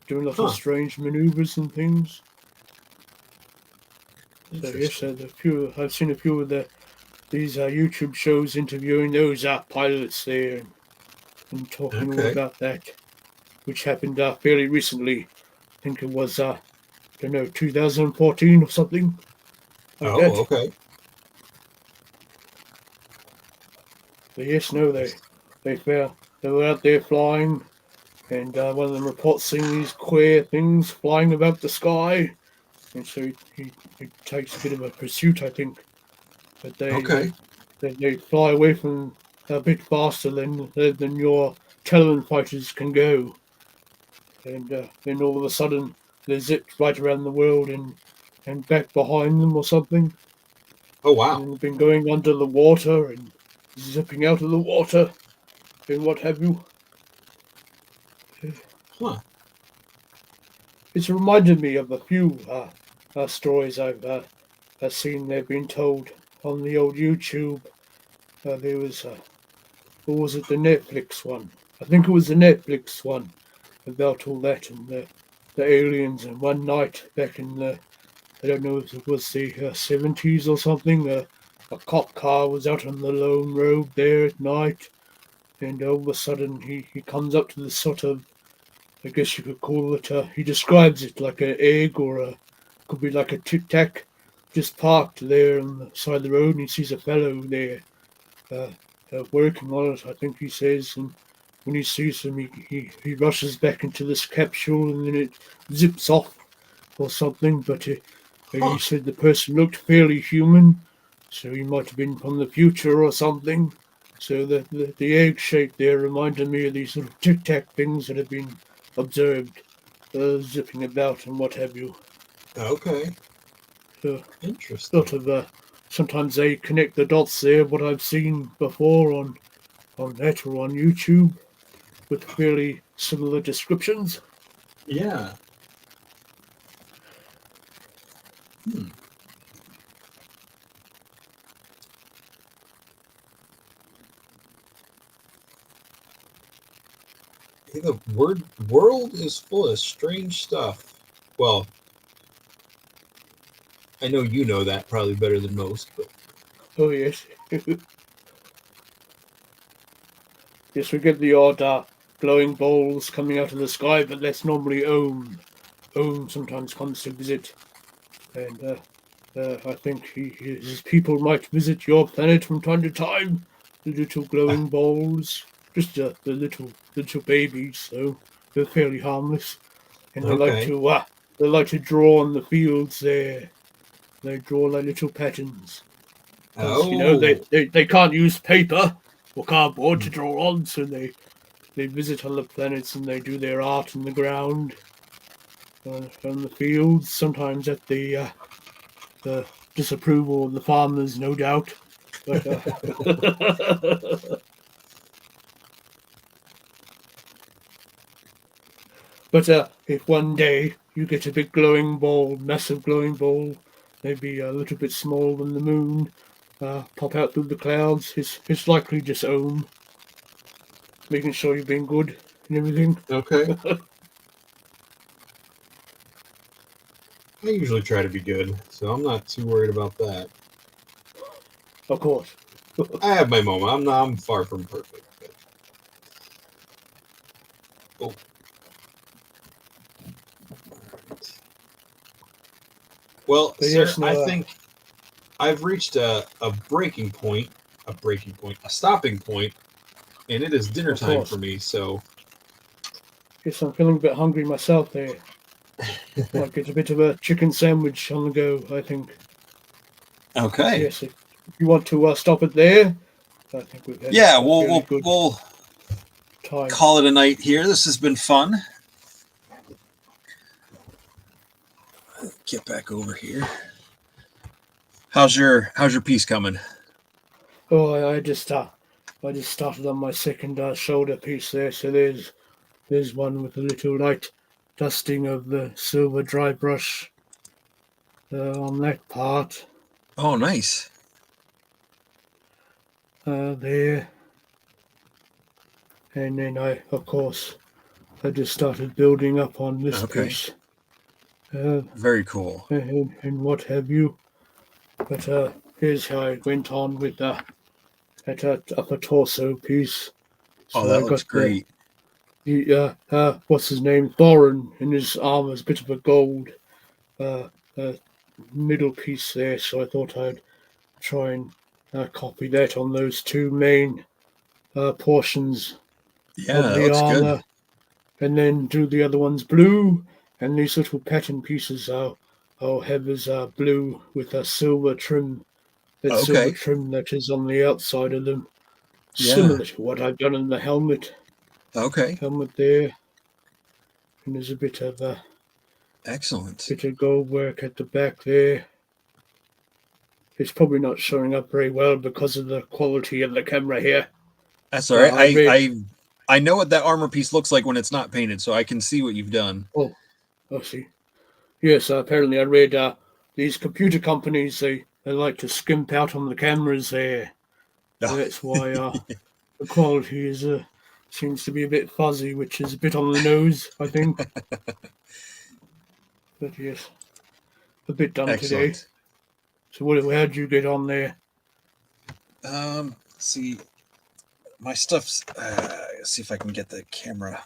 doing lots of Huh. strange maneuvers and things. So yes, Interesting. I've seen a few of these YouTube shows interviewing those pilots there and talking all Okay. about that, which happened fairly recently. I think it was I don't know, 2014 or something like Oh, that. okay. But yes, no, they were out there flying, and one of them reports seeing these queer things flying about the sky, and so he takes a bit of a pursuit, I think. But Okay. they fly away from a bit faster than your Talon fighters can go, and then all of a sudden they're zipped right around the world and back behind them or something. Oh, wow. And they've been going under the water and zipping out of the water and what have you. Huh. It's reminded me of a few stories I've seen they've been told on the old YouTube. There was, what was it, the Netflix one? I think it was the Netflix one about all that and the aliens. And one night back in the, I don't know if it was the 70s or something, a cop car was out on the lone road there at night. And all of a sudden he comes up to this sort of, I guess you could call it, he describes it like an egg or could be like a tic tac, just parked there on the side of the road, and he sees a fellow there uh, working on it, I think he says, and when he sees him, he rushes back into this capsule, and then it zips off or something, but he said the person looked fairly human, so he might have been from the future or something. So the egg shape there reminded me of these little tic tac things that have been observed, zipping about and what have you. Okay. Interesting. Sort of sometimes they connect the dots there. What I've seen before on net or on YouTube with fairly similar descriptions. Yeah. Hmm. The world is full of strange stuff. Well, I know you know that probably better than most, but Oh yes, yes, we get the odd glowing balls coming out of the sky, but that's normally Ohm. Ohm sometimes comes to visit, and I think his people might visit your planet from time to time. little glowing balls, just the little babies, so they're fairly harmless, and Okay. they like to draw on the fields there. They draw like little patterns. Because Oh. they can't use paper or cardboard to draw on, so they visit other planets and they do their art in the ground, on the fields. Sometimes at the disapproval of the farmers, no doubt. But if one day you get a big glowing ball, massive glowing ball, maybe a little bit smaller than the moon, pop out through the clouds, it's likely just Ohm, making sure you've been good and everything. Okay. I usually try to be good, so I'm not too worried about that. Of course. I have my moment. I'm far from perfect. But... Oh. Well, But sir, yes, no, I think I've reached a stopping point, and it is dinner Of time course. for me. So, Yes, I'm feeling a bit hungry myself there. Might get a bit of a chicken sandwich on the go, I think. okay, Yes, if you want to stop it there, I think we've had yeah, a fairly good we'll time. call it a night here. This has been fun. Get back over here. How's your piece coming? Oh, I just started on my second shoulder piece there. So there's one with a little light dusting of the silver dry brush on that part Oh, nice. there, and then of course, I just started building up on this Okay. piece. Very cool. And what have you. But here's how I went on with that upper torso piece. Oh, So that I looks got the what's his name, Thorin, in his armor's a bit of a gold uh, uh, middle piece there. So I thought I'd try and copy that on those two main portions Yeah, of that the looks good. armor, and then do the other ones blue, and these little pattern pieces I'll have as blue with a silver trim. That silver Okay. trim that is on the outside of them, Yeah. similar to what I've done in the helmet Okay. there. And there's a Excellent. bit of gold work at the back there. It's probably not showing up very well because of the quality of the camera here. That's all right. I read. I know what that armor piece looks like when it's not painted, so I can see what you've done. Oh, I see. Yes, apparently I read these computer companies they like to skimp out on the cameras there. That's why the quality is seems to be a bit fuzzy, which is a bit on the nose, I think. But yes, a bit done today. Excellent. So how'd you get on there? Let's see. My stuff's. Let's see if I can get the camera.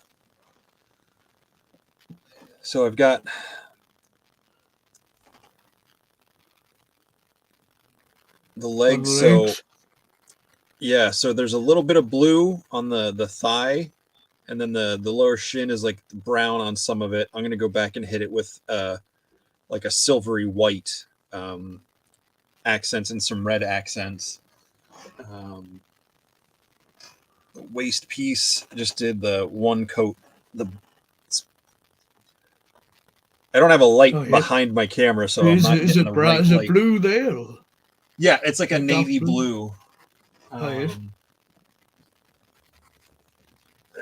So I've got the legs. So yeah, so there's a little bit of blue on the thigh, and then the lower shin is like brown on some of it. I'm gonna go back and hit it with like a silvery white accents and some red accents. The waist piece, I just did the one coat. I don't have a light behind my camera, so I'm not getting the right is light. it blue there? Or? Yeah, it's like a Dark navy blue. Yes.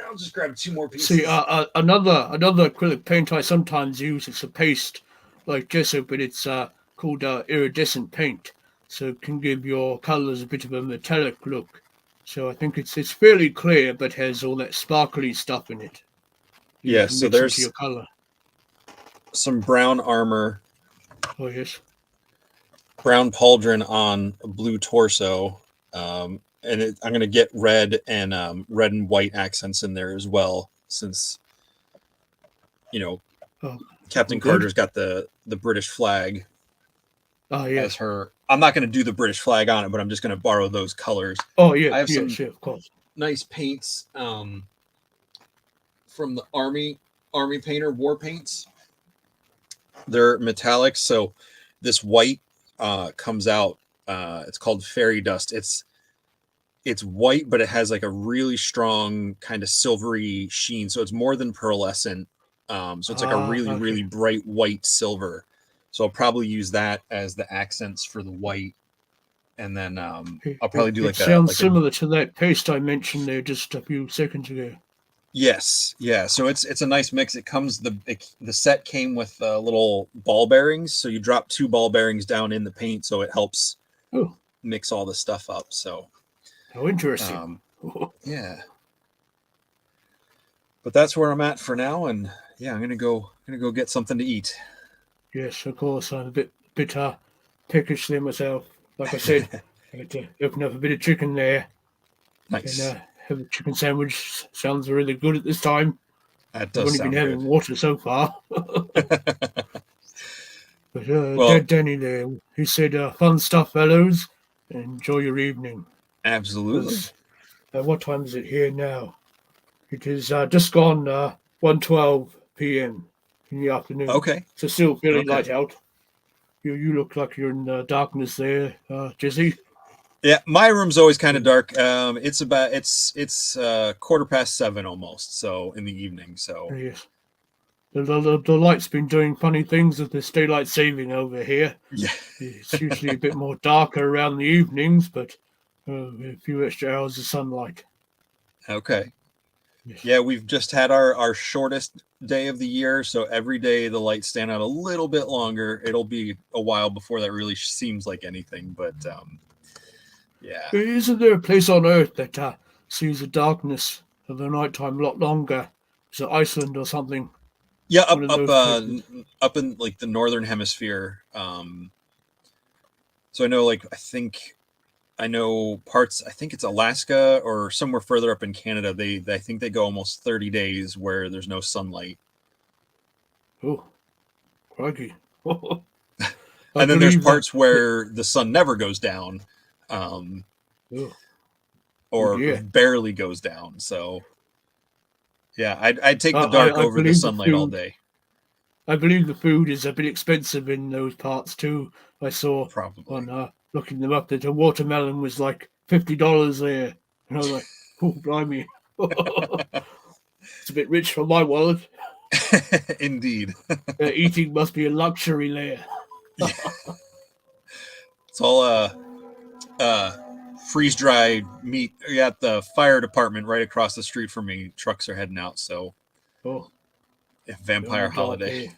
I'll just grab two more pieces. See, another acrylic paint I sometimes use. It's a paste like gesso, but it's called iridescent paint, so it can give your colors a bit of a metallic look. So I think it's fairly clear, but has all that sparkly stuff in it. Yeah, so there's your color. Some brown armor. Oh yes. Brown pauldron on a blue torso, and I'm going to get red and white accents in there as well, since Captain Carter's got the British flag. Oh, yeah. as her. I'm not going to do the British flag on it, but I'm just going to borrow those colors. Oh, yeah. I have Yeah, some sure, of course. nice paints from the army painter war paints. They're metallic, so this white comes out. It's called fairy dust. It's white, but it has like a really strong kind of silvery sheen. So it's more than pearlescent. So it's like a really, Okay. really bright white silver. So I'll probably use that as the accents for the white, and then I'll probably do It like sounds a similar to that paste I mentioned there just a few seconds ago. yes, yeah. So it's a nice mix. It comes the set came with little ball bearings. So you drop 2 ball bearings down in the paint, so it helps Oh, mix all the stuff up. So how interesting. yeah. But that's where I'm at for now, and yeah, I'm gonna go get something to eat. Yes, of course. I'm a bit peckish there myself. Like I said, I had to open up a bit of chicken there Nice. and have a chicken sandwich. Sounds really good at this time. That I've does only been sound having good. water so far. But Well, Danny there, he said, fun stuff, fellows. Enjoy your evening. absolutely. Because what time is it here now? It is just gone 1:12 p.m. in the afternoon. Okay. So still fairly Okay. light out. You look like you're in darkness there, Jesse. Yeah, my room's always kind of dark. It's about it's 7:15 almost, so in the evening. So Yes. The light's been doing funny things with this daylight saving over here. yeah. It's usually a bit more darker around the evenings, but a few extra hours of sunlight. Okay. Yes. Yeah, we've just had our shortest day of the year, so every day the lights stand out a little bit longer. It'll be a while before that really seems like anything, but yeah. Isn't there a place on Earth that sees the darkness of the nighttime a lot longer? Is it Iceland or something? Yeah, One of those places. up in like the northern hemisphere. So I know like I know parts. I think it's Alaska or somewhere further up in Canada. I think they go almost 30 days where there's no sunlight, Oh, crikey. I and then there's believe that. parts where the sun never goes down, um, Oh, oh or dear. barely goes down. So yeah, I'd take the I, dark I over the believe the sunlight all food. day. I believe the food is a bit expensive in those parts too. I saw Probably. on looking them up that a watermelon was like $50 there, and I was like, "Oh, blimey, it's a bit rich for my wallet. Indeed. Eating must be a luxury there." Yeah. It's all uh freeze dried meat. We got the fire department right across the street from me. Trucks are heading out, so Oh, yeah, no vampire look out holiday.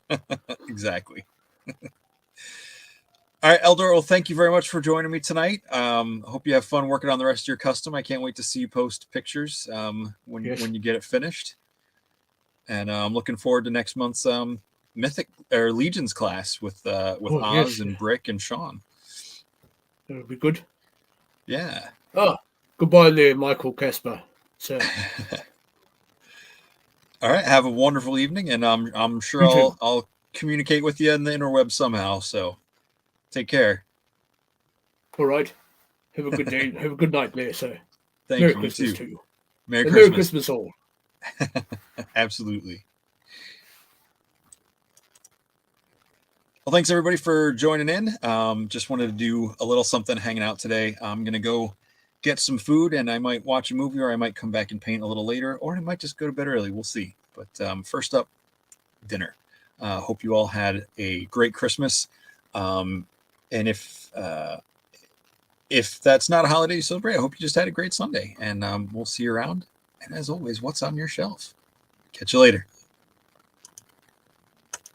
there. Exactly. All right, Eldor. Well, thank you very much for joining me tonight. Hope you have fun working on the rest of your custom. I can't wait to see you post pictures when Yes. you get it finished. And I'm looking forward to next month's Mythic or Legions class with Oh, Oz yes, and Brick and Sean. that'll be good. Yeah. Ah, goodbye there, Michael Casper. So, All right. Have a wonderful evening, and I'm sure you too. I'll communicate with you in the interweb somehow. So take care. All right. Have a good day. Have a good night there, sir. Thank Merry you. You Christmas too. to you. Merry And Merry Christmas. Christmas all. Absolutely. Well, thanks everybody for joining in. Just wanted to do a little something hanging out today. I'm gonna go get some food, and I might watch a movie, or I might come back and paint a little later, or I might just go to bed early. We'll see. But first up, dinner. Hope you all had a great Christmas. And if that's not a holiday you celebrate, I hope you just had a great Sunday. And we'll see you around. And as always, what's on your shelf? Catch you later.